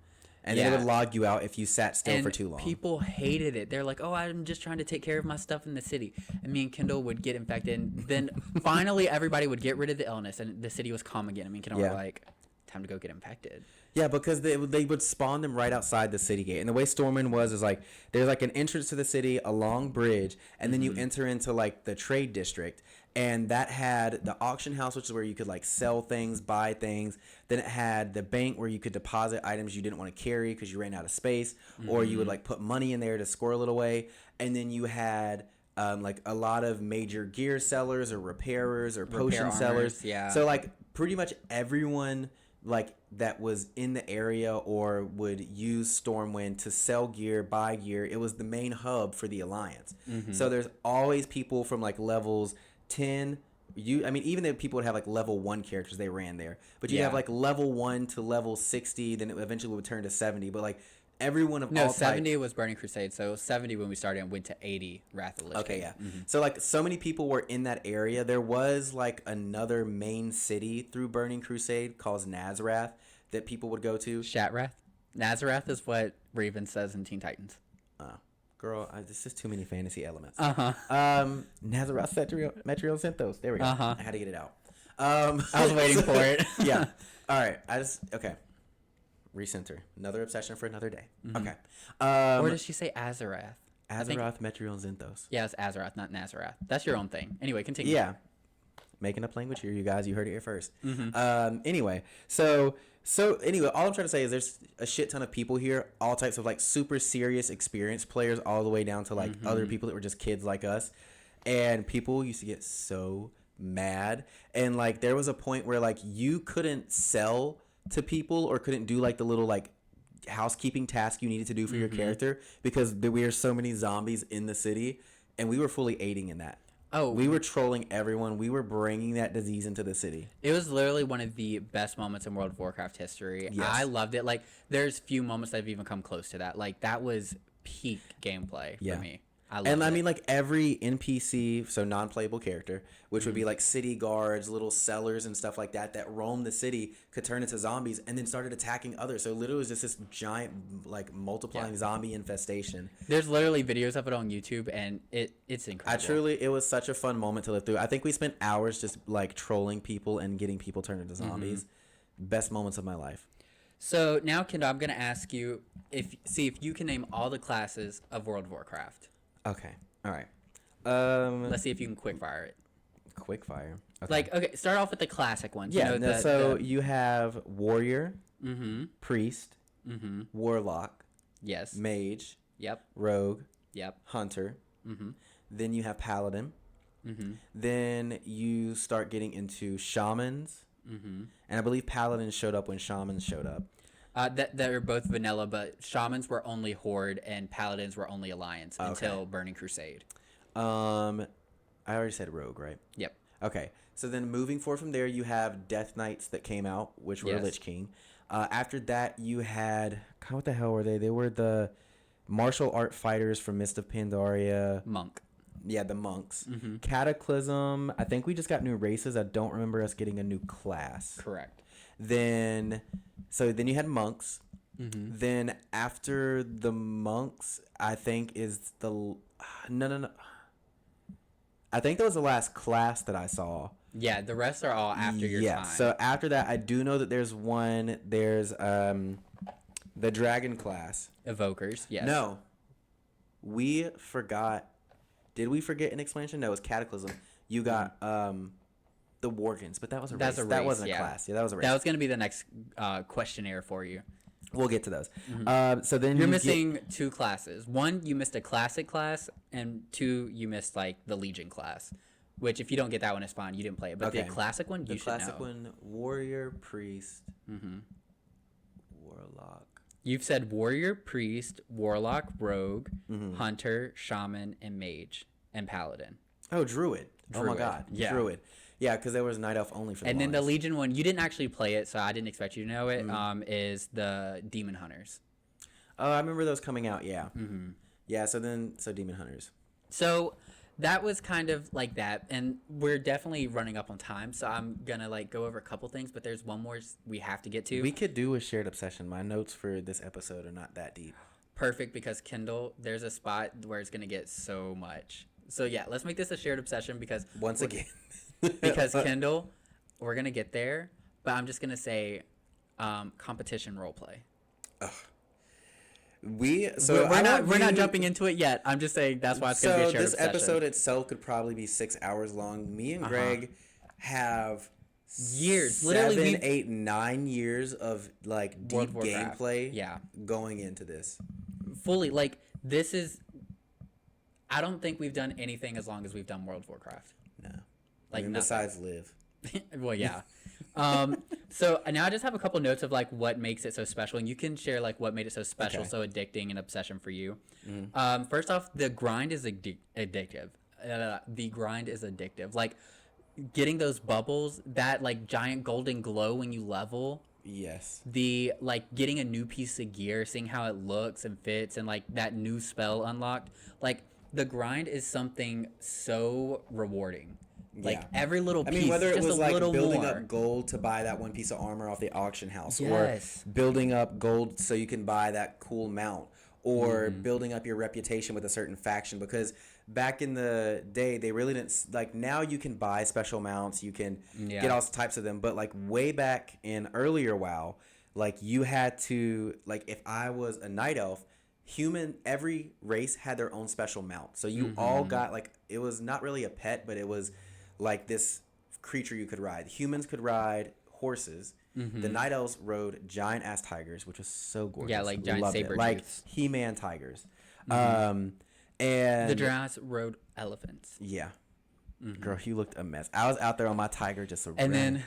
[SPEAKER 1] And then it would log you out if you sat still for too long.
[SPEAKER 2] People hated it. They're like, oh, I'm just trying to take care of my stuff in the city. And me and Kendall would get infected. And then finally everybody would get rid of the illness and the city was calm again. I mean, Kendall were like, time to go get infected.
[SPEAKER 1] Yeah, because they would spawn them right outside the city gate. And the way Stormwind was is like, there's like an entrance to the city, a long bridge, and then you enter into like the trade district. And that had the auction house, which is where you could like sell things, buy things. Then it had the bank where you could deposit items you didn't want to carry because you ran out of space, or you would like put money in there to squirrel it away. And then you had like a lot of major gear sellers or repairers or potion sellers.
[SPEAKER 2] Yeah.
[SPEAKER 1] So like pretty much everyone like that was in the area or would use Stormwind to sell gear, buy gear. It was the main hub for the Alliance. So there's always people from like levels 10, even though people would have like level 1 characters, they ran there, but you have like level 1 to level 60, then it eventually would turn to 70, but like everyone of all
[SPEAKER 2] 70 was Burning Crusade, so 70 when we started and went to 80 Wrath of the Lich King.
[SPEAKER 1] So like so many people were in that area. There was like another main city through Burning Crusade called Nazarath that people would go to.
[SPEAKER 2] Shatrath? Nazarath is what Raven says in Teen Titans.
[SPEAKER 1] Girl, this is too many fantasy elements.
[SPEAKER 2] Uh-huh.
[SPEAKER 1] Nazarath, Metriel Zinthos. There we go.
[SPEAKER 2] Uh-huh.
[SPEAKER 1] I had to get it out.
[SPEAKER 2] I was waiting for it.
[SPEAKER 1] Yeah. All right. Okay. Recenter. Another obsession for another day. Okay.
[SPEAKER 2] Or does she say Azarath?
[SPEAKER 1] Azeroth, Metriel, Zinthos.
[SPEAKER 2] Yeah, it's Azarath, not Nazarath. That's your own thing. Anyway, continue.
[SPEAKER 1] Yeah. Making up language here, you guys. You heard it here first. Anyway, so anyway, all I'm trying to say is there's a shit ton of people here, all types of like super serious, experienced players, all the way down to like other people that were just kids like us, and people used to get so mad, and like there was a point where like you couldn't sell to people or couldn't do like the little like housekeeping task you needed to do for your character because there were so many zombies in the city, and we were fully aiding in that.
[SPEAKER 2] Oh,
[SPEAKER 1] we were trolling everyone. We were bringing that disease into the city.
[SPEAKER 2] It was literally one of the best moments in World of Warcraft history.
[SPEAKER 1] Yes.
[SPEAKER 2] I loved it. Like, there's few moments that have even come close to that. Like, that was peak gameplay for me. I mean,
[SPEAKER 1] like every NPC, so non-playable character, which would be like city guards, little sellers and stuff like that roamed the city, could turn into zombies and then started attacking others. So literally it was just this giant, like multiplying zombie infestation.
[SPEAKER 2] There's literally videos of it on YouTube, and it's incredible.
[SPEAKER 1] It was such a fun moment to live through. I think we spent hours just like trolling people and getting people turned into zombies. Best moments of my life.
[SPEAKER 2] So now, Kendall, I'm gonna ask you if you can name all the classes of World of Warcraft.
[SPEAKER 1] Okay. All right.
[SPEAKER 2] Let's see if you can quickfire it.
[SPEAKER 1] Quickfire. Okay.
[SPEAKER 2] Like, okay, start off with the classic ones.
[SPEAKER 1] Yeah.
[SPEAKER 2] You know,
[SPEAKER 1] so you have warrior, priest,
[SPEAKER 2] Mm-hmm.
[SPEAKER 1] warlock,
[SPEAKER 2] Yes.
[SPEAKER 1] mage,
[SPEAKER 2] Yep.
[SPEAKER 1] rogue,
[SPEAKER 2] Yep.
[SPEAKER 1] hunter.
[SPEAKER 2] Mm-hmm.
[SPEAKER 1] Then you have paladin.
[SPEAKER 2] Mm-hmm.
[SPEAKER 1] Then you start getting into shamans.
[SPEAKER 2] Mm-hmm.
[SPEAKER 1] And I believe paladins showed up when shamans showed up.
[SPEAKER 2] That are both vanilla, but shamans were only Horde and paladins were only Alliance until Burning Crusade.
[SPEAKER 1] I already said rogue, right?
[SPEAKER 2] Yep.
[SPEAKER 1] Okay. So then moving forward from there, you have Death Knights that came out, which were Lich King. After that, you had... God, what the hell were they? They were the martial art fighters from Mist of Pandaria.
[SPEAKER 2] Monk.
[SPEAKER 1] Yeah, the monks.
[SPEAKER 2] Mm-hmm.
[SPEAKER 1] Cataclysm. I think we just got new races. I don't remember us getting a new class.
[SPEAKER 2] Correct.
[SPEAKER 1] Then you had monks.
[SPEAKER 2] Mm-hmm.
[SPEAKER 1] Then after the monks, I think is the... No. I think that was the last class that I saw.
[SPEAKER 2] Yeah, the rest are all after your time.
[SPEAKER 1] So after that, I do know that there's one. There's the dragon class.
[SPEAKER 2] Evokers, yes.
[SPEAKER 1] No, we forgot. Did we forget an expansion? No, it was Cataclysm. You got the Worgens, but that was a race. That wasn't a class. Yeah, that was a race.
[SPEAKER 2] That was going to be the next questionnaire for you.
[SPEAKER 1] We'll get to those. So then
[SPEAKER 2] You're missing 2 classes. 1, you missed a classic class, and 2, you missed like the Legion class. Which, if you don't get that one, it's fine. You didn't play it. But the classic one, you should know. The
[SPEAKER 1] classic one, warrior, priest, warlock.
[SPEAKER 2] You've said warrior, priest, warlock, rogue, hunter, shaman, and mage, and paladin.
[SPEAKER 1] Oh, druid. Oh my god, yeah. Druid. Yeah, because there was night elf only for the
[SPEAKER 2] And then the Legion one, you didn't actually play it, so I didn't expect you to know it, is the demon hunters.
[SPEAKER 1] Oh, I remember those coming out, yeah. Yeah, so demon hunters.
[SPEAKER 2] So that was kind of like that, and we're definitely running up on time, so I'm gonna like go over a couple things, but there's one more we have to get to.
[SPEAKER 1] We could do a shared obsession. My notes for this episode are not that deep.
[SPEAKER 2] Perfect, because Kendall, there's a spot where it's gonna get so much. So yeah, let's make this a shared obsession because because Kendall, we're gonna get there, but I'm just gonna say competition role play. We're not jumping into it yet. I'm just saying that's why it's gonna be a shared obsession.
[SPEAKER 1] So this episode itself could probably be 6 hours long. Me and Greg have
[SPEAKER 2] years,
[SPEAKER 1] 7, 8, 9 years of like deep gameplay.
[SPEAKER 2] Yeah,
[SPEAKER 1] going into this
[SPEAKER 2] fully. Like this is. I don't think we've done anything as long as we've done World of Warcraft.
[SPEAKER 1] No. Like besides Live.
[SPEAKER 2] Well, yeah. So now I just have a couple notes of like what makes it so special, and you can share like what made it so special, so addicting, and obsession for you. First off, the grind is addictive. The grind is addictive. Like getting those bubbles, that like giant golden glow when you level.
[SPEAKER 1] Yes.
[SPEAKER 2] The like getting a new piece of gear, seeing how it looks and fits, and like that new spell unlocked. Like the grind is something so rewarding. Like every little piece. I mean,
[SPEAKER 1] whether it was like building
[SPEAKER 2] more.
[SPEAKER 1] up gold to buy that one piece of armor off the auction house,
[SPEAKER 2] yes.
[SPEAKER 1] or building up gold so you can buy that cool mount, or building up your reputation with a certain faction. Because back in the day, they really didn't like. Now you can buy special mounts, you can get all types of them. But like way back in earlier WoW, like you had to like if I was a night elf. Every race had their own special mount. So you all got like, it was not really a pet, but it was like this creature you could ride. Humans could ride horses. The night elves rode giant ass tigers, which was so gorgeous.
[SPEAKER 2] Yeah, like giant saber tooths.
[SPEAKER 1] Like He-Man tigers. And
[SPEAKER 2] the Drows rode elephants.
[SPEAKER 1] Yeah. Girl, you looked a mess. I was out there on my tiger just running,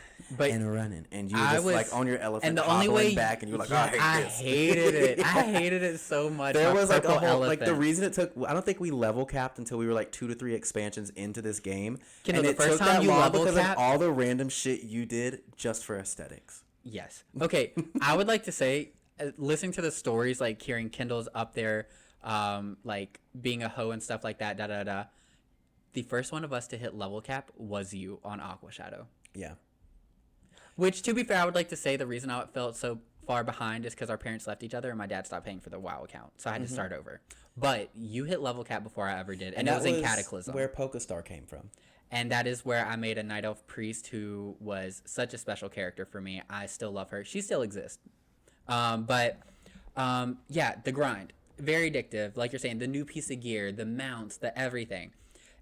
[SPEAKER 1] and you were just like on your elephant,
[SPEAKER 2] and the only way
[SPEAKER 1] back, and you were like,
[SPEAKER 2] I hated it. I hated it so much.
[SPEAKER 1] There was like a whole elephant. Like the reason it took. I don't think we level capped until we were like 2 to 3 expansions into this game.
[SPEAKER 2] And the first time you level
[SPEAKER 1] because of all the random shit you did just for aesthetics.
[SPEAKER 2] Yes. Okay. I would like to say, listening to the stories, like hearing Kendall's up there, like being a hoe and stuff like that. The first one of us to hit level cap was you on Aqua Shadow.
[SPEAKER 1] Yeah.
[SPEAKER 2] Which, to be fair, I would like to say the reason I felt so far behind is because our parents left each other and my dad stopped paying for the WoW account. So I had to start over. But you hit level cap before I ever did. And it was in Cataclysm.
[SPEAKER 1] Where Pokestar came from.
[SPEAKER 2] And that is where I made a Night Elf priest who was such a special character for me. I still love her. She still exists. Yeah, the grind. Very addictive. Like you're saying, the new piece of gear, the mounts, the everything.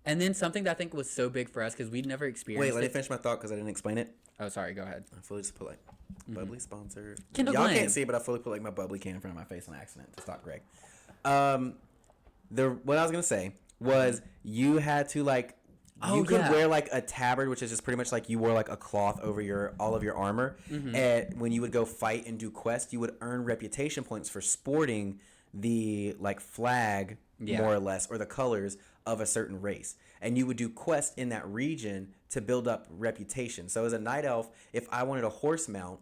[SPEAKER 2] And then something that I think was so big for us because we'd never experienced
[SPEAKER 1] Wait, let me finish my thought because I didn't explain it.
[SPEAKER 2] Oh, sorry. Go ahead.
[SPEAKER 1] I fully just put like bubbly sponsor.
[SPEAKER 2] Kendall
[SPEAKER 1] Y'all
[SPEAKER 2] Glenn.
[SPEAKER 1] can't see it, but I fully put like my bubbly can in front of my face on accident to stop Greg. What I was gonna say was you had to like you could wear like a tabard, which is just pretty much like you wore like a cloth over all of your armor. And when you would go fight and do quests, you would earn reputation points for sporting the like flag more or less, or the colors of a certain race. And you would do quests in that region to build up reputation. So as a night elf, if I wanted a horse mount,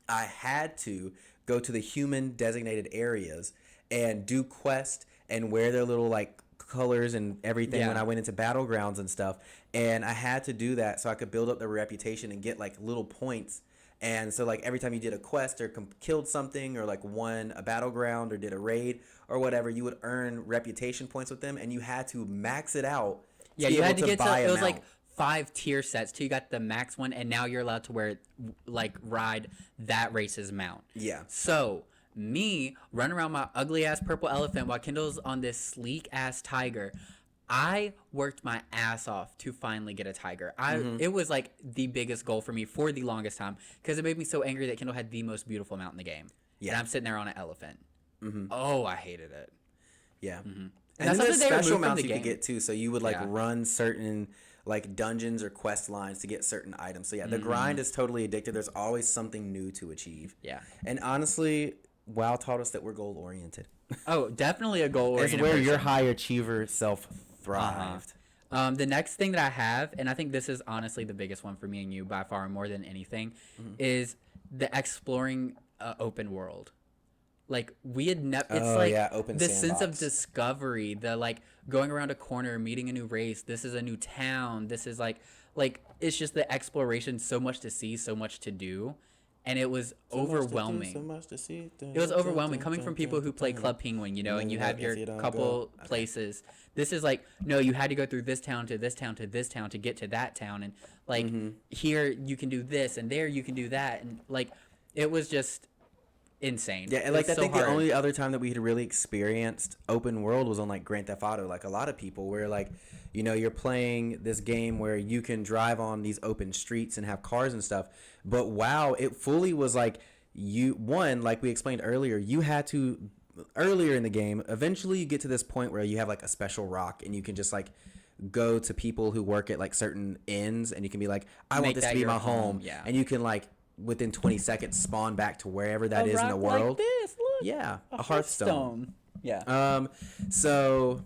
[SPEAKER 1] I had to go to the human designated areas and do quests and wear their little like colors and everything when I went into battlegrounds and stuff. And I had to do that so I could build up the reputation and get like little points. And so like every time you did a quest or killed something or like won a battleground or did a raid or whatever, you would earn reputation points with them, and you had to max it out.
[SPEAKER 2] Yeah, you had to get to, it was like 5 tier sets till you got the max one, and now you're allowed to ride that race's mount.
[SPEAKER 1] Yeah.
[SPEAKER 2] So me running around my ugly ass purple elephant while Kendall's on this sleek ass tiger. I worked my ass off to finally get a tiger. It was like the biggest goal for me for the longest time because it made me so angry that Kendall had the most beautiful mount in the game. and I'm sitting there on an elephant. Oh, I hated it.
[SPEAKER 1] Yeah.
[SPEAKER 2] And
[SPEAKER 1] And
[SPEAKER 2] that's
[SPEAKER 1] then there's
[SPEAKER 2] something they
[SPEAKER 1] special
[SPEAKER 2] removed from
[SPEAKER 1] mounts
[SPEAKER 2] the
[SPEAKER 1] you could
[SPEAKER 2] game.
[SPEAKER 1] get too. So you would like
[SPEAKER 2] Yeah.
[SPEAKER 1] run certain like dungeons or quest lines to get certain items. So yeah, the grind is totally addictive. There's always something new to achieve.
[SPEAKER 2] Yeah.
[SPEAKER 1] And honestly, WoW taught us that we're goal oriented.
[SPEAKER 2] Oh, definitely a goal
[SPEAKER 1] It's
[SPEAKER 2] oriented.
[SPEAKER 1] where your high achiever self
[SPEAKER 2] Uh-huh.
[SPEAKER 1] thrived.
[SPEAKER 2] The next thing that I have, and I think this is honestly the biggest one for me and you by far more than anything, is the exploring open world. Like we had never. It's
[SPEAKER 1] Oh,
[SPEAKER 2] like
[SPEAKER 1] yeah, open
[SPEAKER 2] the sense of
[SPEAKER 1] sandbox.
[SPEAKER 2] discovery, the like going around a corner, meeting a new race. This is a new town. This is like it's just the exploration. So much to see, so much to do, and it was overwhelming.
[SPEAKER 1] So much to see.
[SPEAKER 2] It was overwhelming coming from people who play Club Penguin, you know, and you have your couple places. This is like, no, you had to go through this town to this town to this town to get to that town. And like here you can do this and there you can do that. And like, it was just insane.
[SPEAKER 1] Yeah, and like I
[SPEAKER 2] so
[SPEAKER 1] think
[SPEAKER 2] hard.
[SPEAKER 1] the only other time that we had really experienced open world was on like Grand Theft Auto. Like a lot of people where like, you know, you're playing this game where you can drive on these open streets and have cars and stuff. But wow, it fully was like like we explained earlier, you had to earlier in the game, eventually you get to this point where you have like a special rock and you can just like go to people who work at like certain inns and you can be like, I want
[SPEAKER 2] Make
[SPEAKER 1] this
[SPEAKER 2] that
[SPEAKER 1] to be
[SPEAKER 2] your
[SPEAKER 1] my
[SPEAKER 2] home,
[SPEAKER 1] home.
[SPEAKER 2] yeah.
[SPEAKER 1] And you can like within 20 seconds spawn back to wherever that is in the
[SPEAKER 2] rock
[SPEAKER 1] world.
[SPEAKER 2] Like this, look,
[SPEAKER 1] Yeah, a Hearthstone.
[SPEAKER 2] Yeah.
[SPEAKER 1] So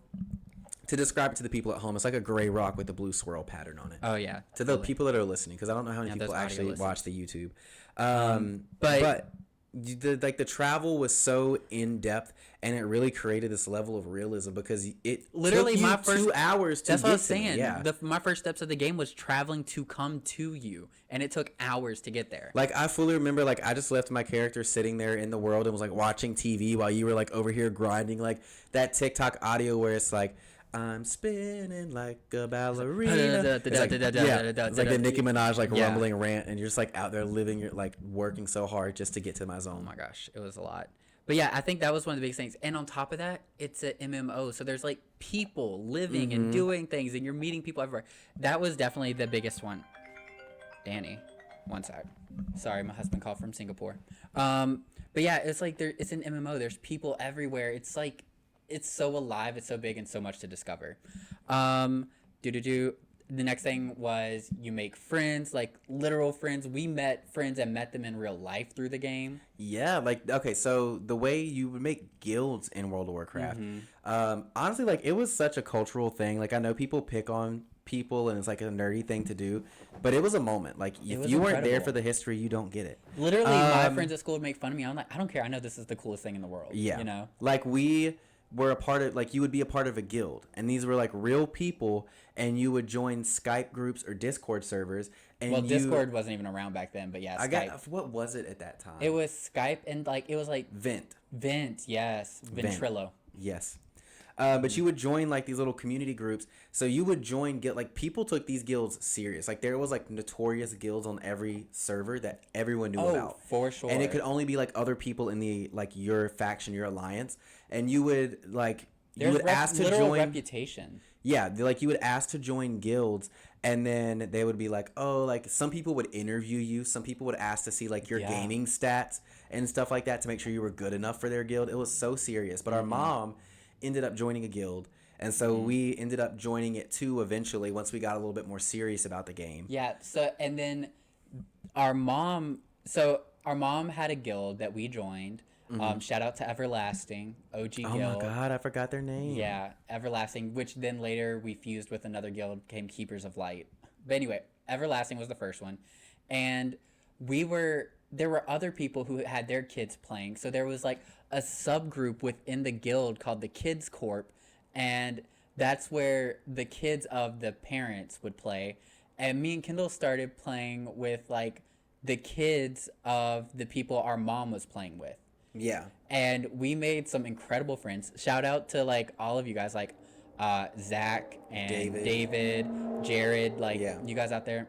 [SPEAKER 1] to describe it to the people at home, it's like a gray rock with a blue swirl pattern on it.
[SPEAKER 2] Oh yeah.
[SPEAKER 1] To the people that are listening, because I don't know how many
[SPEAKER 2] Yeah,
[SPEAKER 1] people
[SPEAKER 2] those audio
[SPEAKER 1] actually
[SPEAKER 2] listeners.
[SPEAKER 1] watch the YouTube.
[SPEAKER 2] But
[SPEAKER 1] The travel was so in depth, and it really created this level of realism because it
[SPEAKER 2] literally
[SPEAKER 1] took you
[SPEAKER 2] my first
[SPEAKER 1] 2 hours to
[SPEAKER 2] That's
[SPEAKER 1] get
[SPEAKER 2] what I was
[SPEAKER 1] to me.
[SPEAKER 2] saying.
[SPEAKER 1] Yeah,
[SPEAKER 2] My first steps of the game was traveling to come to you, and it took hours to get there.
[SPEAKER 1] like I fully remember, like I just left my character sitting there in the world and was like watching TV while you were like over here grinding, like that TikTok audio where it's like, I'm spinning like a ballerina. It's like, it's like the Nicki Minaj like
[SPEAKER 2] Yeah.
[SPEAKER 1] rumbling rant, and you're just like out there living your like working so hard just to get to my
[SPEAKER 2] Oh
[SPEAKER 1] zone.
[SPEAKER 2] my gosh, it was a lot. But yeah, I think that was one of the biggest things. And on top of that, it's an MMO, so there's like people living and doing things, and you're meeting people everywhere. That was definitely the biggest one. Danny, one sec. Sorry, my husband called from Singapore. But yeah, it's like it's an MMO. There's people everywhere. It's like it's so alive. It's so big and so much to discover. The next thing was you make friends, like literal friends. We met friends and met them in real life through the game.
[SPEAKER 1] Yeah, like okay, so the way you would make guilds in World of Warcraft, honestly, like it was such a cultural thing. Like I know people pick on people and it's like a nerdy thing to do, but it was a moment. Like if
[SPEAKER 2] was
[SPEAKER 1] you weren't there
[SPEAKER 2] incredible.
[SPEAKER 1] for the history, you don't get it.
[SPEAKER 2] Literally, my friends at school would make fun of me. I'm like, I don't care. I know this is the coolest thing in the world.
[SPEAKER 1] Yeah,
[SPEAKER 2] You know?
[SPEAKER 1] like we were a part of, like you would be a part of a guild, and these were like real people, and you would join Skype groups or Discord servers. And
[SPEAKER 2] Well, Discord wasn't even around back then, but yeah, Skype.
[SPEAKER 1] What was it at that time?
[SPEAKER 2] It was Skype and like it was like
[SPEAKER 1] Vent.
[SPEAKER 2] yes, Ventrilo.
[SPEAKER 1] Yes. But you would join like these little community groups. So you would join like people took these guilds serious. Like there was like notorious guilds on every server that everyone knew about.
[SPEAKER 2] For sure.
[SPEAKER 1] And it could only be like other people in the like your faction, your alliance, and you would like you would ask to
[SPEAKER 2] literal
[SPEAKER 1] join.
[SPEAKER 2] reputation.
[SPEAKER 1] Yeah, like you would ask to join guilds, and then they would be like, oh, like some people would interview you. Some people would ask to see like your
[SPEAKER 2] Yeah.
[SPEAKER 1] gaming stats and stuff like that to make sure you were good enough for their guild. It was so serious. But our mom ended up joining a guild, and so we ended up joining it too eventually once we got a little bit more serious about the game.
[SPEAKER 2] Yeah. So and then our mom had a guild that we joined. Shout out to Everlasting, OG
[SPEAKER 1] Oh
[SPEAKER 2] guild.
[SPEAKER 1] my god, I forgot their name.
[SPEAKER 2] Yeah, Everlasting, which then later we fused with another guild, became Keepers of Light. But anyway, Everlasting was the first one. And there were other people who had their kids playing. So there was like a subgroup within the guild called the Kids Corp. And that's where the kids of the parents would play. And me and Kendall started playing with like the kids of the people our mom was playing with.
[SPEAKER 1] Yeah.
[SPEAKER 2] And we made some incredible friends. Shout out to like all of you guys, like Zach and David, Jared, like you guys out there.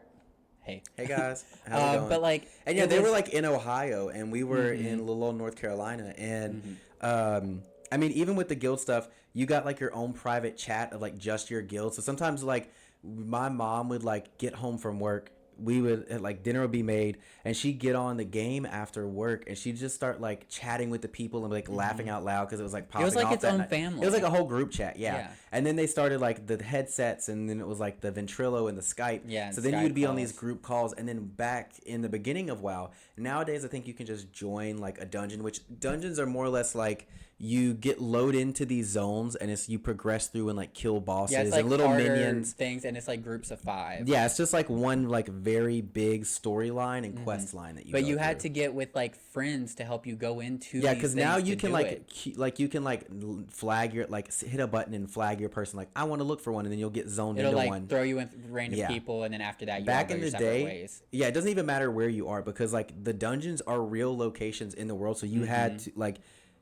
[SPEAKER 2] Hey
[SPEAKER 1] guys, how's it going?
[SPEAKER 2] But like,
[SPEAKER 1] and yeah, they were like in Ohio, and we were in little old North Carolina, and I mean, even with the guild stuff, you got like your own private chat of like just your guild. So sometimes like my mom would like get home from work we would like dinner would be made, and she'd get on the game after work, and she'd just start like chatting with the people and like laughing out loud because it was like popping
[SPEAKER 2] It was like
[SPEAKER 1] off
[SPEAKER 2] its
[SPEAKER 1] that
[SPEAKER 2] own
[SPEAKER 1] night.
[SPEAKER 2] family.
[SPEAKER 1] It was like a whole group chat, yeah.
[SPEAKER 2] Yeah.
[SPEAKER 1] And then they started like the headsets, and then it was like the Ventrilo and the Skype.
[SPEAKER 2] Yeah, and
[SPEAKER 1] so then
[SPEAKER 2] Skype
[SPEAKER 1] you'd be on these
[SPEAKER 2] calls.
[SPEAKER 1] group calls, and then back in the beginning of WoW, nowadays I think you can just join like a dungeon, which dungeons are more or less like you get loaded into these zones, and it's you progress through and like kill bosses
[SPEAKER 2] Yeah, it's like
[SPEAKER 1] and little
[SPEAKER 2] harder
[SPEAKER 1] minions.
[SPEAKER 2] things, and it's like groups of 5.
[SPEAKER 1] Yeah, it's just like one like very big storyline and quest line that you.
[SPEAKER 2] But
[SPEAKER 1] go
[SPEAKER 2] you had
[SPEAKER 1] through.
[SPEAKER 2] to get with like friends to help you go into.
[SPEAKER 1] Yeah,
[SPEAKER 2] because
[SPEAKER 1] because now you can like you can like flag your like hit a button and flag your person like I want to look for one, and then you'll get zoned
[SPEAKER 2] It'll
[SPEAKER 1] into
[SPEAKER 2] like
[SPEAKER 1] one.
[SPEAKER 2] throw you with random
[SPEAKER 1] Yeah.
[SPEAKER 2] people, and then after that, you
[SPEAKER 1] Back
[SPEAKER 2] all go
[SPEAKER 1] in
[SPEAKER 2] your
[SPEAKER 1] the
[SPEAKER 2] separate
[SPEAKER 1] day,
[SPEAKER 2] ways.
[SPEAKER 1] yeah, it doesn't even matter where you are because like the dungeons are real locations in the world, so you had to like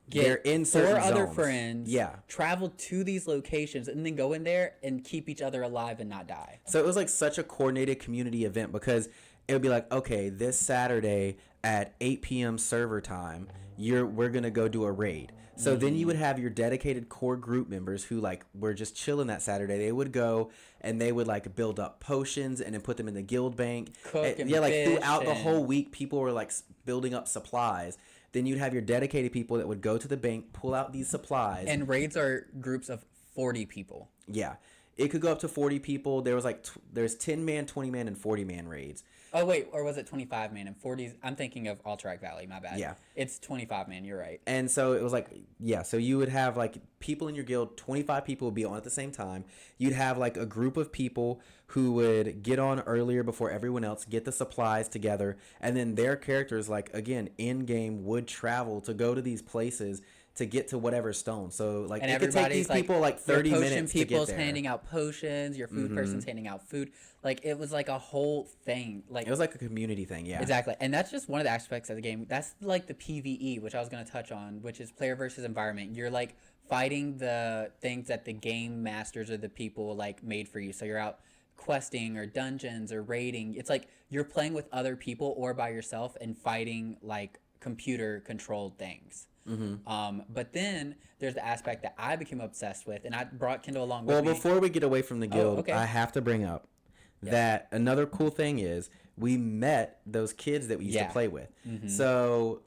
[SPEAKER 1] they're in
[SPEAKER 2] Get 4
[SPEAKER 1] certain
[SPEAKER 2] other
[SPEAKER 1] zones.
[SPEAKER 2] friends.
[SPEAKER 1] Yeah.
[SPEAKER 2] Travel to these locations and then go in there and keep each other alive and not die.
[SPEAKER 1] So it was like such a coordinated community event because it would be like, okay, this Saturday at 8 p.m. server time, we're gonna go do a raid. So then you would have your dedicated core group members who like were just chilling that Saturday. They would go and they would like build up potions and then put them in the guild bank.
[SPEAKER 2] Cook and
[SPEAKER 1] yeah, like
[SPEAKER 2] fish
[SPEAKER 1] throughout the
[SPEAKER 2] and-
[SPEAKER 1] whole week, people were like building up supplies. Then you'd have your dedicated people that would go to the bank, pull out these supplies.
[SPEAKER 2] And raids are groups of 40 people.
[SPEAKER 1] Yeah, it could go up to 40 people. There was like there's 10-man, 20-man, and 40-man raids.
[SPEAKER 2] Oh, wait, or was it 25 man and 40s? I'm thinking of Alterac Valley, my bad.
[SPEAKER 1] Yeah.
[SPEAKER 2] It's 25 man, you're right.
[SPEAKER 1] And so it was like, yeah, so you would have like people in your guild, 25 people would be on at the same time. You'd have like a group of people who would get on earlier before everyone else, get the supplies together, and then their characters, like, again, in game, would travel to go to these places to get to whatever stone. So like
[SPEAKER 2] And
[SPEAKER 1] it could take these people like 30
[SPEAKER 2] your potion
[SPEAKER 1] minutes to get
[SPEAKER 2] people's
[SPEAKER 1] there.
[SPEAKER 2] handing out potions, your food person's handing out food. Like, it was like a whole thing. Like,
[SPEAKER 1] It was like a community thing, yeah.
[SPEAKER 2] exactly. And that's just one of the aspects of the game. That's like the PvE, which I was going to touch on, which is player versus environment. You're like fighting the things that the game masters or the people like made for you. So you're out questing or dungeons or raiding. It's like you're playing with other people or by yourself and fighting like computer controlled things. But then there's the aspect that I became obsessed with, and I brought Kendall along with
[SPEAKER 1] Well,
[SPEAKER 2] me.
[SPEAKER 1] before we get away from the guild,
[SPEAKER 2] okay.
[SPEAKER 1] I have to bring up that another cool thing is we met those kids that we used to play with. So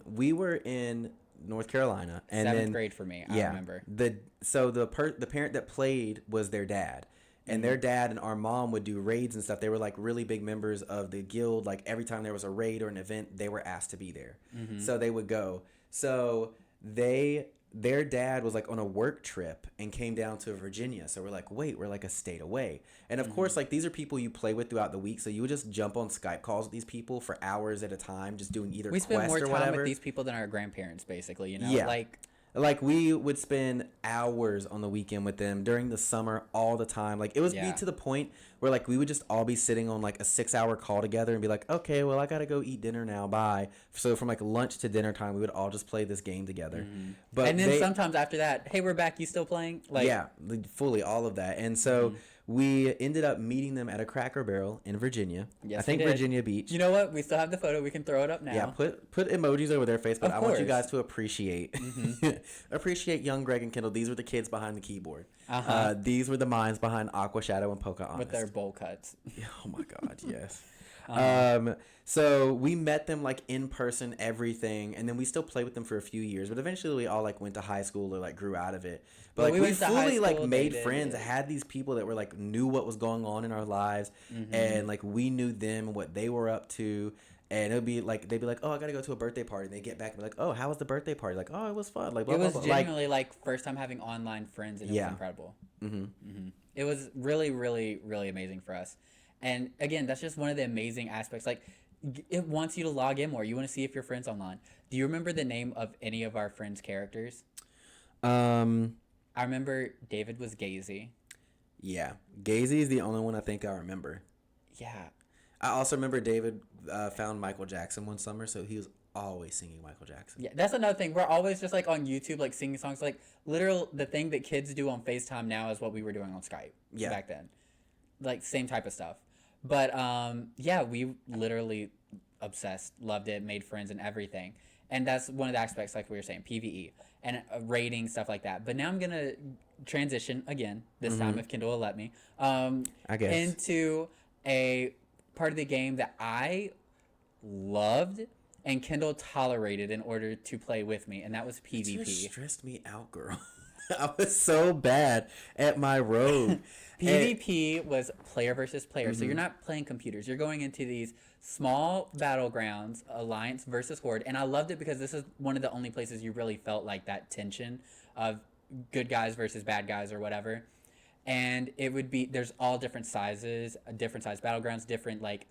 [SPEAKER 1] we were in North Carolina, and
[SPEAKER 2] 7th
[SPEAKER 1] then
[SPEAKER 2] grade for me, I remember.
[SPEAKER 1] the parent that played was their dad. And their dad and our mom would do raids and stuff. They were like really big members of the guild. Like every time there was a raid or an event, they were asked to be there. So they would go. So their dad was like on a work trip and came down to Virginia. So we're like, wait, we're like a state away. And of course, like these are people you play with throughout the week. So you would just jump on Skype calls with these people for hours at a time, just doing either
[SPEAKER 2] We
[SPEAKER 1] quest
[SPEAKER 2] spent more
[SPEAKER 1] or
[SPEAKER 2] time
[SPEAKER 1] whatever.
[SPEAKER 2] with these people than our grandparents, basically, you know?
[SPEAKER 1] Yeah.
[SPEAKER 2] Like,
[SPEAKER 1] we would spend hours on the weekend with them during the summer all the time. Like it was be to the point where like we would just all be sitting on like a 6-hour call together and be like, okay, well I gotta go eat dinner now. Bye. So from like lunch to dinner time, we would all just play this game together. But
[SPEAKER 2] and then sometimes after that, hey, we're back. You still playing? Like,
[SPEAKER 1] yeah, fully all of that. And so we ended up meeting them at a Cracker Barrel in Virginia.
[SPEAKER 2] Yes,
[SPEAKER 1] I think
[SPEAKER 2] we did.
[SPEAKER 1] Virginia Beach.
[SPEAKER 2] You know what? We still have the photo. We can throw it up now.
[SPEAKER 1] Yeah, put emojis over their face, but
[SPEAKER 2] Of
[SPEAKER 1] I want you
[SPEAKER 2] course.
[SPEAKER 1] guys to appreciate appreciate young Greg and Kendall. These were the kids behind the keyboard.
[SPEAKER 2] Uh-huh.
[SPEAKER 1] These were the minds behind Aqua Shadow and Pocahontas.
[SPEAKER 2] With their bowl cuts.
[SPEAKER 1] Oh my god, yes. So we met them like in person, everything, and then we still played with them for a few years. But eventually, we all like went to high school or like grew out of it. But
[SPEAKER 2] Well,
[SPEAKER 1] like
[SPEAKER 2] we
[SPEAKER 1] we
[SPEAKER 2] went to high
[SPEAKER 1] fully like
[SPEAKER 2] school,
[SPEAKER 1] made
[SPEAKER 2] they did,
[SPEAKER 1] friends,
[SPEAKER 2] yeah.
[SPEAKER 1] had these people that were like knew what was going on in our lives, and like we knew them and what they were up to. And it would be like they'd be like, "Oh, I gotta go to a birthday party." And they get back and be like, "Oh, how was the birthday party?" Like, "Oh, it was fun." Like, blah,
[SPEAKER 2] It was
[SPEAKER 1] blah, blah. Like,
[SPEAKER 2] genuinely like first time having online friends, and it
[SPEAKER 1] Yeah.
[SPEAKER 2] was incredible. It was really, really, really amazing for us. And again, that's just one of the amazing aspects. Like, it wants you to log in more. You want to see if your friend's online. Do you remember the name of any of our friends' characters? I remember David was Gazy.
[SPEAKER 1] yeah, Gazy is the only one I think I remember.
[SPEAKER 2] Yeah.
[SPEAKER 1] I also remember David found Michael Jackson one summer, so he was always singing Michael Jackson.
[SPEAKER 2] Yeah, that's another thing. We're always just like on YouTube, like singing songs. Like literal, the thing that kids do on FaceTime now is what we were doing on Skype back then. Like same type of stuff. But yeah, we literally obsessed, loved it, made friends and everything. And that's one of the aspects, like we were saying, PvE and rating, stuff like that. But now I'm gonna transition again, this time if Kendall will let me,
[SPEAKER 1] I guess.
[SPEAKER 2] into a part of the game that I loved and Kendall tolerated in order to play with me, and that was PvP.
[SPEAKER 1] It just stressed me out, girl. I was so bad at my rogue.
[SPEAKER 2] PvP was player versus player, so you're not playing computers. You're going into these small battlegrounds, Alliance versus Horde, and I loved it because this is one of the only places you really felt like that tension of good guys versus bad guys or whatever. And it would be, there's all different sizes, different size battlegrounds, different like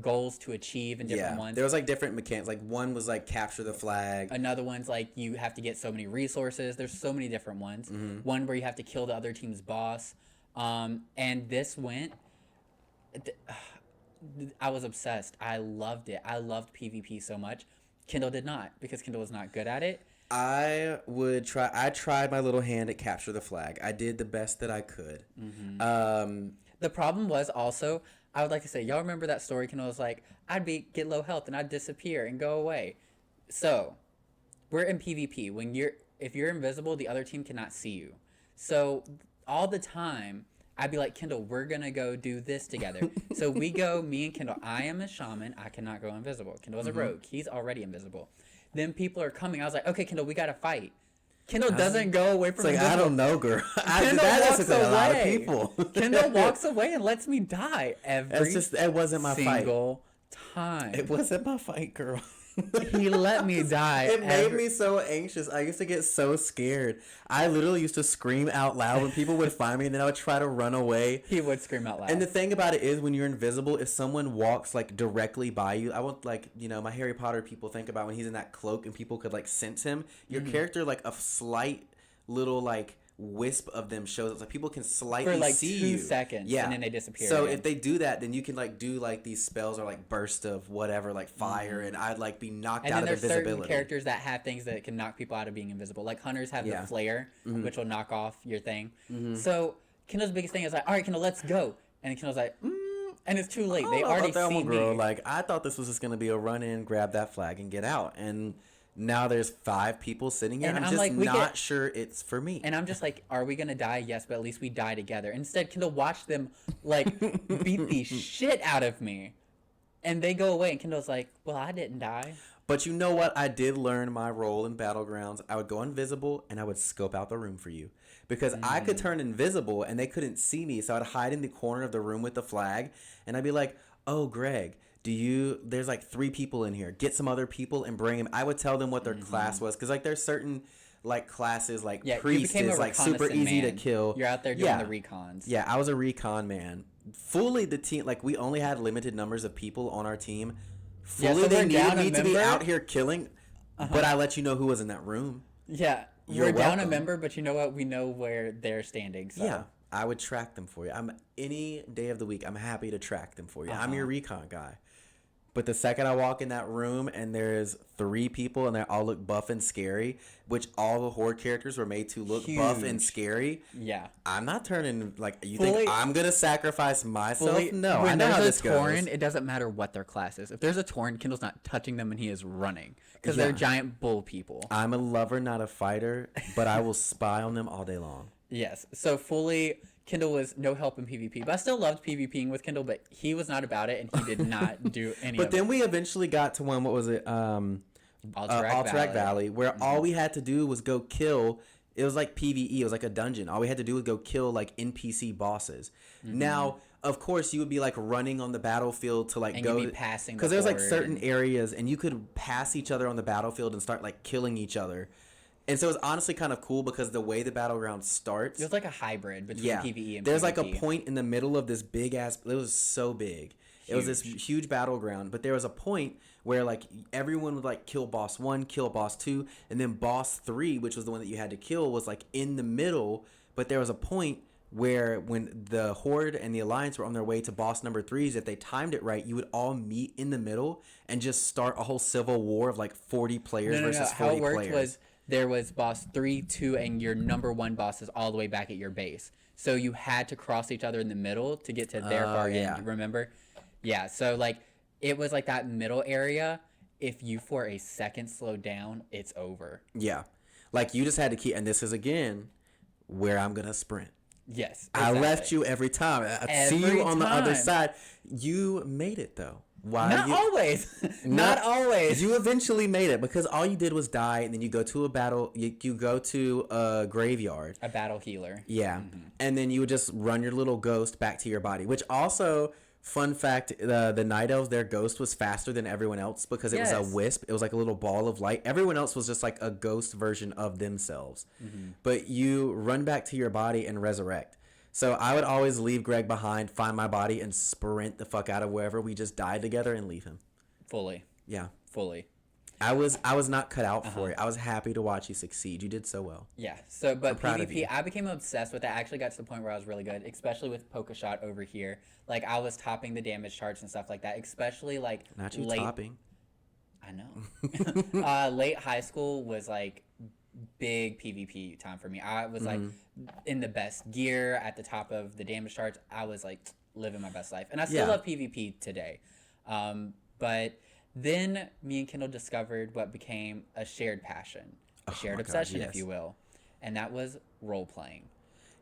[SPEAKER 2] goals to achieve in different ones.
[SPEAKER 1] There was like different mechanics. Like one was like capture the flag.
[SPEAKER 2] Another one's like you have to get so many resources. There's so many different ones. One where you have to kill the other team's boss. And this went. I was obsessed. I loved it. I loved PvP so much. Kendall did not, because Kendall was not good at it.
[SPEAKER 1] I tried my little hand at capture the flag. I did the best that I could.
[SPEAKER 2] The problem was also, I would like to say, y'all remember that story? Kendall was like, get low health and I'd disappear and go away. So, we're in PvP. If you're invisible, the other team cannot see you. So, all the time, I'd be like, Kendall, we're going to go do this together. So we go, me and Kendall. I am a shaman. I cannot go invisible. Kendall's a rogue. He's already invisible. Then people are coming. I was like, okay, Kendall, we got to fight. Kendall doesn't go away from
[SPEAKER 1] invisible. I don't know, girl.
[SPEAKER 2] Kendall walks away.
[SPEAKER 1] A lot of people.
[SPEAKER 2] Kendall walks away and lets me die
[SPEAKER 1] it wasn't my fight.
[SPEAKER 2] Single time.
[SPEAKER 1] It wasn't my fight, girl.
[SPEAKER 2] He let me die.
[SPEAKER 1] It made me so anxious. I used to get so scared. I literally used to scream out loud when people would find me, and then I would try to run away.
[SPEAKER 2] He would scream out loud.
[SPEAKER 1] And the thing about it is, when you're invisible, if someone walks like directly by you, I want like, my Harry Potter people think about when he's in that cloak and people could like sense him. Your character, like a slight little like wisp of them shows up, so people can slightly
[SPEAKER 2] for like
[SPEAKER 1] see
[SPEAKER 2] 2
[SPEAKER 1] you.
[SPEAKER 2] seconds, and then they disappear.
[SPEAKER 1] So
[SPEAKER 2] again.
[SPEAKER 1] if they do that, then you can like do like these spells or like burst of whatever, like fire, and I'd like be knocked out of invisibility. And then there's certain
[SPEAKER 2] characters that have things that can knock people out of being invisible. Like hunters have the flare, which will knock off your thing. So Kendall's biggest thing is like, all right, Kendall, let's go. And Kendall's like, and it's too late. They already see me.
[SPEAKER 1] Like, I thought this was just gonna be a run in, grab that flag, and get out. And now there's 5 people sitting here. And I'm just like, not sure it's for me.
[SPEAKER 2] And I'm just like, are we going to die? Yes, but at least we die together. Instead, Kendall watched them, like, beat the shit out of me. And they go away, and Kendall's like, well, I didn't die.
[SPEAKER 1] But you know what? I did learn my role in Battlegrounds. I would go invisible, and I would scope out the room for you. Because I could turn invisible, and they couldn't see me. So I'd hide in the corner of the room with the flag, and I'd be like, oh, Greg, there's like 3 people in here. Get some other people and bring them. I would tell them what their class was. Because like there's certain like classes, like priest is like super easy to kill.
[SPEAKER 2] You're out there doing the recons.
[SPEAKER 1] Yeah, I was a recon man. Fully the team, like we only had limited numbers of people on our team. Fully so they needed me to be out here killing, but I let you know who was in that room.
[SPEAKER 2] Yeah, we're down a member, but you know what? We know where they're standing. So.
[SPEAKER 1] Yeah, I would track them for you. Any day of the week, I'm happy to track them for you. I'm your recon guy. But the second I walk in that room and there's 3 people and they all look buff and scary, which all the horde characters were made to look buff and scary.
[SPEAKER 2] Yeah.
[SPEAKER 1] I'm not turning, like, you think I'm going to sacrifice myself? No,
[SPEAKER 2] when
[SPEAKER 1] I know how this
[SPEAKER 2] Tauren,
[SPEAKER 1] goes.
[SPEAKER 2] it doesn't matter what their class is. If there's a Tauren, Kendall's not touching them and he is running. Because they're giant bull people.
[SPEAKER 1] I'm a lover, not a fighter, but I will spy on them all day long.
[SPEAKER 2] Yes. So fully... Kendall was no help in PvP, but I still loved PvPing with Kendall, but he was not about it, and he did not do any of it.
[SPEAKER 1] But then we eventually got to one, what was it? Alterac Valley, where all we had to do was go kill, it was like PvE, it was like a dungeon. All we had to do was go kill, like, NPC bosses. Now, of course, you would be, like, running on the battlefield to, like,
[SPEAKER 2] and
[SPEAKER 1] go...
[SPEAKER 2] you'd be passing
[SPEAKER 1] because there's, like, certain areas, and you could pass each other on the battlefield and start, like, killing each other. And so it's honestly kind of cool because the way the battleground starts...
[SPEAKER 2] It was like a hybrid between PvE and
[SPEAKER 1] there's
[SPEAKER 2] PvP.
[SPEAKER 1] like a point in the middle of this big-ass... It was so big. Huge. It was this huge battleground. But there was a point where like everyone would like kill boss 1, kill boss 2, and then boss 3, which was the one that you had to kill, was like in the middle. But there was a point where when the Horde and the Alliance were on their way to boss number 3s, if they timed it right, you would all meet in the middle and just start a whole civil war of like 40 players versus 40 players.
[SPEAKER 2] How it worked was... There was boss 3, 2, and your number 1 boss is all the way back at your base. So you had to cross each other in the middle to get to their far end. Remember? Yeah. So like it was like that middle area. If you for a second slow down, it's over.
[SPEAKER 1] Yeah. Like you just had to keep. And this is again where I'm gonna sprint.
[SPEAKER 2] Yes,
[SPEAKER 1] I
[SPEAKER 2] exactly.
[SPEAKER 1] left you every time. I'd see
[SPEAKER 2] Every
[SPEAKER 1] you on the other
[SPEAKER 2] time.
[SPEAKER 1] side. You made it though. While
[SPEAKER 2] Every
[SPEAKER 1] you on the other
[SPEAKER 2] time.
[SPEAKER 1] side, you made it though. While
[SPEAKER 2] Not
[SPEAKER 1] you
[SPEAKER 2] always.
[SPEAKER 1] not
[SPEAKER 2] Not always.
[SPEAKER 1] you eventually made it because all you did was die, and then you go to a battle. You go to a graveyard.
[SPEAKER 2] A battle healer.
[SPEAKER 1] Yeah,
[SPEAKER 2] Mm-hmm.
[SPEAKER 1] and then you would just run your little ghost back to your body. Which also, fun fact, the night elves, their ghost was faster than everyone else because it was a
[SPEAKER 2] Yes.
[SPEAKER 1] wisp. It was like a little ball of light. Everyone else was just like a ghost version of themselves.
[SPEAKER 2] Mm-hmm.
[SPEAKER 1] But you run back to your body and resurrect. So I would always leave Greg behind, find my body, and sprint the fuck out of wherever we just died together and leave him.
[SPEAKER 2] Fully.
[SPEAKER 1] Yeah.
[SPEAKER 2] Fully.
[SPEAKER 1] I was not cut out for it. I was happy to watch you succeed. You did so well.
[SPEAKER 2] Yeah. So, but
[SPEAKER 1] proud of you.
[SPEAKER 2] PvP, I became obsessed with it. I actually got to the point where I was really good, especially with Polka Shot over here. Like, I was topping the damage charts and stuff like that, especially, like,
[SPEAKER 1] Not you
[SPEAKER 2] late...
[SPEAKER 1] topping.
[SPEAKER 2] I know. Late high school was, like, big PvP time for me. I was, like, in the best gear, at the top of the damage charts. I was, like, living my best life. And I still love PvP today. But... Then me and Kendall discovered what became a shared passion, a shared obsession, if you will. And that was role-playing.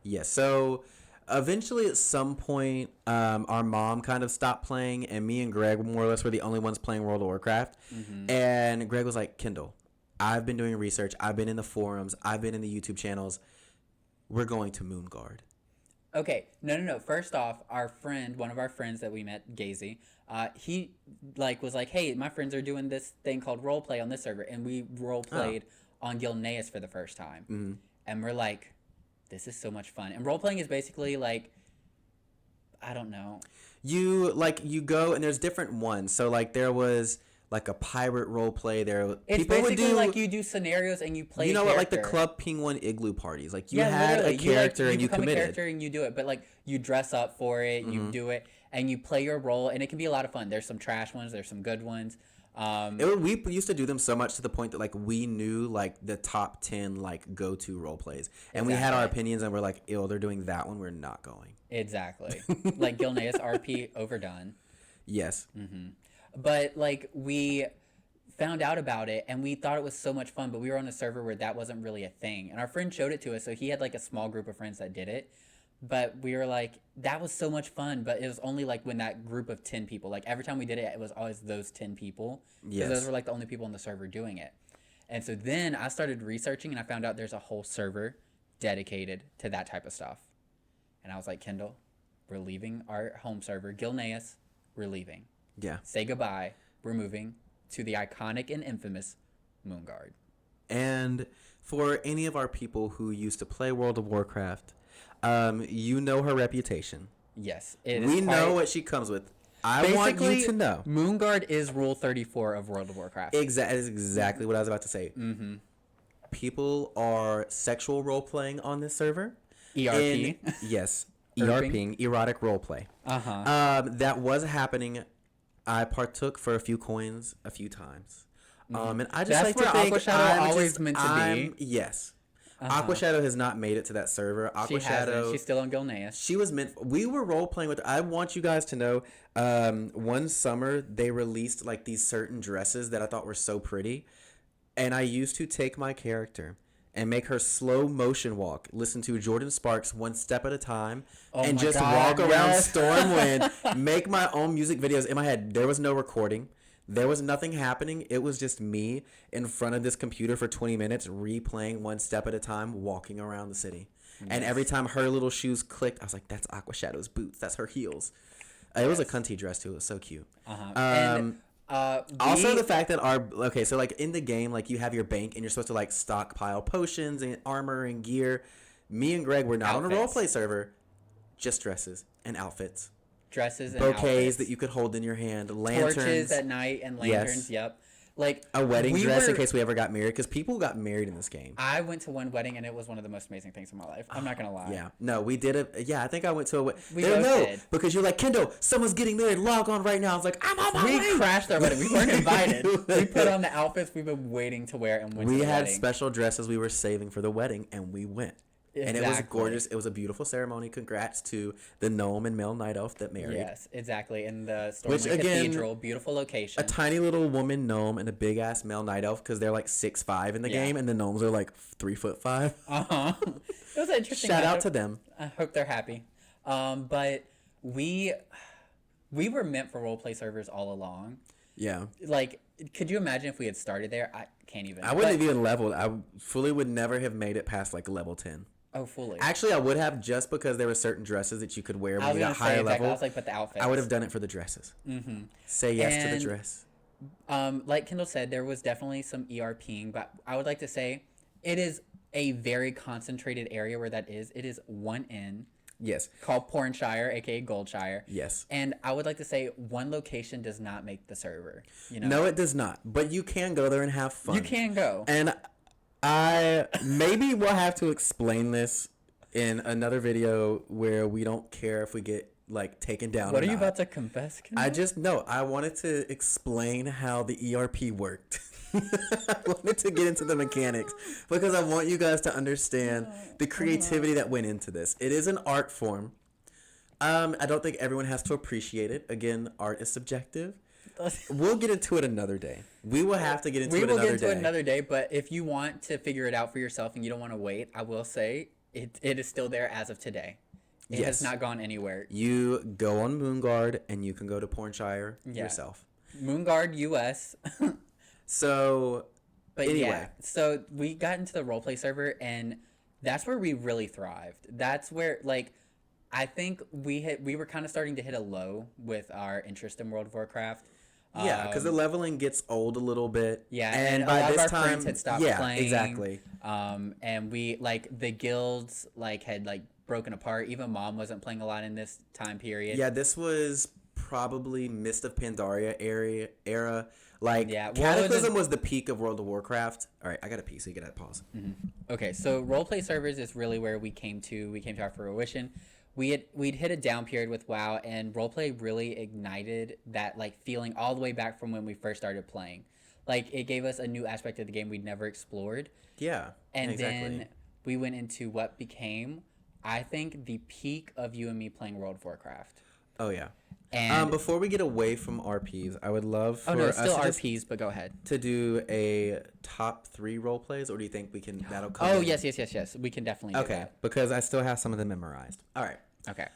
[SPEAKER 1] Yes. So eventually at some point, our mom kind of stopped playing, and me and Greg more or less were the only ones playing World of Warcraft. Mm-hmm. And Greg was like, Kendall, I've been doing research. I've been in the forums. I've been in the YouTube channels. We're going to Moonguard.
[SPEAKER 2] Okay, no. First off, our friend, one of our friends that we met, Gazy, he was like, hey, my friends are doing this thing called roleplay on this server, and we roleplayed on Gilneas for the first time, and we're like, this is so much fun. And roleplaying is basically like, I don't know.
[SPEAKER 1] You go and there's different ones. So like there was like a pirate role play there.
[SPEAKER 2] It's
[SPEAKER 1] people
[SPEAKER 2] basically
[SPEAKER 1] would do,
[SPEAKER 2] like you do scenarios and you play.
[SPEAKER 1] You know
[SPEAKER 2] a
[SPEAKER 1] what, like the
[SPEAKER 2] character.
[SPEAKER 1] Club Penguin igloo parties. Like you had a character and you
[SPEAKER 2] become
[SPEAKER 1] committed.
[SPEAKER 2] a character and you do it, but like you dress up for it, you do it, and you play your role, and it can be a lot of fun. There's some trash ones, there's some good ones.
[SPEAKER 1] We used to do them so much to the point that like we knew like the top 10 like go-to role plays, and we had our opinions, and we're like, ew, they're doing that one, we're not going.
[SPEAKER 2] Exactly. Like Gilneas RP overdone.
[SPEAKER 1] Yes.
[SPEAKER 2] But like we found out about it and we thought it was so much fun, but we were on a server where that wasn't really a thing, and our friend showed it to us. So he had like a small group of friends that did it, but we were like, that was so much fun. But it was only like when that group of 10 people, like every time we did it, it was always those 10 people, because those were like the only people on the server doing it. And so then I started researching and I found out there's a whole server dedicated to that type of stuff. And I was like, Kendall, we're leaving our home server, Gilneas, we're leaving.
[SPEAKER 1] Yeah.
[SPEAKER 2] Say goodbye. We're moving to the iconic and infamous Moonguard.
[SPEAKER 1] And for any of our people who used to play World of Warcraft, you know her reputation.
[SPEAKER 2] Yes.
[SPEAKER 1] We know what she comes with. I want you to know.
[SPEAKER 2] Moonguard is Rule 34 of World of Warcraft.
[SPEAKER 1] That is exactly what I was about to say.
[SPEAKER 2] Mm-hmm.
[SPEAKER 1] People are sexual role-playing on this server.
[SPEAKER 2] ERP.
[SPEAKER 1] Yes. ERPing, erotic roleplay. That was happening. I partook for a few coins a few times. And I just like to think
[SPEAKER 2] Aqua Shadow always meant to be.
[SPEAKER 1] Yes. Aqua Shadow has not made it to that server. Aqua Shadow,
[SPEAKER 2] she's still on Gilneas.
[SPEAKER 1] She was we were role playing with her. I want you guys to know, one summer they released like these certain dresses that I thought were so pretty, and I used to take my character and make her slow motion walk, listen to Jordan Sparks One Step at a Time, and just walk around Stormwind, make my own music videos in my head. There was no recording. There was nothing happening. It was just me in front of this computer for 20 minutes, replaying One Step at a Time, walking around the city. Yes. And every time her little shoes clicked, I was like, that's Aqua Shadow's boots. That's her heels. It was a cunty dress, too. It was so cute. Also, the fact that so like in the game, like you have your bank and you're supposed to like stockpile potions and armor and gear. Me and Greg were not on a roleplay server, just dresses and outfits.
[SPEAKER 2] Dresses and
[SPEAKER 1] bouquets that you could hold in your hand, lanterns,
[SPEAKER 2] torches at night, and lanterns. Yes. Yep, like
[SPEAKER 1] a wedding dress in case we ever got married, because people got married in this game.
[SPEAKER 2] I went to one wedding and it was one of the most amazing things in my life. I'm not gonna lie.
[SPEAKER 1] Yeah, no, we did it. Yeah, I think I went to a wedding.
[SPEAKER 2] We both did.
[SPEAKER 1] Because you're like, Kendall, someone's getting married. Log on right now. I was like, I'm on my way.
[SPEAKER 2] We crashed our wedding. We weren't invited. We put on the outfits we've been waiting to wear and went to the wedding.
[SPEAKER 1] We had special dresses we were saving for the wedding, and we went. And it was gorgeous. It was a beautiful ceremony. Congrats to the gnome and male night elf that married.
[SPEAKER 2] Yes, exactly. In the Stormwind Cathedral, beautiful location.
[SPEAKER 1] A tiny little woman gnome and a big ass male night elf, because they're like 6'5" in the game, and the gnomes are like 3'5".
[SPEAKER 2] It was an interesting.
[SPEAKER 1] Shout out to them.
[SPEAKER 2] I hope they're happy. But we were meant for roleplay servers all along.
[SPEAKER 1] Yeah.
[SPEAKER 2] Like, could you imagine if we had started there? I can't even.
[SPEAKER 1] I wouldn't have even leveled. I fully would never have made it past like level 10.
[SPEAKER 2] Oh, fully.
[SPEAKER 1] Actually, I would have, just because there were certain dresses that you could wear when you got higher level.
[SPEAKER 2] I was like, but the outfits.
[SPEAKER 1] I would have done it for the dresses. Mm-hmm. Say yes to the dress.
[SPEAKER 2] Like Kendall said, there was definitely some ERPing, but I would like to say it is a very concentrated area where that is. It is one inn.
[SPEAKER 1] Yes.
[SPEAKER 2] Called Pornshire, aka Goldshire.
[SPEAKER 1] Yes.
[SPEAKER 2] And I would like to say one location does not make the server. You know?
[SPEAKER 1] No, it does not. But you can go there and have fun.
[SPEAKER 2] You can go.
[SPEAKER 1] And maybe we'll have to explain this in another video where we don't care if we get like taken down.
[SPEAKER 2] What are you about to confess, Kendall?
[SPEAKER 1] I wanted to explain how the ERP worked. I wanted to get into the mechanics because I want you guys to understand the creativity that went into this. It is an art form. I don't think everyone has to appreciate it. Again, art is subjective. We'll get into it another day. We will have to get into it another day.
[SPEAKER 2] We will get into it another day, but if you want to figure it out for yourself and you don't want to wait, I will say it is still there as of today. It has not gone anywhere.
[SPEAKER 1] You go on Moonguard and you can go to Pornshire yourself.
[SPEAKER 2] Moonguard US.
[SPEAKER 1] So,
[SPEAKER 2] but anyway. So we got into the roleplay server, and that's where we really thrived. That's where, like, I think we were kind of starting to hit a low with our interest in World of Warcraft.
[SPEAKER 1] Yeah, because the leveling gets old a little bit.
[SPEAKER 2] Yeah, and by this time, friends had stopped playing.
[SPEAKER 1] Exactly.
[SPEAKER 2] And we, like, the guilds, like, had, like, broken apart. Even Mom wasn't playing a lot in this time period.
[SPEAKER 1] Yeah, this was probably Mist of Pandaria era. Like,
[SPEAKER 2] yeah,
[SPEAKER 1] Cataclysm was the peak of World of Warcraft. All right, I got a pee, so you get that pause.
[SPEAKER 2] Mm-hmm. Okay, so roleplay servers is really where we came to our fruition. We'd hit a down period with WoW, and roleplay really ignited that, like, feeling all the way back from when we first started playing. Like, it gave us a new aspect of the game we'd never explored.
[SPEAKER 1] Yeah,
[SPEAKER 2] and exactly. Then we went into what became, I think, the peak of you and me playing World of Warcraft.
[SPEAKER 1] Oh, yeah. And before we get away from RPs, I would love for
[SPEAKER 2] it's still RPs, but go ahead.
[SPEAKER 1] To do a top 3 role plays, or do you think that'll come?
[SPEAKER 2] Oh, yes. We can definitely do that.
[SPEAKER 1] Because I still have some of them memorized. All right.
[SPEAKER 2] Okay.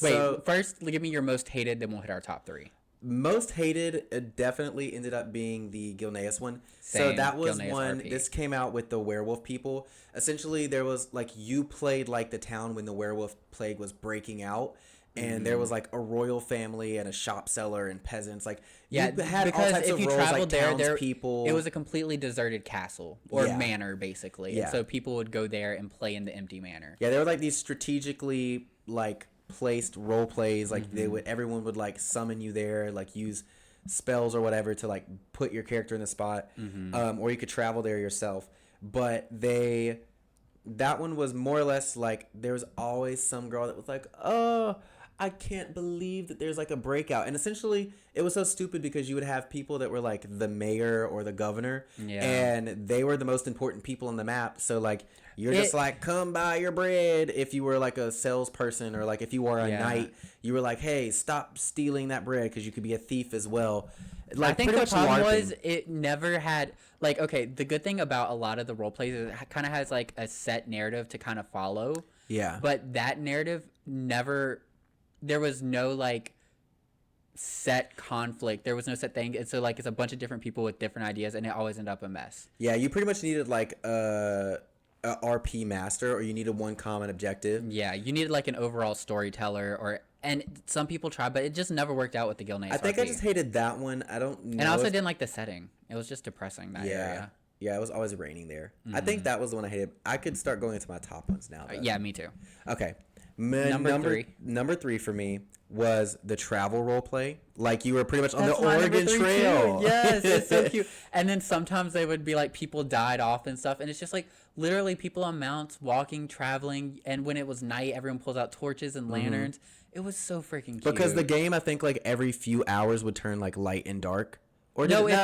[SPEAKER 1] Wait,
[SPEAKER 2] first give me your most hated, then we'll hit our top 3.
[SPEAKER 1] Most hated, it definitely ended up being the Gilneas one. So that was Gilneas one. RP. This came out with the werewolf people. Essentially, there was, like, you played like the town when the werewolf plague was breaking out. And there was, like, a royal family and a shop seller and peasants. Like,
[SPEAKER 2] you had because all types if you roles, traveled like there,
[SPEAKER 1] people.
[SPEAKER 2] It was a completely deserted castle or manor, basically. Yeah. And so people would go there and play in the empty manor.
[SPEAKER 1] Yeah, there were, like, these strategically, like, placed role plays. Like, everyone would, like, summon you there, like, use spells or whatever to, like, put your character in the spot. Or you could travel there yourself. But that one was more or less, like, there was always some girl that was like, oh, I can't believe that there's, like, a breakout. And essentially, it was so stupid because you would have people that were, like, the mayor or the governor. Yeah. And they were the most important people on the map. So, like, you're just like, come buy your bread. If you were, like, a salesperson or, like, if you were a knight, you were like, hey, stop stealing that bread because you could be a thief as well. Like,
[SPEAKER 2] I think the problem was it never had, like, okay, the good thing about a lot of the role plays is it kind of has, like, a set narrative to kind of follow.
[SPEAKER 1] Yeah.
[SPEAKER 2] But that narrative never... There was no, like, set conflict. There was no set thing. And so, like, it's a bunch of different people with different ideas, and it always ended up a mess.
[SPEAKER 1] Yeah, you pretty much needed, like, a RP master, or you needed one common objective.
[SPEAKER 2] Yeah, you needed, like, an overall storyteller, and some people tried, but it just never worked out with the Gilneas
[SPEAKER 1] I think
[SPEAKER 2] RP.
[SPEAKER 1] I just hated that one. I don't know.
[SPEAKER 2] And I also didn't like the setting. It was just depressing, that area.
[SPEAKER 1] Yeah, it was always raining there. I think that was the one I hated. I could start going into my top ones now, though.
[SPEAKER 2] Yeah, me too.
[SPEAKER 1] Okay.
[SPEAKER 2] Number
[SPEAKER 1] 3 for me was the travel role play. Like, you were pretty much on the Oregon Trail.
[SPEAKER 2] Too. Yes, it's so cute. And then sometimes they would be like, people died off and stuff. And it's just like literally people on mounts walking, traveling. And when it was night, everyone pulls out torches and lanterns. It was so freaking cute.
[SPEAKER 1] Because the game, I think, like, every few hours would turn, like, light and dark. Or
[SPEAKER 2] No,
[SPEAKER 1] did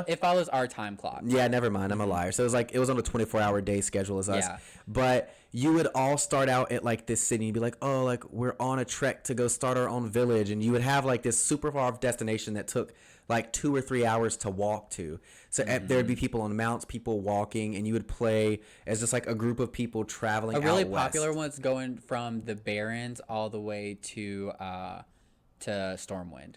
[SPEAKER 2] it follows our time clock.
[SPEAKER 1] Yeah, never mind. I'm a liar. So it was on a 24-hour day schedule as us.
[SPEAKER 2] Yeah.
[SPEAKER 1] But you would all start out at like this city and be like, oh, like we're on a trek to go start our own village, and you would have like this super far destination that took like 2 or 3 hours to walk to. So there'd be people on mounts, people walking, and you would play as just like a group of people traveling.
[SPEAKER 2] A really
[SPEAKER 1] out west.
[SPEAKER 2] popular one's going from the Barrens all the way to Stormwind.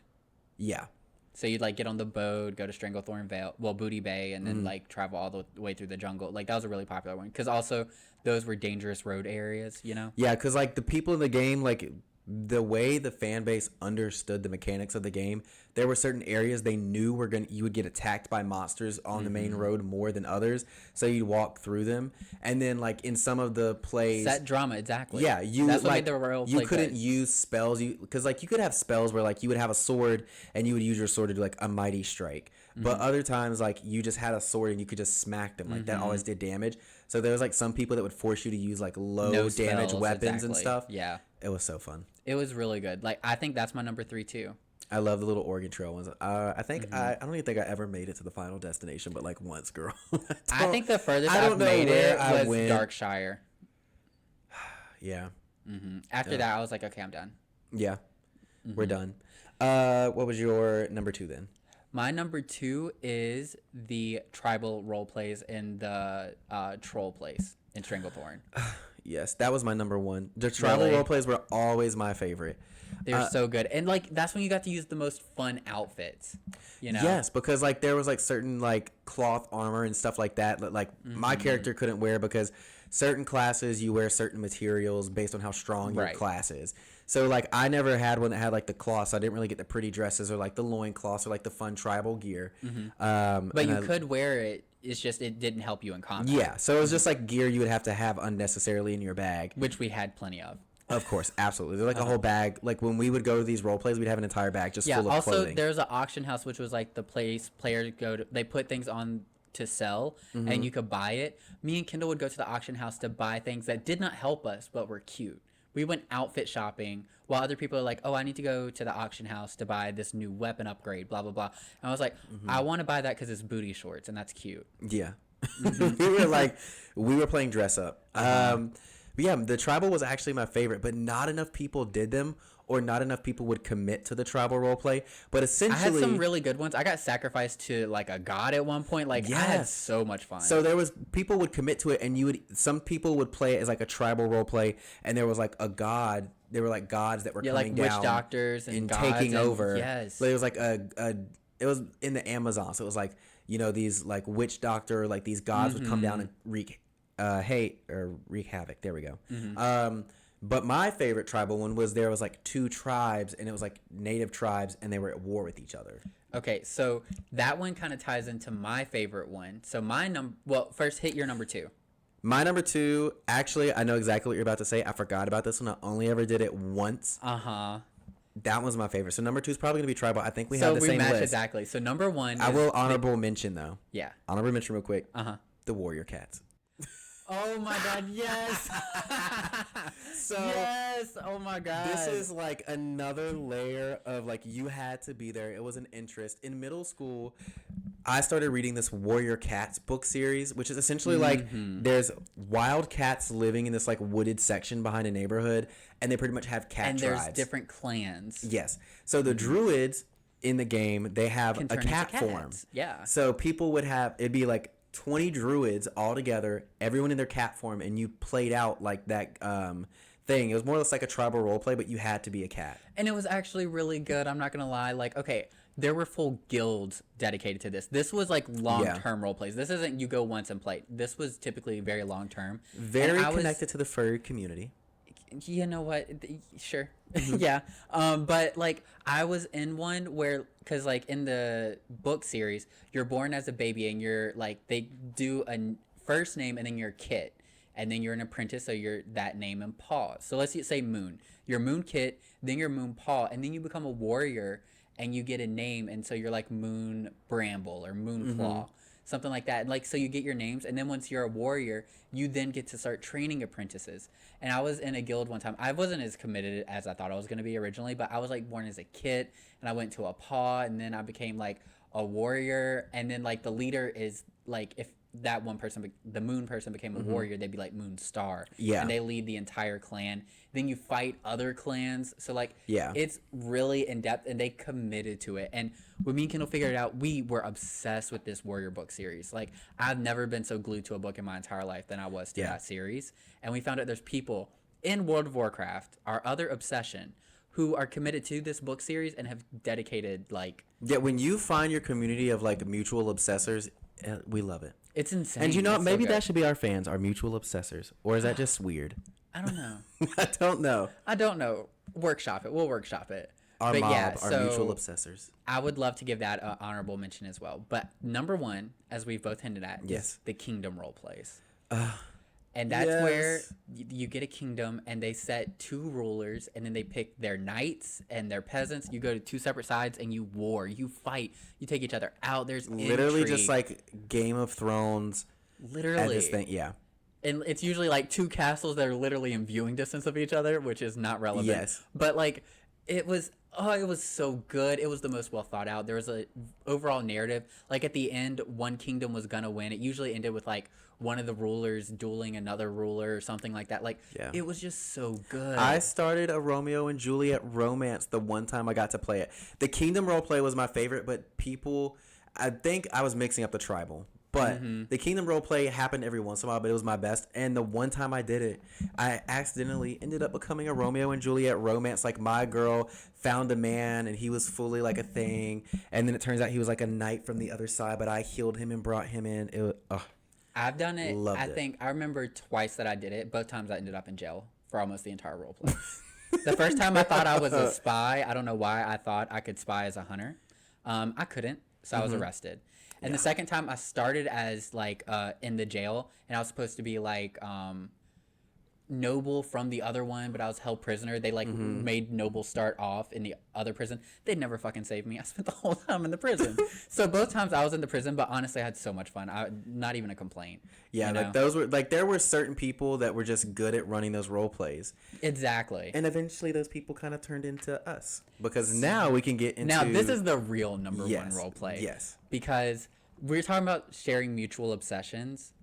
[SPEAKER 1] Yeah.
[SPEAKER 2] So you'd like get on the boat, go to Stranglethorn Vale, well, Booty Bay, and then like travel all the way through the jungle. Like that was a really popular one because also those were dangerous road areas, you know?
[SPEAKER 1] Yeah, because like the people in the game, like the way the fan base understood the mechanics of the game, there were certain areas they knew you would get attacked by monsters on the main road more than others, so you'd walk through them. And then like in some of the plays,
[SPEAKER 2] Set drama, exactly.
[SPEAKER 1] yeah,
[SPEAKER 2] that's what made the role play
[SPEAKER 1] you couldn't
[SPEAKER 2] good.
[SPEAKER 1] use spells, because like you could have spells where like you would have a sword and you would use your sword to do like a mighty strike, but other times like you just had a sword and you could just smack them, like that always did damage. So there was like some people that would force you to use like low
[SPEAKER 2] No
[SPEAKER 1] damage
[SPEAKER 2] spells,
[SPEAKER 1] weapons and
[SPEAKER 2] exactly.
[SPEAKER 1] stuff.
[SPEAKER 2] Yeah,
[SPEAKER 1] It was so fun.
[SPEAKER 2] it was really good. Like I think that's my number 3 too.
[SPEAKER 1] I love the little Oregon Trail ones. I think I don't even think I ever made it to the final destination, but like once, girl.
[SPEAKER 2] I think the furthest
[SPEAKER 1] I don't
[SPEAKER 2] I've
[SPEAKER 1] know
[SPEAKER 2] made
[SPEAKER 1] where
[SPEAKER 2] it
[SPEAKER 1] I
[SPEAKER 2] was
[SPEAKER 1] went.
[SPEAKER 2] Darkshire.
[SPEAKER 1] Yeah,
[SPEAKER 2] After that, I was like, okay, I'm done.
[SPEAKER 1] yeah, we're done. What was your number 2 then?
[SPEAKER 2] My number 2 is the tribal role plays in the troll place in Stranglethorn.
[SPEAKER 1] Yes, that was my number 1. The tribal
[SPEAKER 2] Really?
[SPEAKER 1] role plays were always my favorite.
[SPEAKER 2] They were so good, and like that's when you got to use the most fun outfits. You know.
[SPEAKER 1] Yes, because like there was like certain like cloth armor and stuff like that like my character couldn't wear, because certain classes you wear certain materials based on how strong your
[SPEAKER 2] Right.
[SPEAKER 1] class is. So like I never had one that had like the cloth, so I didn't really get the pretty dresses or like the loin cloths or like the fun tribal gear.
[SPEAKER 2] But you could wear it. It's just it didn't help you in combat.
[SPEAKER 1] Yeah, so it was just like gear you would have to have unnecessarily in your bag.
[SPEAKER 2] Which we had plenty of.
[SPEAKER 1] Of course, absolutely. They're like a whole bag. Like when we would go to these role plays, we'd have an entire bag just
[SPEAKER 2] Yeah.
[SPEAKER 1] full of
[SPEAKER 2] Also,
[SPEAKER 1] clothing.
[SPEAKER 2] there's an auction house, which was like the place players go to. They put things on to sell, and you could buy it. Me and Kendall would go to the auction house to buy things that did not help us, but were cute. We went outfit shopping while other people are like, oh, I need to go to the auction house to buy this new weapon upgrade, blah, blah, blah. And I was like, I want to buy that because it's booty shorts, and that's cute.
[SPEAKER 1] Yeah. we were playing dress up. But yeah, the tribal was actually my favorite, but not enough people did them, or not enough people would commit to the tribal role play. But essentially,
[SPEAKER 2] I had some really good ones. I got sacrificed to like a god at one point. Like I had
[SPEAKER 1] Yes.
[SPEAKER 2] so much fun.
[SPEAKER 1] so there was people would commit to it, and some people would play it as like a tribal role play, and there was like a god. There were like gods that were
[SPEAKER 2] yeah,
[SPEAKER 1] coming
[SPEAKER 2] like witch
[SPEAKER 1] down
[SPEAKER 2] doctors and gods
[SPEAKER 1] taking
[SPEAKER 2] and,
[SPEAKER 1] over.
[SPEAKER 2] Yes.
[SPEAKER 1] But it was like it was in the Amazon, so it was like, you know, these like witch doctor, like these gods would come down and wreak hate or wreak havoc. There we go. But my favorite tribal one was there was like 2 tribes, and it was like native tribes, and they were at war with each other.
[SPEAKER 2] Okay, so that one kind of ties into my favorite one. So first hit your number 2.
[SPEAKER 1] My number 2, actually, I know exactly what you're about to say. I forgot about this one. I only ever did it once.
[SPEAKER 2] Uh-huh.
[SPEAKER 1] That was my favorite. So number 2 is probably gonna be tribal. I think we
[SPEAKER 2] So
[SPEAKER 1] have the
[SPEAKER 2] we
[SPEAKER 1] same
[SPEAKER 2] match
[SPEAKER 1] list.
[SPEAKER 2] exactly. So number 1
[SPEAKER 1] I
[SPEAKER 2] is
[SPEAKER 1] will honorable mention though.
[SPEAKER 2] Yeah.
[SPEAKER 1] Honorable mention real quick.
[SPEAKER 2] Uh-huh.
[SPEAKER 1] The warrior cats.
[SPEAKER 2] Oh my god, yes.
[SPEAKER 1] So
[SPEAKER 2] yes. Oh my god.
[SPEAKER 1] this is like another layer of like you had to be there. It was an interest. In middle school, I started reading this Warrior Cats book series, which is essentially like there's wild cats living in this like wooded section behind a neighborhood, and they pretty much have cat
[SPEAKER 2] and
[SPEAKER 1] tribes.
[SPEAKER 2] there's different clans.
[SPEAKER 1] Yes. So the druids in the game, they have
[SPEAKER 2] Can
[SPEAKER 1] a
[SPEAKER 2] turn into
[SPEAKER 1] cat form.
[SPEAKER 2] cats. Yeah.
[SPEAKER 1] So people would have, it'd be like 20 druids all together, everyone in their cat form, and you played out like that thing. It was more or less like a tribal role play, but you had to be a cat.
[SPEAKER 2] And it was actually really good. I'm not going to lie. Like, okay, there were full guilds dedicated to this. This was like long-term role plays. This isn't you go once and play. This was typically very long-term.
[SPEAKER 1] Very
[SPEAKER 2] And I was-
[SPEAKER 1] connected to the furry community.
[SPEAKER 2] You know what? Sure. Yeah. But like I was in one where, cause like in the book series, you're born as a baby and you're like, they do a first name and then your Kit, and then you're an apprentice. So you're that name and Paw. So let's say Moon, you're Moon Kit, then you're Moon Paw, and then you become a warrior and you get a name. And so you're like Moon Bramble or Moon Claw. Something like that. And like, so you get your names, and then once you're a warrior, you then get to start training apprentices. And I was in a guild one time. I wasn't as committed as I thought I was going to be originally, but I was like born as a kid, and I went to a paw, and then I became like a warrior, and then like the leader is like if that one person, the moon person became a warrior, they'd be like Moon Star.
[SPEAKER 1] Yeah.
[SPEAKER 2] And they lead the entire clan. Then you fight other clans. So like
[SPEAKER 1] Yeah.
[SPEAKER 2] it's really in depth, and they committed to it. And when me and Kendall figured it out, we were obsessed with this warrior book series. Like I've never been so glued to a book in my entire life than I was to that series. And we found out there's people in World of Warcraft, our other obsession, who are committed to this book series and have dedicated like
[SPEAKER 1] Yeah, when you find your community of like mutual obsessors, we love it.
[SPEAKER 2] it's insane.
[SPEAKER 1] And you know,
[SPEAKER 2] It's so
[SPEAKER 1] maybe
[SPEAKER 2] good.
[SPEAKER 1] that should be our fans, our mutual obsessors, or is that just weird?
[SPEAKER 2] I don't know.
[SPEAKER 1] I don't know.
[SPEAKER 2] Workshop it. We'll workshop it.
[SPEAKER 1] Our
[SPEAKER 2] But
[SPEAKER 1] mob,
[SPEAKER 2] yeah,
[SPEAKER 1] our
[SPEAKER 2] so
[SPEAKER 1] mutual obsessors.
[SPEAKER 2] I would love to give that an honorable mention as well. But number one, as we've both hinted at,
[SPEAKER 1] Yes.
[SPEAKER 2] is the kingdom role plays. And that's where you get a kingdom, and they set 2 rulers, and then they pick their knights and their peasants. You go to 2 separate sides, and you war, you fight, you take each other out. There's
[SPEAKER 1] Literally
[SPEAKER 2] intrigue.
[SPEAKER 1] just like Game of Thrones.
[SPEAKER 2] Literally.
[SPEAKER 1] At this thing, yeah.
[SPEAKER 2] And it's usually like 2 castles that are literally in viewing distance of each other, which is not relevant.
[SPEAKER 1] Yes.
[SPEAKER 2] But like it was so good. It was the most well thought out. There was a overall narrative. Like at the end, one kingdom was gonna win. It usually ended with like one of the rulers dueling another ruler or something like that. Like it was just so good.
[SPEAKER 1] I started a Romeo and Juliet romance the one time I got to play it. The Kingdom roleplay was my favorite, but people, I think I was mixing up the tribal. But the Kingdom roleplay happened every once in a while, but it was my best. And the one time I did it, I accidentally ended up becoming a Romeo and Juliet romance. Like my girl found a man and he was fully like a thing. And then it turns out he was like a knight from the other side, but I healed him and brought him in. It was,
[SPEAKER 2] I've done it.
[SPEAKER 1] Loved
[SPEAKER 2] I
[SPEAKER 1] it.
[SPEAKER 2] think I remember twice that I did it. Both times I ended up in jail for almost the entire roleplay. The first time I thought I was a spy. I don't know why I thought I could spy as a hunter. I couldn't, so I was arrested. And the second time I started as like in the jail, and I was supposed to be like Noble from the other one, but I was held prisoner. They like made Noble start off in the other prison. They never fucking saved me. I spent the whole time in the prison. So both times I was in the prison, but honestly I had so much fun. Not even a complaint.
[SPEAKER 1] yeah,
[SPEAKER 2] you
[SPEAKER 1] like
[SPEAKER 2] know?
[SPEAKER 1] those were like there were certain people that were just good at running those role plays.
[SPEAKER 2] Exactly.
[SPEAKER 1] And eventually those people kind of turned into us because now we can get into
[SPEAKER 2] Now this is the real number one role play.
[SPEAKER 1] Yes.
[SPEAKER 2] Because we're talking about sharing mutual obsessions.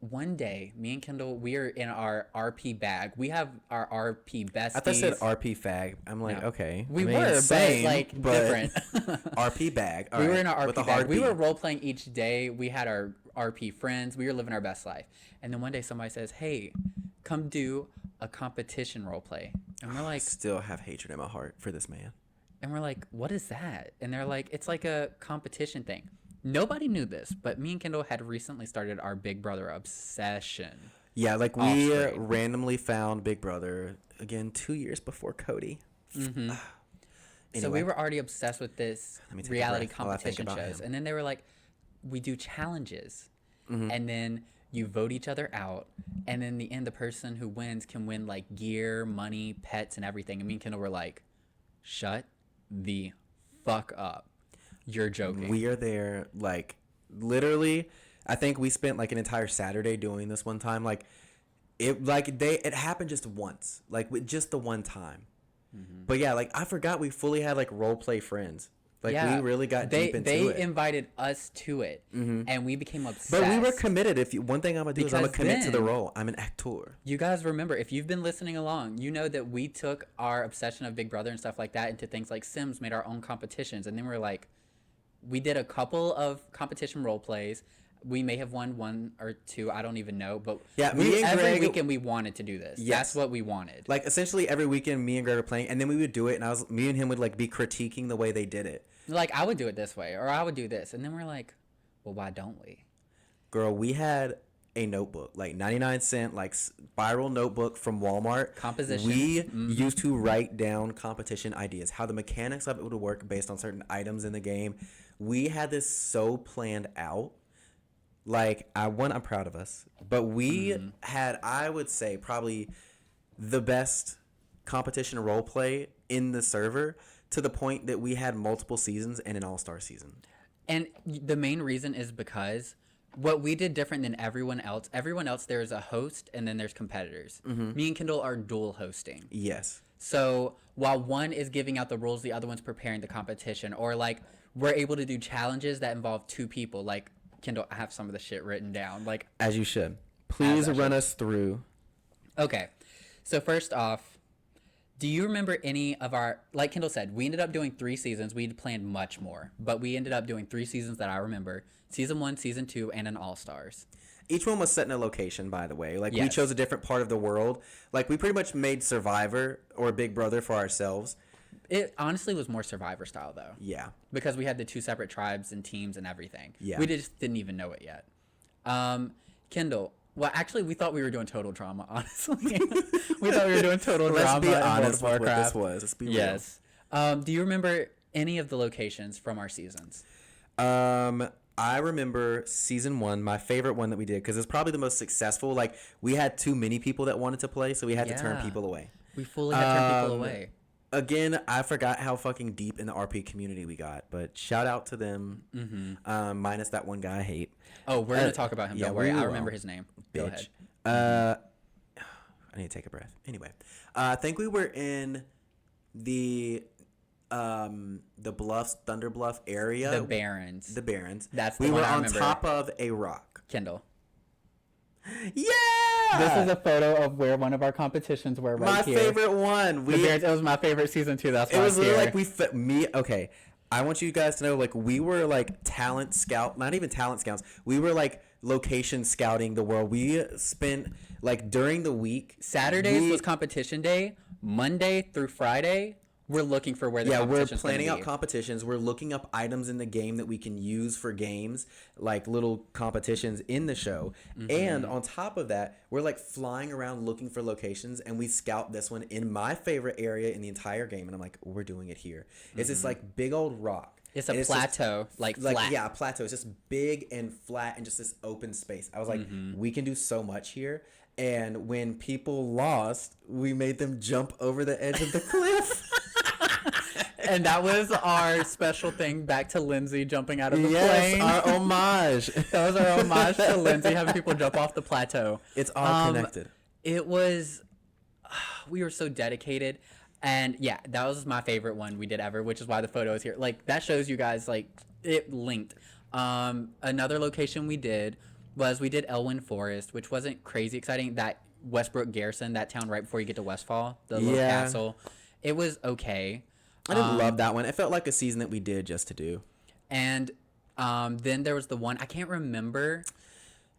[SPEAKER 2] One day, me and Kendall, we are in our RP bag. We have our RP besties.
[SPEAKER 1] I thought you said RP fag. I'm like,
[SPEAKER 2] No.
[SPEAKER 1] okay.
[SPEAKER 2] We
[SPEAKER 1] I mean,
[SPEAKER 2] were,
[SPEAKER 1] same,
[SPEAKER 2] but like different.
[SPEAKER 1] RP bag. All
[SPEAKER 2] We were
[SPEAKER 1] right,
[SPEAKER 2] in our
[SPEAKER 1] with
[SPEAKER 2] RP
[SPEAKER 1] a
[SPEAKER 2] bag.
[SPEAKER 1] hard
[SPEAKER 2] We
[SPEAKER 1] P.
[SPEAKER 2] were role playing each day. We had our RP friends. We were living our best life. And then one day somebody says, "Hey, come do a competition role play." And we're
[SPEAKER 1] I
[SPEAKER 2] like,
[SPEAKER 1] still have hatred in my heart for this man.
[SPEAKER 2] "What is that?" And they're like, "It's like a competition thing." Nobody knew this, but me and Kendall had recently started our Big Brother obsession.
[SPEAKER 1] Yeah, like we
[SPEAKER 2] Offspring.
[SPEAKER 1] randomly found Big Brother again 2 years before Cody.
[SPEAKER 2] So we were already obsessed with this
[SPEAKER 1] me take a
[SPEAKER 2] reality
[SPEAKER 1] breath while I think
[SPEAKER 2] competition
[SPEAKER 1] about
[SPEAKER 2] shows.
[SPEAKER 1] him.
[SPEAKER 2] And then they were like, we do challenges.
[SPEAKER 1] Mm-hmm.
[SPEAKER 2] And then you vote each other out. And then in the end, the person who wins can win like gear, money, pets, and everything. And me and Kendall were like, shut the fuck up. You're joking.
[SPEAKER 1] We are there, like, literally, I think we spent, like, an entire Saturday doing this one time. Like, it happened just once. Like, with just the one time. But, yeah, like, I forgot we fully had, like, role play friends. Like, we really got deep into it.
[SPEAKER 2] They invited us to it. And we became obsessed.
[SPEAKER 1] But we were committed. One thing I'm going to do is I'm going to
[SPEAKER 2] Because
[SPEAKER 1] commit to the
[SPEAKER 2] then-
[SPEAKER 1] role. I'm an actor.
[SPEAKER 2] You guys remember, if you've been listening along, you know that we took our obsession of Big Brother and stuff like that into things like Sims, made our own competitions. And then we were like, we did a couple of competition role plays. We may have won 1 or 2. I don't even know. But
[SPEAKER 1] Yeah, me and
[SPEAKER 2] every
[SPEAKER 1] Greg-
[SPEAKER 2] weekend we wanted to do this.
[SPEAKER 1] Yes.
[SPEAKER 2] That's what we wanted.
[SPEAKER 1] Like, essentially, every weekend, me and Greg were playing, and then we would do it, and me and him would, like, be critiquing the way they did it.
[SPEAKER 2] Like, I would do it this way, or I would do this. And then we're like, well, why don't we?
[SPEAKER 1] Girl, we had a notebook, like 99-cent, like spiral notebook from Walmart.
[SPEAKER 2] Compositions.
[SPEAKER 1] We used to write down competition ideas, how the mechanics of it would work based on certain items in the game. We had this so planned out. Like, I'm proud of us. But we had, I would say, probably the best competition role play in the server, to the point that we had multiple seasons and an all-star season.
[SPEAKER 2] And the main reason is because what we did different than everyone else, there's a host and then there's competitors. Me and Kendall are dual hosting.
[SPEAKER 1] Yes.
[SPEAKER 2] So while one is giving out the rules, the other one's preparing the competition. Or like we're able to do challenges that involve 2 people. Like, Kendall, I have some of the shit written down. Like,
[SPEAKER 1] As you should. Please run us through.
[SPEAKER 2] Okay. So first off, do you remember any of our, like Kendall said, we ended up doing 3 seasons. We'd planned much more, but we ended up doing 3 seasons that I remember. Season 1, Season 2, and an All-Stars.
[SPEAKER 1] Each one was set in a location, by the way. Like, we
[SPEAKER 2] Yes.
[SPEAKER 1] chose a different part of the world. Like, we pretty much made Survivor or Big Brother for ourselves.
[SPEAKER 2] It honestly was more Survivor style, though.
[SPEAKER 1] Yeah.
[SPEAKER 2] Because we had the 2 separate tribes and teams and everything.
[SPEAKER 1] Yeah.
[SPEAKER 2] We just didn't even know it yet. Kendall, well, actually, we thought we were doing Total Drama, honestly. We thought we were doing Total Drama.
[SPEAKER 1] Let's be
[SPEAKER 2] in World
[SPEAKER 1] honest
[SPEAKER 2] of
[SPEAKER 1] with what
[SPEAKER 2] Warcraft.
[SPEAKER 1] this was. Let's be real.
[SPEAKER 2] Yes. Do you remember any of the locations from our seasons?
[SPEAKER 1] I remember season 1, my favorite one that we did, because it's probably the most successful. Like, we had too many people that wanted to play, so we had to turn people away.
[SPEAKER 2] We fully had turned people away.
[SPEAKER 1] Again, I forgot how fucking deep in the RP community we got, but shout out to them. Mm-hmm. Minus that one guy I hate.
[SPEAKER 2] Oh, we're going to talk about him.
[SPEAKER 1] Yeah,
[SPEAKER 2] Don't worry. I remember his name. Go
[SPEAKER 1] Bitch.
[SPEAKER 2] ahead.
[SPEAKER 1] I need to take a breath. Anyway, I think we were in the Bluffs, Thunder Bluff area.
[SPEAKER 2] The Barrens.
[SPEAKER 1] The Barrens.
[SPEAKER 2] That's the
[SPEAKER 1] we
[SPEAKER 2] one
[SPEAKER 1] were
[SPEAKER 2] I
[SPEAKER 1] on
[SPEAKER 2] remember.
[SPEAKER 1] top of a rock.
[SPEAKER 2] Kendall.
[SPEAKER 1] Yeah.
[SPEAKER 2] This is a photo of where one of our competitions were right
[SPEAKER 1] my
[SPEAKER 2] here.
[SPEAKER 1] favorite one.
[SPEAKER 2] The Barrens. It was my favorite season 2. That's why
[SPEAKER 1] It was
[SPEAKER 2] here.
[SPEAKER 1] literally like okay. I want you guys to know, like, we were like talent scout, not even talent scouts. We were like location scouting the world. We spent like during the week.
[SPEAKER 2] Saturdays was competition day. Monday through Friday, we're looking for where the competition's
[SPEAKER 1] we're planning
[SPEAKER 2] gonna
[SPEAKER 1] out
[SPEAKER 2] be.
[SPEAKER 1] competitions. We're looking up items in the game that we can use for games, like little competitions in the show. And on top of that, we're like flying around looking for locations, and we scout this one in my favorite area in the entire game. And I'm like, we're doing it here. It's this like big old rock.
[SPEAKER 2] It's a
[SPEAKER 1] And
[SPEAKER 2] plateau,
[SPEAKER 1] just,
[SPEAKER 2] like flat.
[SPEAKER 1] Yeah, a plateau. It's just big and flat and just this open space. I was like, we can do so much here. And when people lost, we made them jump over the edge of the cliff.
[SPEAKER 2] And that was our special thing back to Lindsay jumping out of the
[SPEAKER 1] Yes,
[SPEAKER 2] plane.
[SPEAKER 1] our homage.
[SPEAKER 2] That was our homage to Lindsay having people jump off the plateau.
[SPEAKER 1] It's all connected.
[SPEAKER 2] It was, we were so dedicated. And yeah, that was my favorite one we did ever, which is why the photo is here. Like, that shows you guys, like, it linked. Another location we did was we did Elwyn Forest, which wasn't crazy exciting. That Westbrook Garrison, that town right before you get to Westfall, the little castle. It was okay.
[SPEAKER 1] I didn't love that one. It felt like a season that we did just to do.
[SPEAKER 2] And then there was the one, I can't remember.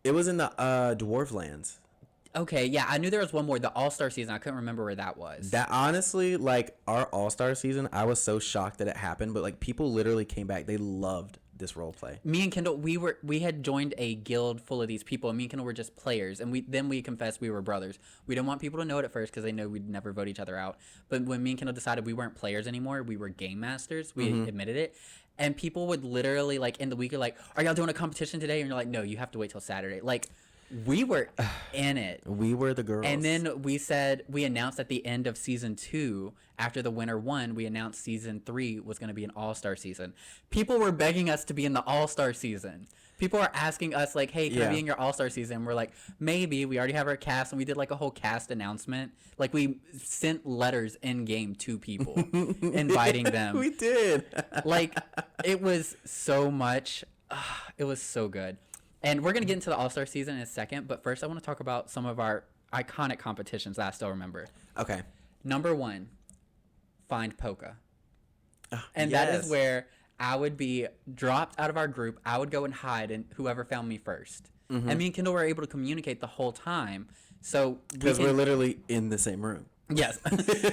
[SPEAKER 1] It was in the Dwarflands.
[SPEAKER 2] Okay, yeah, I knew there was one more. The All-Star season, I couldn't remember where that was.
[SPEAKER 1] That honestly, like, our All-Star season, I was so shocked that it happened, but like people literally came back. They loved this role play.
[SPEAKER 2] Me and Kendall, we had joined a guild full of these people, and me and Kendall were just players, and we confessed we were brothers. We didn't want people to know it at first because they know we'd never vote each other out. But when me and Kendall decided we weren't players anymore, we were game masters. We admitted it. And people would literally, like, in the week, are like, are y'all doing a competition today? And you're like, no, you have to wait till Saturday. Like, we were in it.
[SPEAKER 1] We were the girls.
[SPEAKER 2] And then we announced at the end of season 2, after the winner won, we announced season 3 was going to be an all-star season. People were begging us to be in the all-star season. People are asking us, like, hey, can I be in your all-star season? We're like, maybe. We already have our cast, and we did like a whole cast announcement. Like, we sent letters in-game to people, inviting them.
[SPEAKER 1] We did.
[SPEAKER 2] Like, it was so much. It was so good. And we're going to get into the All-Star season in a second, but first I want to talk about some of our iconic competitions that I still remember.
[SPEAKER 1] Okay.
[SPEAKER 2] Number 1, Find Polka. And that is where I would be dropped out of our group. I would go and hide, and whoever found me first. And me and Kendall were able to communicate the whole time. So
[SPEAKER 1] because we're literally in the same room.
[SPEAKER 2] Yes.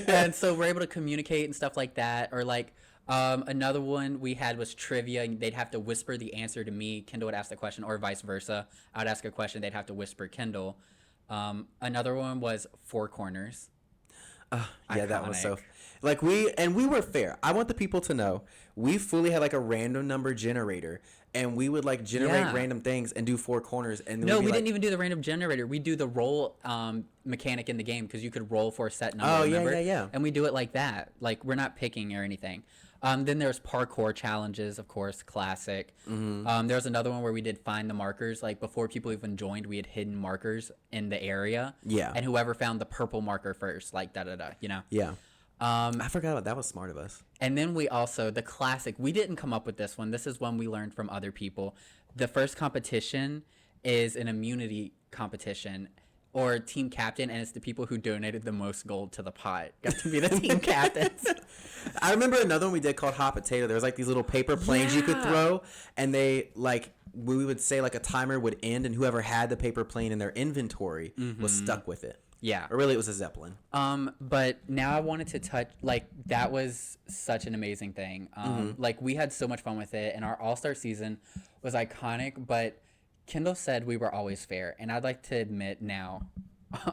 [SPEAKER 2] And so we're able to communicate and stuff like that. Or like another one we had was trivia, and they'd have to whisper the answer to me. Kendall would ask the question, or vice versa. I would ask a question, they'd have to whisper Kendall. Another one was Four Corners.
[SPEAKER 1] Yeah, that was so. Like, we were fair. I want the people to know we fully had like a random number generator, and we would like generate random things and do Four Corners. And then
[SPEAKER 2] we didn't even do the random generator. We do the roll mechanic in the game, because you could roll for a set number.
[SPEAKER 1] Oh,
[SPEAKER 2] remember?
[SPEAKER 1] yeah.
[SPEAKER 2] And we do it like that. Like, we're not picking or anything. Then there's parkour challenges, of course, classic. There was another one where we did find the markers. Like, before people even joined, we had hidden markers in the area.
[SPEAKER 1] Yeah.
[SPEAKER 2] And whoever found the purple marker first, like, da-da-da, you know?
[SPEAKER 1] Yeah. I forgot about that. Was smart of us.
[SPEAKER 2] And then we also, the classic, we didn't come up with this one. This is one we learned from other people. The first competition is an immunity competition or team captain, and it's the people who donated the most gold to the pot got to be the team captains.
[SPEAKER 1] I remember another one we did called Hot Potato. There was like these little paper planes you could throw, and they like we would say like a timer would end, and whoever had the paper plane in their inventory was stuck with it.
[SPEAKER 2] Yeah.
[SPEAKER 1] Or really, it was a Zeppelin.
[SPEAKER 2] But now I wanted to touch, like, that was such an amazing thing. Like, we had so much fun with it, and our All-Star season was iconic, but Kendall said we were always fair, and I'd like to admit now,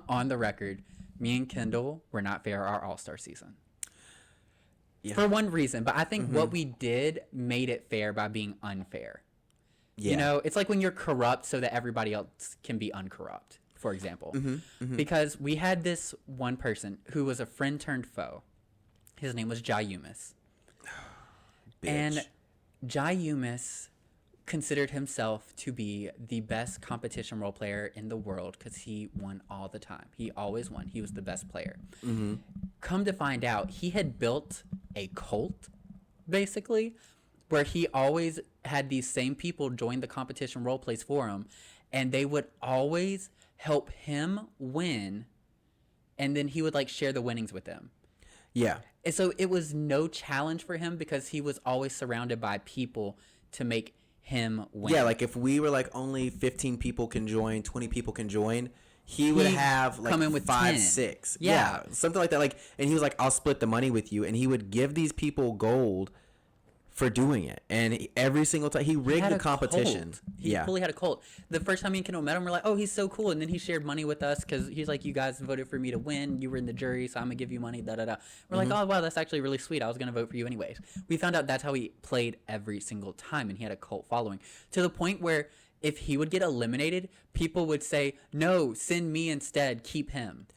[SPEAKER 2] on the record, me and Kendall were not fair our All-Star season. Yeah. For one reason, but I think what we did made it fair by being unfair. Yeah. You know, it's like when you're corrupt so that everybody else can be uncorrupt, for example. Because we had this one person who was a friend turned foe. His name was Jayumis. And Jayumis considered himself to be the best competition role player in the world because he won all the time. He always won. He was the best player. Come to find out, he had built a cult, basically, where he always had these same people join the competition role plays for him, and they would always help him win, and then he would like share the winnings with them. Yeah. And so it was no challenge for him because he was always surrounded by people to make him win.
[SPEAKER 1] Yeah, like if we were like only 15 people can join, 20 people can join, he would have like
[SPEAKER 2] come in with
[SPEAKER 1] 5,
[SPEAKER 2] 10.
[SPEAKER 1] 6. Yeah, something like that. Like, and he was like, I'll split the money with you, and he would give these people gold for doing it, and every single time he rigged the competition.
[SPEAKER 2] He fully had a cult. The first time me and Kendall met him, we're like, oh, he's so cool, and then he shared money with us because he's like, you guys voted for me to win, you were in the jury, so I'm gonna give you money, da da da. We're like, oh wow, that's actually really sweet, I was gonna vote for you anyways. We found out that's how he played every single time, and he had a cult following to the point where if he would get eliminated, people would say, no, send me instead, keep him,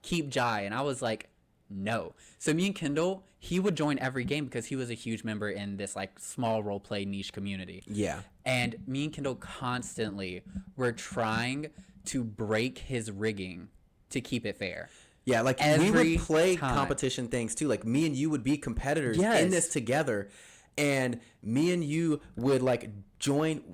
[SPEAKER 2] keep Jai. And I was like, no. So me and Kendall, he would join every game because he was a huge member in this like small role play niche community. Yeah. And me and Kendall constantly were trying to break his rigging to keep it fair.
[SPEAKER 1] Yeah, like we would play competition things too. Like me and you would be competitors in this together, and me and you would like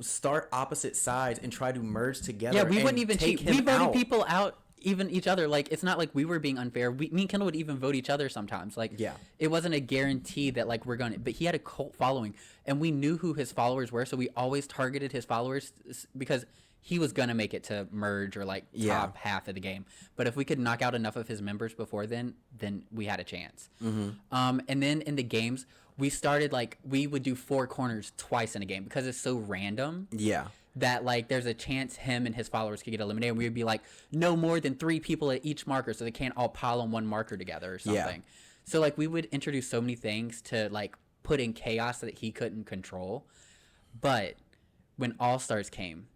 [SPEAKER 1] start opposite sides and try to merge together.
[SPEAKER 2] Yeah, we wouldn't even cheat. We voted people out. Even each other, like it's not like we were being unfair. Me and Kendall would even vote each other sometimes. Like, it wasn't a guarantee that like we're gonna. But he had a cult following, and we knew who his followers were, so we always targeted his followers because he was gonna make it to merge or like top half of the game. But if we could knock out enough of his members before then we had a chance. And then in the games, we started like we would do 4 corners twice in a game because it's so random. Yeah. That like there's a chance him and his followers could get eliminated. And we would be like no more than 3 people at each marker, so they can't all pile on one marker together or something. So like we would introduce so many things to like put in chaos that he couldn't control. But when All Stars came,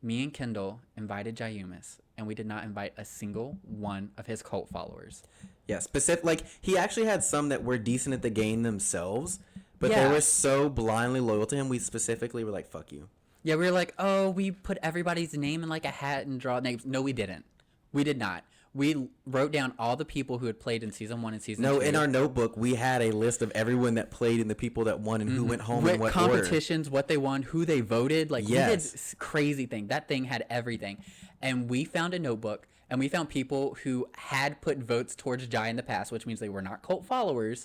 [SPEAKER 2] me and Kendall invited Jayumis, and we did not invite a single one of his cult followers.
[SPEAKER 1] Yeah, specific. Like he actually had some that were decent at the game themselves, but they were so blindly loyal to him. We specifically were like, "Fuck you."
[SPEAKER 2] Yeah, we were like, oh, we put everybody's name in like a hat and draw names. No, we didn't. We did not. We wrote down all the people who had played in season 1 and season 2.
[SPEAKER 1] No, in our notebook, we had a list of everyone that played and the people that won and who went home in what
[SPEAKER 2] competitions, what they won, who they voted. Like, we did crazy thing. That thing had everything. And we found a notebook, and we found people who had put votes towards Jai in the past, which means they were not cult followers,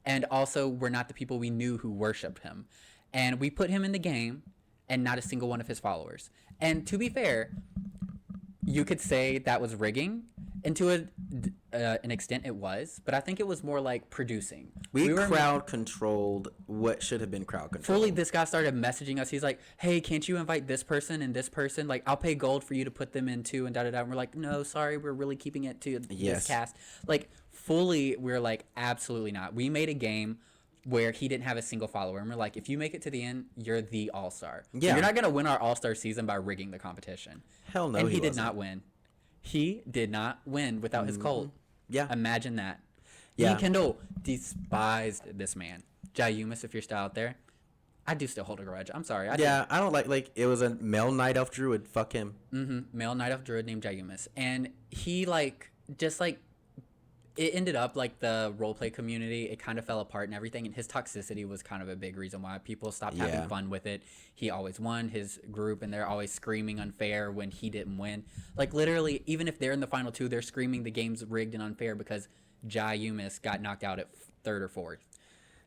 [SPEAKER 2] and also were not the people we knew who worshipped him. And we put him in the game, and not a single one of his followers. And to be fair, you could say that was rigging, and to an extent it was, but I think it was more like producing.
[SPEAKER 1] We crowd controlled what should have been crowd controlled.
[SPEAKER 2] Fully, this guy started messaging us. He's like, hey, can't you invite this person and this person? Like, I'll pay gold for you to put them in too, and da-da-da. And we're like, no, sorry, we're really keeping it to this cast. Like, fully, we're like, absolutely not. We made a game where he didn't have a single follower, and we're like, if you make it to the end, you're the all-star. Yeah. So you're not going to win our all-star season by rigging the competition.
[SPEAKER 1] Hell no,
[SPEAKER 2] and he did not win. He did not win without his cult. Yeah. Imagine that. Yeah. Me and Kendall despised this man. Jayumis, if you're still out there, I do still hold a grudge. I'm sorry.
[SPEAKER 1] I don't like it was a male night elf druid. Fuck him.
[SPEAKER 2] Male night elf druid named Jayumis. And he just it ended up like the roleplay community, it kind of fell apart and everything, and his toxicity was kind of a big reason why people stopped having fun with it. He always won his group, and they're always screaming unfair when he didn't win. Like literally, even if they're in the final two, they're screaming the game's rigged and unfair because Jai Umis got knocked out at third or fourth.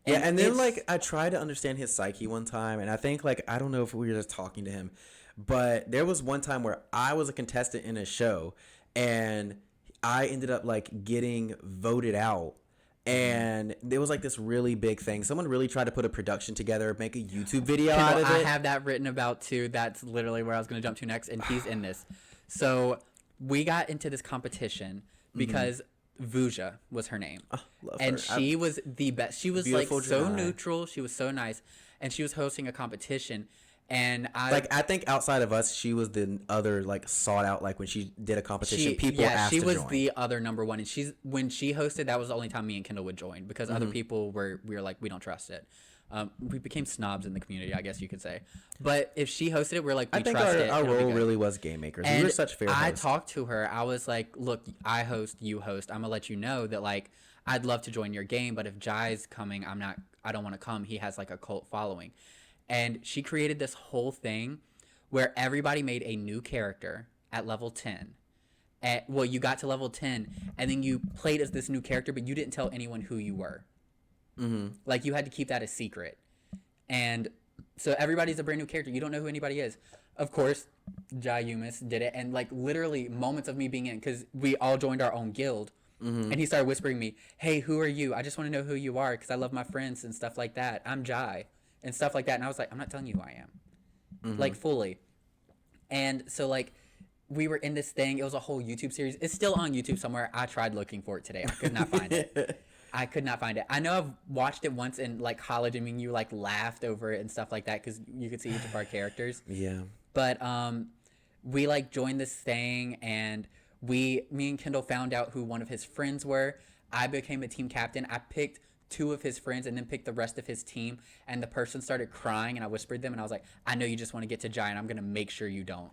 [SPEAKER 1] And then like I tried to understand his psyche one time, and I think like I don't know if we were just talking to him, but there was one time where I was a contestant in a show, and I ended up like getting voted out, and there was like this really big thing. Someone really tried to put a production together, make a YouTube video out of it.
[SPEAKER 2] I have that written about too. That's literally where I was going to jump to next, and he's in this. So we got into this competition because Vuja was her name, and she was the best. She was like so neutral. She was so nice, and she was hosting a competition. And
[SPEAKER 1] I think outside of us, she was the other like sought out. Like when she did a competition, people asked to join.
[SPEAKER 2] She was the other number one, and when she hosted, that was the only time me and Kendall would join because other people we were like, we don't trust it. We became snobs in the community, I guess you could say. But if she hosted it, we're like, we trust it.
[SPEAKER 1] Our role really was game makers. We were such fair hosts.
[SPEAKER 2] I talked to her. I was like, look, I host, you host. I'm gonna let you know that like I'd love to join your game, but if Jai's coming, I don't want to come. He has like a cult following. And she created this whole thing where everybody made a new character at level 10. You got to level 10, and then you played as this new character, but you didn't tell anyone who you were. Like, you had to keep that a secret. And so everybody's a brand new character. You don't know who anybody is. Of course, Jai Umis did it. And, like, literally moments of me being in, because we all joined our own guild. And he started whispering me, hey, who are you? I just want to know who you are because I love my friends and stuff like that. I'm Jai. And stuff like that. And I was like, I'm not telling you who I am. Like, fully. And so, like, we were in this thing. It was a whole YouTube series. It's still on YouTube somewhere. I tried looking for it today. I could not find it. I could not find it. I know I've watched it once in, like, college. I mean, you, like, laughed over it and stuff like that because you could see each of our characters.
[SPEAKER 1] Yeah.
[SPEAKER 2] But we, like, joined this thing, and me and Kendall found out who one of his friends were. I became a team captain. I picked 2 of his friends and then picked the rest of his team, and the person started crying, and I whispered them, and I was like, I know you just want to get to Jai, and I'm gonna make sure you don't.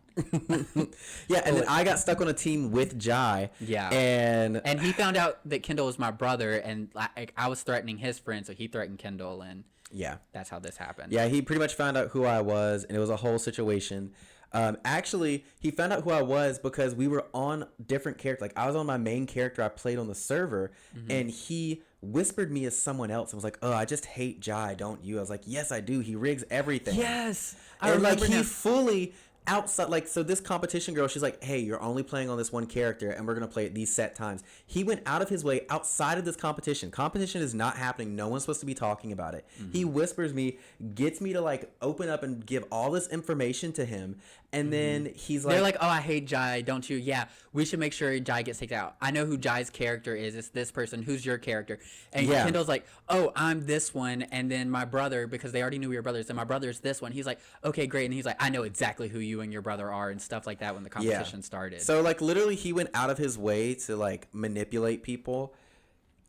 [SPEAKER 1] Yeah, and then I got stuck on a team with Jai.
[SPEAKER 2] Yeah. And he found out that Kendall was my brother, and like I was threatening his friend, so he threatened Kendall, and
[SPEAKER 1] yeah,
[SPEAKER 2] that's how this happened.
[SPEAKER 1] Yeah, he pretty much found out who I was, and it was a whole situation. Actually, he found out who I was because we were on different characters. Like, I was on my main character I played on the server, and he whispered me as someone else and was like, oh, I just hate Jai, don't you? I was like, yes, I do. He rigs everything.
[SPEAKER 2] Yes.
[SPEAKER 1] And like, he fully outside, like, so this competition girl, she's like, hey, you're only playing on this one character, and we're gonna play it these set times. He went out of his way outside of this competition. Competition is not happening. No one's supposed to be talking about it. He whispers me, gets me to like open up and give all this information to him, and then he's like,
[SPEAKER 2] they're like, oh, I hate Jai, don't you? Yeah, we should make sure Jai gets taken out. I know who Jai's character is. It's this person. Who's your character? And Kendall's like, oh, I'm this one, and then my brother, because they already knew we were brothers, and my brother's this one. He's like, okay, great. And he's like, I know exactly who you and your brother are and stuff like that when the competition started.
[SPEAKER 1] So like literally he went out of his way to like manipulate people.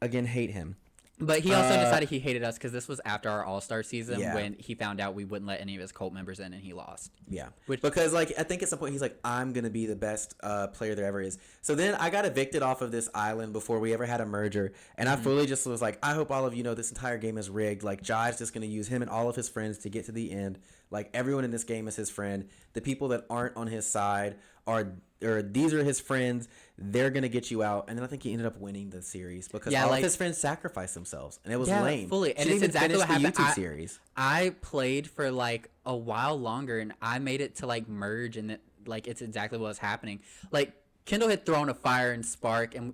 [SPEAKER 1] Again, hate him.
[SPEAKER 2] But he also decided he hated us because this was after our All-Star season when he found out we wouldn't let any of his cult members in, and he lost.
[SPEAKER 1] Yeah. Because like I think at some point he's like, I'm going to be the best player there ever is. So then I got evicted off of this island before we ever had a merger, and I fully just was like, I hope all of you know this entire game is rigged. Like, Jai's just going to use him and all of his friends to get to the end. Like, everyone in this game is his friend. The people that aren't on his side or these are his friends. They're gonna get you out, and then I think he ended up winning the series because all of his friends sacrificed themselves, and it was lame.
[SPEAKER 2] Fully, and it's exactly what happened.
[SPEAKER 1] YouTube series.
[SPEAKER 2] I played for like a while longer, and I made it to like merge, and like it's exactly what was happening. Like, Kendall had thrown a fire and spark, and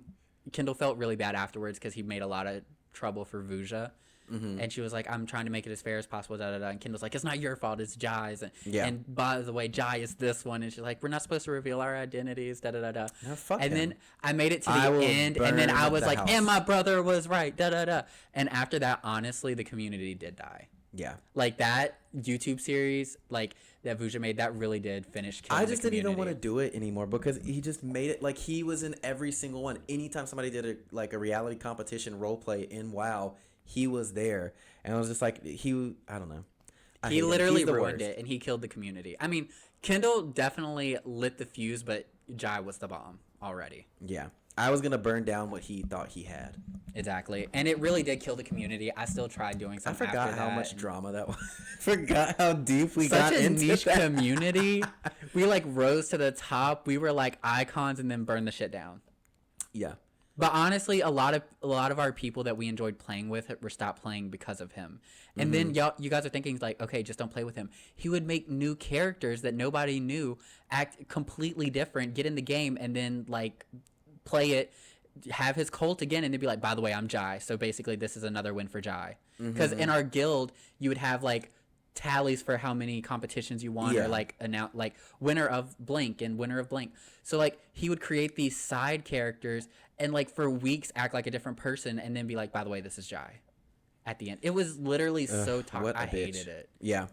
[SPEAKER 2] Kendall felt really bad afterwards because he made a lot of trouble for Vuja. And she was like, I'm trying to make it as fair as possible, da da da. And Kendall's like, it's not your fault, it's Jai's. And by the way, Jai is this one. And she's like, we're not supposed to reveal our identities, da da da da.
[SPEAKER 1] No, fuck
[SPEAKER 2] and
[SPEAKER 1] him.
[SPEAKER 2] then I made it to the end, and then I was like, and my brother was right, da da da. And after that, honestly, the community did die.
[SPEAKER 1] Yeah.
[SPEAKER 2] Like, that YouTube series, like, that Vuja made, that really did finish killing
[SPEAKER 1] I just didn't even want to do it anymore because he just made it like he was in every single one. Anytime somebody did a reality competition role play in WoW, he was there. And I was just like, I don't know.
[SPEAKER 2] He literally ruined it, and he killed the community. I mean, Kendall definitely lit the fuse, but Jai was the bomb already.
[SPEAKER 1] Yeah. I was gonna burn down what he thought he had.
[SPEAKER 2] Exactly. And it really did kill the community. I still tried doing
[SPEAKER 1] I
[SPEAKER 2] something.
[SPEAKER 1] forgot how much drama that was. Forgot how deep we got into
[SPEAKER 2] niche
[SPEAKER 1] that.
[SPEAKER 2] community. We like rose to the top. We were like icons and then burned the shit down.
[SPEAKER 1] Yeah.
[SPEAKER 2] But honestly, a lot of our people that we enjoyed playing with were stopped playing because of him. And then you guys are thinking like, okay, just don't play with him. He would make new characters that nobody knew, act completely different, get in the game, and then like play it, have his cult again, and they'd be like, by the way, I'm Jai. So basically, this is another win for Jai. Because in our guild, you would have like tallies for how many competitions you won, or like like winner of blank and winner of blank. So like he would create these side characters and like for weeks act like a different person, and then be like, by the way, this is Jai. At the end, it was literally so toxic. I hated it.
[SPEAKER 1] Yeah.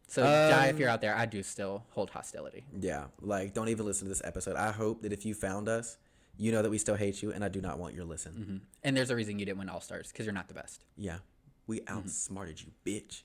[SPEAKER 2] So Jai, if you're out there, I do still hold hostility.
[SPEAKER 1] Yeah. Like, don't even listen to this episode. I hope that if you found us, you know that we still hate you, and I do not want your listen.
[SPEAKER 2] And there's a reason you didn't win All Stars, because you're not the best.
[SPEAKER 1] Yeah. We outsmarted you, bitch.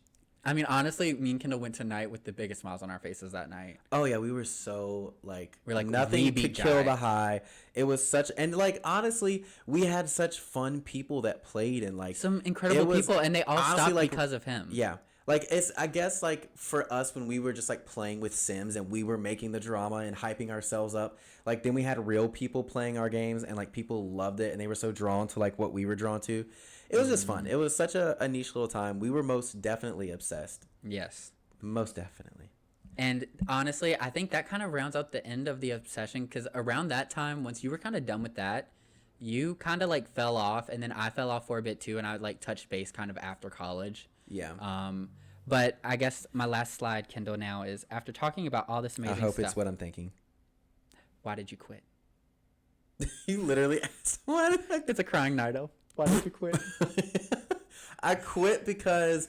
[SPEAKER 2] I mean, honestly, me and Kendall went tonight with the biggest smiles on our faces that night.
[SPEAKER 1] Oh, yeah. We were so, like,
[SPEAKER 2] We're like,
[SPEAKER 1] nothing
[SPEAKER 2] we beat
[SPEAKER 1] could kill
[SPEAKER 2] Jai.
[SPEAKER 1] the high. It was such, and, like, honestly, we had such fun people that played, and, like,
[SPEAKER 2] Some incredible people, and they all
[SPEAKER 1] honestly,
[SPEAKER 2] stopped
[SPEAKER 1] like,
[SPEAKER 2] because of him.
[SPEAKER 1] Yeah. Like, it's, I guess, like, for us, when we were just, like, playing with Sims and we were making the drama and hyping ourselves up, like, then we had real people playing our games, and, like, people loved it, and they were so drawn to, like, what we were drawn to. It was just fun. It was such a niche little time. We were most definitely obsessed.
[SPEAKER 2] Yes.
[SPEAKER 1] Most definitely.
[SPEAKER 2] And honestly, I think that kind of rounds out the end of the obsession, because around that time, once you were kind of done with that, you kind of, like, fell off, and then I fell off for a bit, too, and I, like, touched base kind of after college.
[SPEAKER 1] Yeah.
[SPEAKER 2] But I guess my last slide, Kendall, now is after talking about all this amazing
[SPEAKER 1] I hope
[SPEAKER 2] stuff.
[SPEAKER 1] it's what I'm thinking.
[SPEAKER 2] Why did you quit?
[SPEAKER 1] You literally asked what?
[SPEAKER 2] It's a crying Nido. Why did you quit?
[SPEAKER 1] I quit because,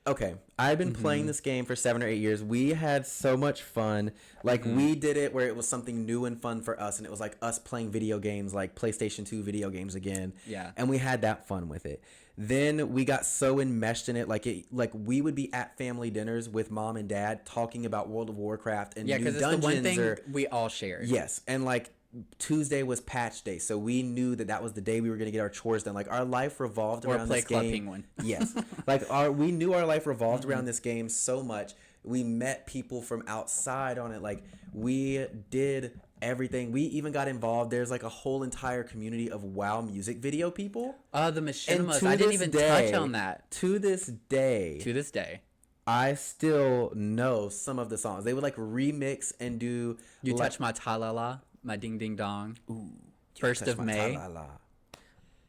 [SPEAKER 1] okay, I've been playing this game for 7 or 8 years. We had so much fun. Like, we did it where it was something new and fun for us, and it was like us playing video games, like PlayStation 2 video games again.
[SPEAKER 2] Yeah.
[SPEAKER 1] And we had that fun with it. Then we got so enmeshed in it, like we would be at family dinners with mom and dad talking about World of Warcraft and
[SPEAKER 2] Yeah,
[SPEAKER 1] new
[SPEAKER 2] because it's
[SPEAKER 1] dungeons.
[SPEAKER 2] the one thing we all shared.
[SPEAKER 1] Yes, and like Tuesday was patch day, so we knew that was the day we were going to get our chores done. Like, our life revolved around this game.
[SPEAKER 2] Or play Club Penguin.
[SPEAKER 1] Yes, like we knew our life revolved around this game so much. We met people from outside on it. Like, we did everything. We even got involved. There's like a whole entire community of WoW music video people.
[SPEAKER 2] The machinimas. I didn't even touch on that.
[SPEAKER 1] To this day.
[SPEAKER 2] To this day.
[SPEAKER 1] I still know some of the songs. They would like remix and do.
[SPEAKER 2] You
[SPEAKER 1] like,
[SPEAKER 2] touch my ta-la-la, my ding-ding-dong.
[SPEAKER 1] Ooh,
[SPEAKER 2] First of May.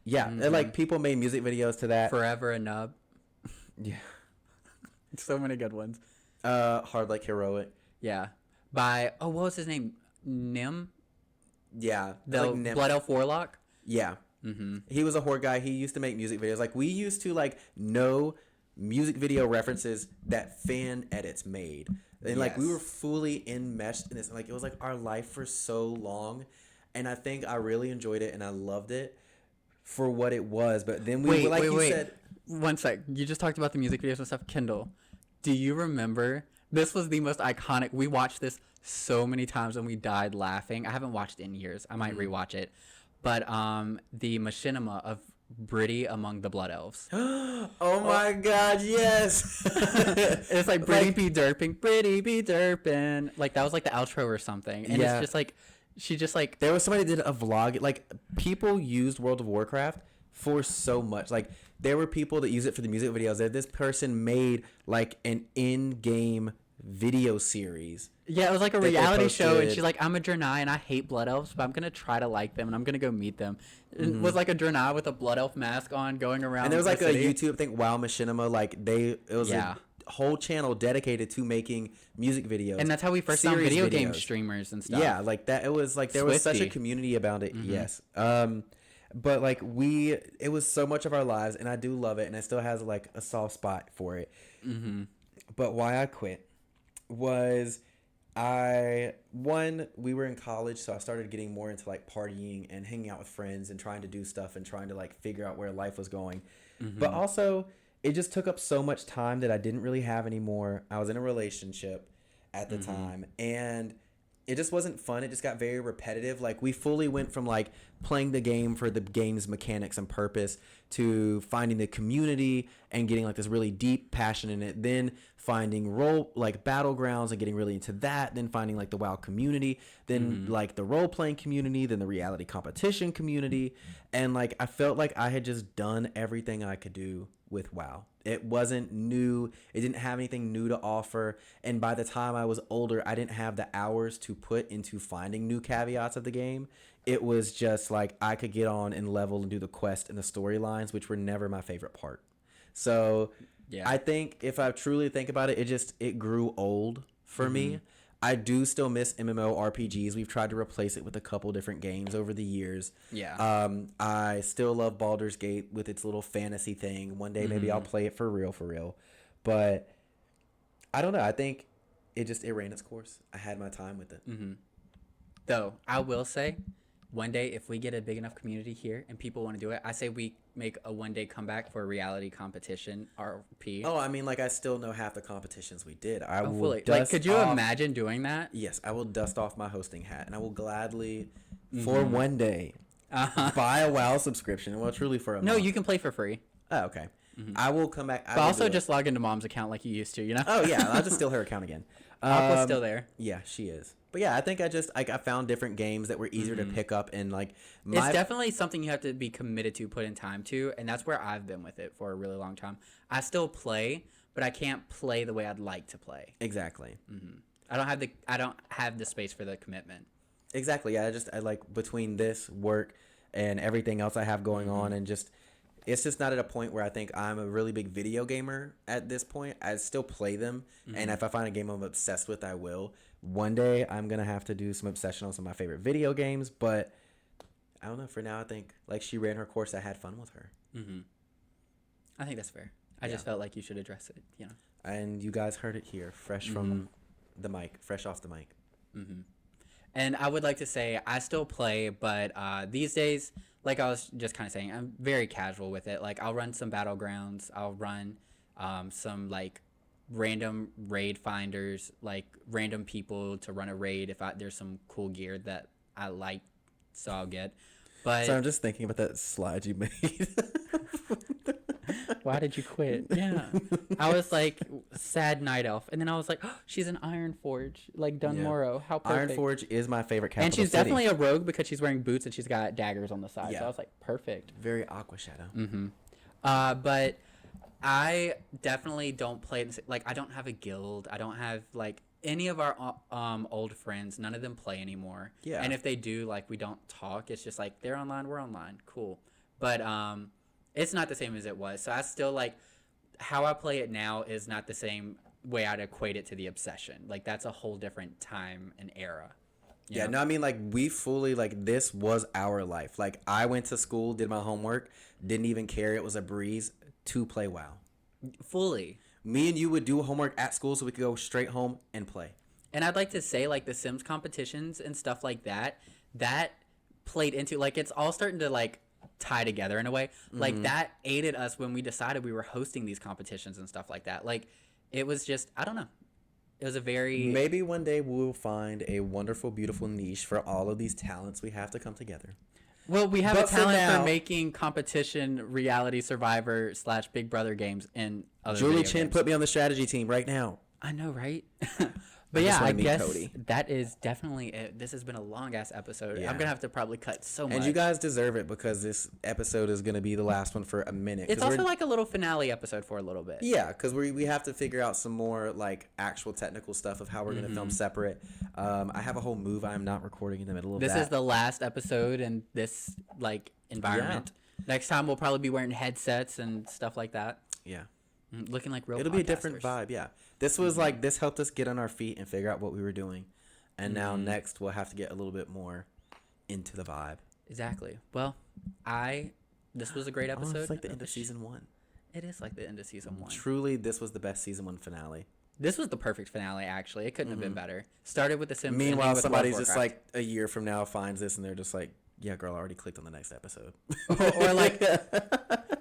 [SPEAKER 1] Yeah, and like people made music videos to that.
[SPEAKER 2] Forever a Nub.
[SPEAKER 1] Yeah.
[SPEAKER 2] So many good ones.
[SPEAKER 1] Hard Like Heroic.
[SPEAKER 2] Yeah. By, what was his name? Nim?
[SPEAKER 1] Yeah.
[SPEAKER 2] The
[SPEAKER 1] like Nim.
[SPEAKER 2] Blood Elf Warlock?
[SPEAKER 1] Yeah. He was a horde guy. He used to make music videos. Like, we used to like know music video references that fan edits made. And like, we were fully enmeshed in this. Like, it was like our life for so long. And I think I really enjoyed it and I loved it for what it was. But then we said,
[SPEAKER 2] one sec. You just talked about the music videos and stuff. Kendall, do you remember? This was the most iconic. We watched this so many times and we died laughing. I haven't watched it in years. I might rewatch it. But the machinima of Brittany among the Blood Elves.
[SPEAKER 1] Oh my God, yes.
[SPEAKER 2] It's like Brittany be derping, Brittany be derping. Like, that was like the outro or something. And it's just like, she just like.
[SPEAKER 1] There was somebody that did a vlog. Like, people used World of Warcraft for so much. Like, there were people that use it for the music videos. That this person made like an in-game video series.
[SPEAKER 2] Yeah, it was like a reality show, and she's like, I'm a Draenei, and I hate Blood Elves, but I'm going to try to like them, and I'm going to go meet them. It was like a Draenei with a Blood Elf mask on, going around.
[SPEAKER 1] And there was like
[SPEAKER 2] city.
[SPEAKER 1] a YouTube, I think, WoW Machinima, like, it was a whole channel dedicated to making music videos.
[SPEAKER 2] And that's how we first found video game streamers and stuff.
[SPEAKER 1] Yeah, like, that, it was like, there was such a community about it, yes. But, like, it was so much of our lives, and I do love it, and it still has, like, a soft spot for it. But why I quit was we were in college, so I started getting more into like partying and hanging out with friends and trying to do stuff and trying to like figure out where life was going. But also, it just took up so much time that I didn't really have anymore. I was in a relationship at the time, and it just wasn't fun. It just got very repetitive. Like we fully went from like playing the game for the game's mechanics and purpose to finding the community and getting like this really deep passion in it. Then finding role like battlegrounds and getting really into that. Then finding like the WoW community. Then like the role playing community. Then the reality competition community. And like I felt like I had just done everything I could do with WoW. It wasn't new. It didn't have anything new to offer. And by the time I was older, I didn't have the hours to put into finding new caveats of the game. It was just like I could get on and level and do the quest and the storylines, which were never my favorite part. So
[SPEAKER 2] Yeah.
[SPEAKER 1] I think if I truly think about it, it grew old for me. I do still miss MMORPGs. We've tried to replace it with a couple different games over the years.
[SPEAKER 2] Yeah.
[SPEAKER 1] I still love Baldur's Gate with its little fantasy thing. One day maybe I'll play it for real. But I don't know. I think it ran its course. I had my time with it.
[SPEAKER 2] Though I will say, one day if we get a big enough community here and people want to do it, I say we make a one-day comeback for a reality competition RP.
[SPEAKER 1] Oh, I mean, like I still know half the competitions we did. I will
[SPEAKER 2] Fully.
[SPEAKER 1] dust
[SPEAKER 2] Like, could you
[SPEAKER 1] off,
[SPEAKER 2] imagine doing that?
[SPEAKER 1] Yes, I will dust off my hosting hat, and I will gladly, for one day, buy a WoW subscription. Well, truly for a
[SPEAKER 2] No,
[SPEAKER 1] month.
[SPEAKER 2] you can play for free.
[SPEAKER 1] Oh, okay. I will come back.
[SPEAKER 2] But also just log into mom's account like you used to, you know?
[SPEAKER 1] Oh yeah, I'll just steal her account again.
[SPEAKER 2] Aqua's still there.
[SPEAKER 1] Yeah, she is. But yeah, I think I found different games that were easier to pick up and like
[SPEAKER 2] It's definitely something you have to be committed to, put in time to, and that's where I've been with it for a really long time. I still play, but I can't play the way I'd like to play.
[SPEAKER 1] Exactly.
[SPEAKER 2] I don't have the space for the commitment.
[SPEAKER 1] Exactly. Yeah, I like between this work and everything else I have going on, and it's just not at a point where I think I'm a really big video gamer at this point. I still play them, and if I find a game I'm obsessed with, I will. One day I'm gonna have to do some obsession on some of my favorite video games, but I don't know. For now, I think like she ran her course. I had fun with her.
[SPEAKER 2] I think that's fair. I just felt like you should address it, you know.
[SPEAKER 1] And you guys heard it here, fresh from the mic, fresh off the mic.
[SPEAKER 2] And I would like to say I still play, but these days, like I was just kind of saying, I'm very casual with it. Like I'll run some battlegrounds. I'll run some like random raid finders, like random people to run a raid if there's some cool gear that I like, so I'll get. But
[SPEAKER 1] So I'm just thinking about that slide you made.
[SPEAKER 2] why did you quit? Yeah. I was like, sad night elf. And then I was like, oh, she's an Iron Forge, like Dunmorrow. How perfect.
[SPEAKER 1] Iron Forge is my favorite capital
[SPEAKER 2] And she's
[SPEAKER 1] city.
[SPEAKER 2] definitely a rogue because she's wearing boots and she's got daggers on the side.
[SPEAKER 1] Yeah.
[SPEAKER 2] So I was like, perfect.
[SPEAKER 1] very Aqua Shadow.
[SPEAKER 2] But I definitely don't play, like, I don't have a guild. I don't have, like, any of our old friends. None of them play anymore.
[SPEAKER 1] Yeah.
[SPEAKER 2] And if they do, like, we don't talk. It's just like, they're online, we're online. Cool. But it's not the same as it was. So I still, like, how I play it now is not the same way I'd equate it to the obsession. Like, that's a whole different time and era. You
[SPEAKER 1] Yeah,
[SPEAKER 2] know?
[SPEAKER 1] no, I mean, like, we fully, like, this was our life. Like, I went to school, did my homework, didn't even care. It was a breeze to play WoW.
[SPEAKER 2] Fully.
[SPEAKER 1] Me and you would do homework at school so we could go straight home and play.
[SPEAKER 2] And I'd like to say, like, the Sims competitions and stuff like that, that played into, like, it's all starting to, like, tie together in a way. Like, that aided us when we decided we were hosting these competitions and stuff like that. Like, it was just, I don't know. It was a very...
[SPEAKER 1] Maybe one day we'll find a wonderful, beautiful niche for all of these talents. We have to come together.
[SPEAKER 2] Well, we have
[SPEAKER 1] But
[SPEAKER 2] a
[SPEAKER 1] for
[SPEAKER 2] talent
[SPEAKER 1] now-
[SPEAKER 2] for making competition reality survivor / Big Brother games in other
[SPEAKER 1] Julie
[SPEAKER 2] video
[SPEAKER 1] Chen
[SPEAKER 2] games.
[SPEAKER 1] put me on the strategy team right now.
[SPEAKER 2] I know, right?
[SPEAKER 1] I
[SPEAKER 2] But
[SPEAKER 1] just
[SPEAKER 2] yeah,
[SPEAKER 1] wanna
[SPEAKER 2] I
[SPEAKER 1] meet
[SPEAKER 2] guess
[SPEAKER 1] Cody.
[SPEAKER 2] that is definitely it. This has been a long ass episode.
[SPEAKER 1] Yeah.
[SPEAKER 2] I'm gonna have to probably cut so much.
[SPEAKER 1] And you guys deserve it because this episode is going to be the last one for a minute.
[SPEAKER 2] it's
[SPEAKER 1] 'Cause
[SPEAKER 2] also
[SPEAKER 1] we're-
[SPEAKER 2] like a little finale episode for a little bit.
[SPEAKER 1] Yeah, because we have to figure out some more like actual technical stuff of how we're going to film separate. I have a whole move I'm not recording in the middle of
[SPEAKER 2] This
[SPEAKER 1] that.
[SPEAKER 2] is the last episode in this like environment. Next time we'll probably be wearing headsets and stuff like that.
[SPEAKER 1] Yeah.
[SPEAKER 2] Looking like real
[SPEAKER 1] It'll be a different
[SPEAKER 2] podcasters.
[SPEAKER 1] vibe, yeah. This was like, this helped us get on our feet and figure out what we were doing. And now next we'll have to get a little bit more into the vibe.
[SPEAKER 2] Exactly. Well, this was a great
[SPEAKER 1] Oh,
[SPEAKER 2] episode.
[SPEAKER 1] it's like the end of season 1.
[SPEAKER 2] It is like the end of season 1.
[SPEAKER 1] Truly, this was the best season 1 finale.
[SPEAKER 2] This was the perfect finale, actually. It couldn't have been better. Started with the Sims.
[SPEAKER 1] Meanwhile,
[SPEAKER 2] ending with
[SPEAKER 1] somebody's
[SPEAKER 2] World of
[SPEAKER 1] just
[SPEAKER 2] Warcraft.
[SPEAKER 1] like a year from now finds this and they're just like, yeah, girl, I already clicked on the next episode.
[SPEAKER 2] or like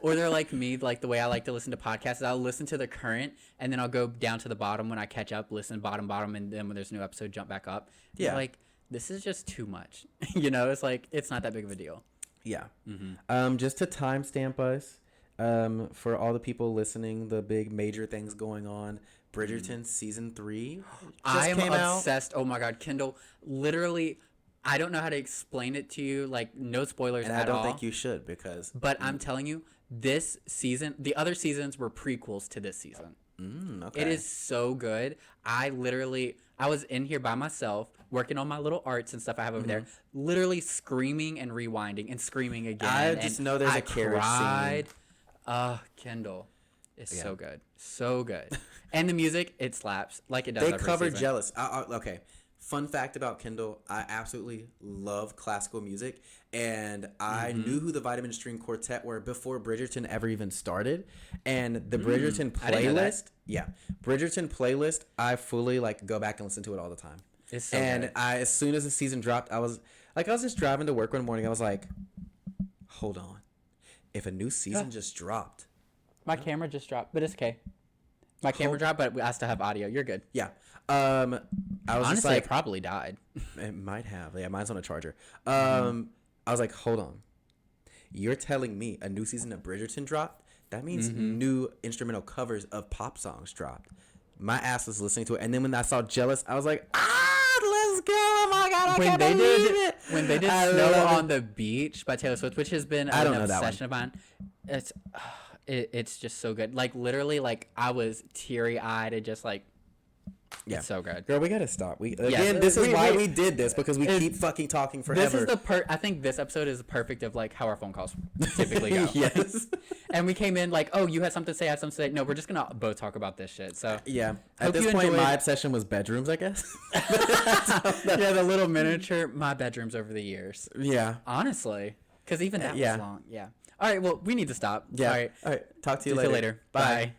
[SPEAKER 2] Or they're like me, like the way I like to listen to podcasts is I'll listen to the current and then I'll go down to the bottom when I catch up, listen bottom, and then when there's a new episode, jump back up. Yeah. Like, this is just too much. It's like, it's not that big of a deal.
[SPEAKER 1] Yeah. Just to timestamp us, for all the people listening, the big major things going on, Bridgerton season 3
[SPEAKER 2] I am obsessed. Oh my God, Kendall, literally, I don't know how to explain it to you. Like, no spoilers at all.
[SPEAKER 1] And I don't think you should because...
[SPEAKER 2] But I'm telling you, this season, the other seasons were prequels to this season.
[SPEAKER 1] Okay.
[SPEAKER 2] It is so good. I was in here by myself working on my little arts and stuff I have over there, literally screaming and rewinding and screaming again.
[SPEAKER 1] I just know there's a carriage scene.
[SPEAKER 2] Kendall is so good. So good. And the music, it slaps like it does
[SPEAKER 1] They
[SPEAKER 2] every
[SPEAKER 1] covered
[SPEAKER 2] season.
[SPEAKER 1] Jealous. Okay. Fun fact about Kendall, I absolutely love classical music, and I knew who the Vitamin String Quartet were before Bridgerton ever even started. And the Bridgerton Bridgerton playlist, I fully like go back and listen to it all the time.
[SPEAKER 2] It's so
[SPEAKER 1] and
[SPEAKER 2] good.
[SPEAKER 1] as soon as the season dropped, I was just driving to work one morning. I was like, hold on, if a new season just dropped.
[SPEAKER 2] My camera just dropped, but it's okay. My camera dropped, but I still have audio. You're good.
[SPEAKER 1] Yeah. I was
[SPEAKER 2] honestly,
[SPEAKER 1] just like,
[SPEAKER 2] it probably died.
[SPEAKER 1] It might have. Yeah, mine's on a charger. I was like, hold on. You're telling me a new season of Bridgerton dropped? That means new instrumental covers of pop songs dropped. My ass was listening to it, and then when I saw Jealous, I was like, let's go! Oh my God, I can't believe it!
[SPEAKER 2] When they did Snow on the Beach by Taylor Swift, which has been an obsession of mine, it's just so good. Like, literally, like, I was teary-eyed and just like, it's so good.
[SPEAKER 1] Girl, we gotta stop. This is why we did this, because we keep fucking talking forever.
[SPEAKER 2] This is I think this episode is perfect of like how our phone calls typically go.
[SPEAKER 1] Yes.
[SPEAKER 2] And we came in like, oh, you had something to say, I had something to say. No, we're just gonna both talk about this shit. So
[SPEAKER 1] yeah. At this point, my obsession was bedrooms, I guess.
[SPEAKER 2] Yeah, the little miniature, my bedrooms over the years.
[SPEAKER 1] Yeah.
[SPEAKER 2] Honestly. Because even that was long. Yeah. All right, well, we need to stop.
[SPEAKER 1] Yeah.
[SPEAKER 2] All right.
[SPEAKER 1] Talk to you later.
[SPEAKER 2] Bye.